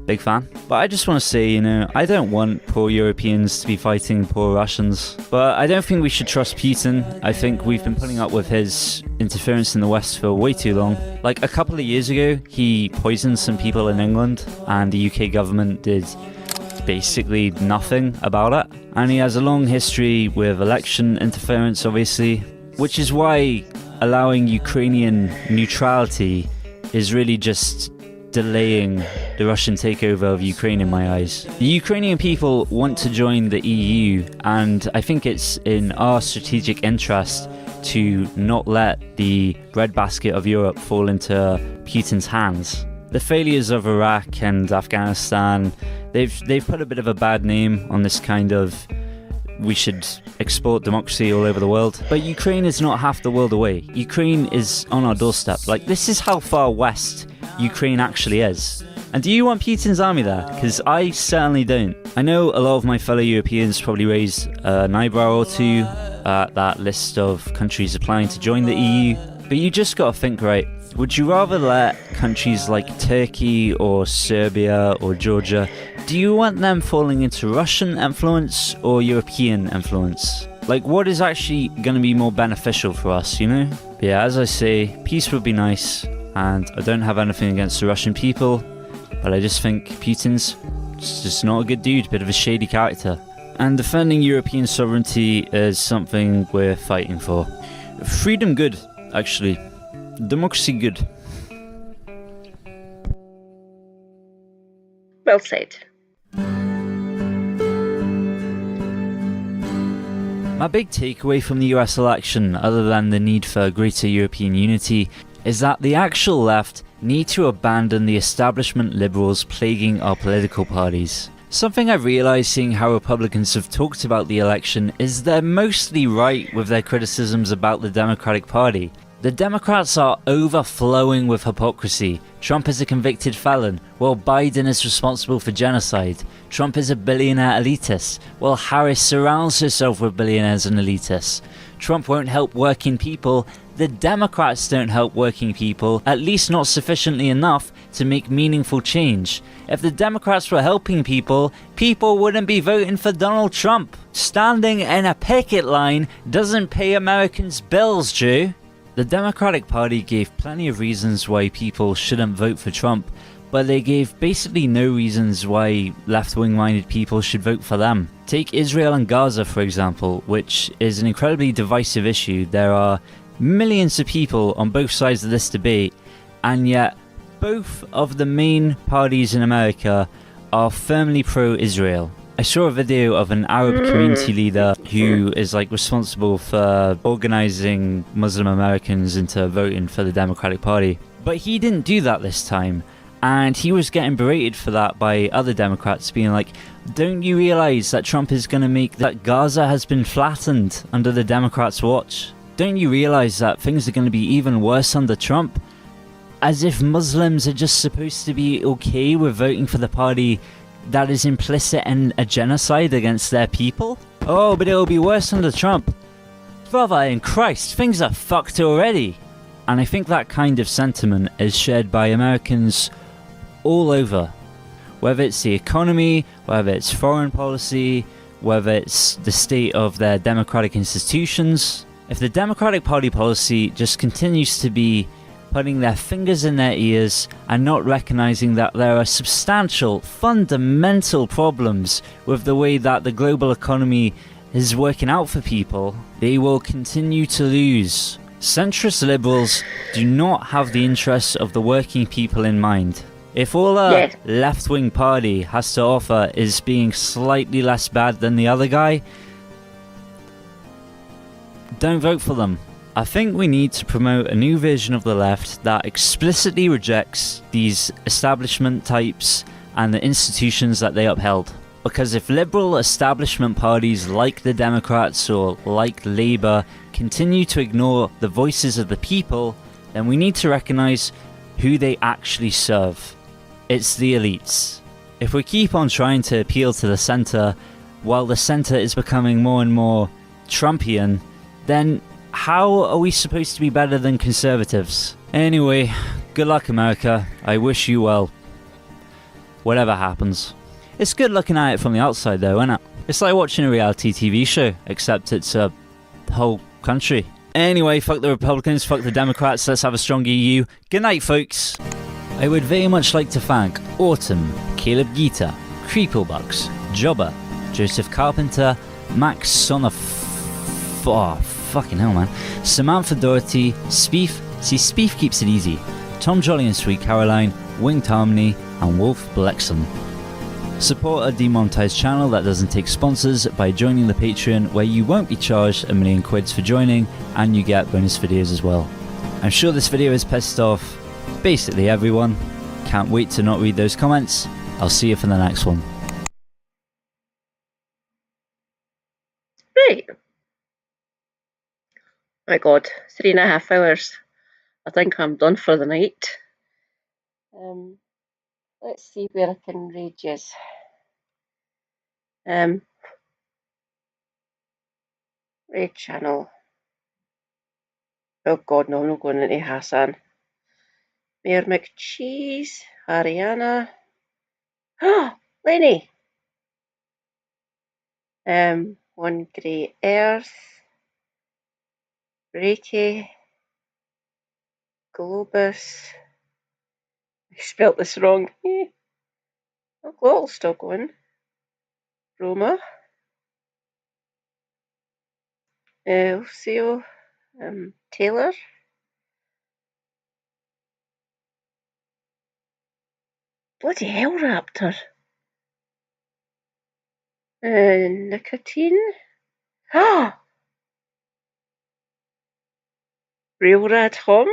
Big fan. But I just want to say, I don't want poor Europeans to be fighting poor Russians. But I don't think we should trust Putin. I think we've been putting up with his interference in the West for way too long. Like a couple of years ago, he poisoned some people in England, and the UK government did basically nothing about it. And he has a long history with election interference, obviously, which is why allowing Ukrainian neutrality is really just delaying the Russian takeover of Ukraine in my eyes. The Ukrainian people want to join the EU, and I think it's in our strategic interest to not let the breadbasket of Europe fall into Putin's hands. The failures of Iraq and Afghanistan, they've put a bit of a bad name on this kind of we should export democracy all over the world. But Ukraine is not half the world away. Ukraine is on our doorstep. Like, this is how far west Ukraine actually is. And do you want Putin's army there? Because I certainly don't. I know a lot of my fellow Europeans probably raised an eyebrow or two at that list of countries applying to join the EU. But you just gotta think, right? Would you rather let countries like Turkey or Serbia or Georgia, do you want them falling into Russian influence or European influence? Like, what is actually going to be more beneficial for us, you know? But yeah, as I say, peace would be nice, and I don't have anything against the Russian people, but I just think Putin's just not a good dude, bit of a shady character. And defending European sovereignty is something we're fighting for. Freedom good, actually. Democracy good. Well said. My big takeaway from the US election, other than the need for greater European unity, is that the actual left need to abandon the establishment liberals plaguing our political parties. Something I've realised seeing how Republicans have talked about the election is they're mostly right with their criticisms about the Democratic Party. The Democrats are overflowing with hypocrisy. Trump is a convicted felon, while Biden is responsible for genocide. Trump is a billionaire elitist, while Harris surrounds herself with billionaires and elitists. Trump won't help working people. The Democrats don't help working people, at least not sufficiently enough to make meaningful change. If the Democrats were helping people, people wouldn't be voting for Donald Trump. Standing in a picket line doesn't pay Americans' bills, Joe. The Democratic Party gave plenty of reasons why people shouldn't vote for Trump, but they gave basically no reasons why left-wing minded people should vote for them. Take Israel and Gaza, for example, which is an incredibly divisive issue. There are millions of people on both sides of this debate, and yet both of the main parties in America are firmly pro-Israel. I saw a video of an Arab community leader who is like responsible for organizing Muslim Americans into voting for the Democratic Party. But he didn't do that this time, and he was getting berated for that by other Democrats, being like, don't you realize that Trump is going to make that Gaza has been flattened under the Democrats' watch? Don't you realize that things are going to be even worse under Trump? As if Muslims are just supposed to be okay with voting for the party that is implicit in a genocide against their people? Oh, but it'll be worse under Trump. Brother in Christ, things are fucked already. And I think that kind of sentiment is shared by Americans all over. Whether it's the economy, whether it's foreign policy, whether it's the state of their democratic institutions. If the Democratic Party policy just continues to be putting their fingers in their ears and not recognizing that there are substantial, fundamental problems with the way that the global economy is working out for people, they will continue to lose. Centrist liberals do not have the interests of the working people in mind. If all a left-wing party has to offer is being slightly less bad than the other guy, don't vote for them. I think we need to promote a new version of the left that explicitly rejects these establishment types and the institutions that they upheld. Because if liberal establishment parties like the Democrats or like Labour continue to ignore the voices of the people, then we need to recognise who they actually serve. It's the elites. If we keep on trying to appeal to the centre while the centre is becoming more and more Trumpian, then how are we supposed to be better than conservatives? Anyway, good luck, America. I wish you well. Whatever happens. It's good looking at it from the outside though, isn't it? It's like watching a reality TV show, except it's a whole country. Anyway, fuck the Republicans, fuck the Democrats, let's have a strong EU. Good night, folks. I would very much like to thank Autumn, Caleb Gita, Creeplebugs, Jobber, Joseph Carpenter, Max Son of Fucking hell, man. Samantha Doherty, Spieth. See, Spieth keeps it easy. Tom Jolly and Sweet Caroline, Winged Harmony, and Wolf Blexen. Support a demonetized channel that doesn't take sponsors by joining the Patreon, where you won't be charged $1 million for joining, and you get bonus videos as well. I'm sure this video has pissed off basically everyone. Can't wait to not read those comments. I'll see you for the next one. Right. My God, 3.5 hours. I think I'm done for the night. Let's see where I can raid yous. Raid channel. Oh God, no, I'm not going into Hassan. Mayor McCheese, Ariana. Oh, Lenny. One Grey Earth. Reiki. Globus. I spelt this wrong. Oh, Glottle's still going. Roma. Lucio. Taylor. Bloody hell, Raptor. Nicotine. Ah! Real Rad Hom.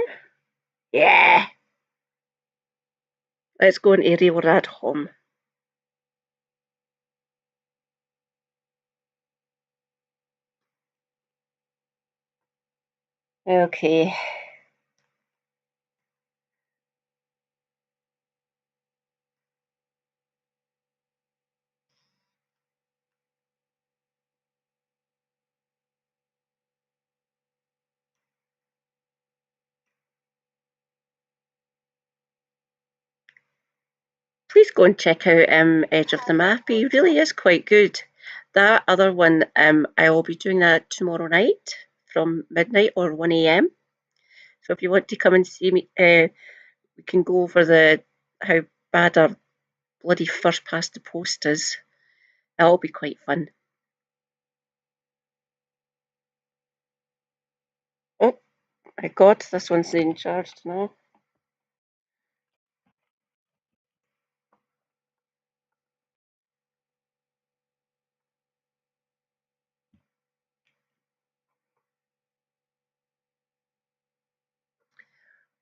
Yeah! Let's go into Real Rad Hom. Okay. Please go and check out Edge of the Map. He really is quite good. That other one, I will be doing that tomorrow night from midnight or 1 AM. So if you want to come and see me, we can go over how bad our bloody first past the post is. That'll be quite fun. Oh my God, this one's in charged now.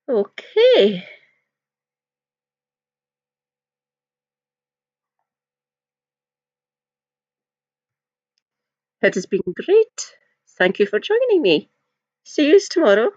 Okay. It has been great. Thank you for joining me. See you tomorrow.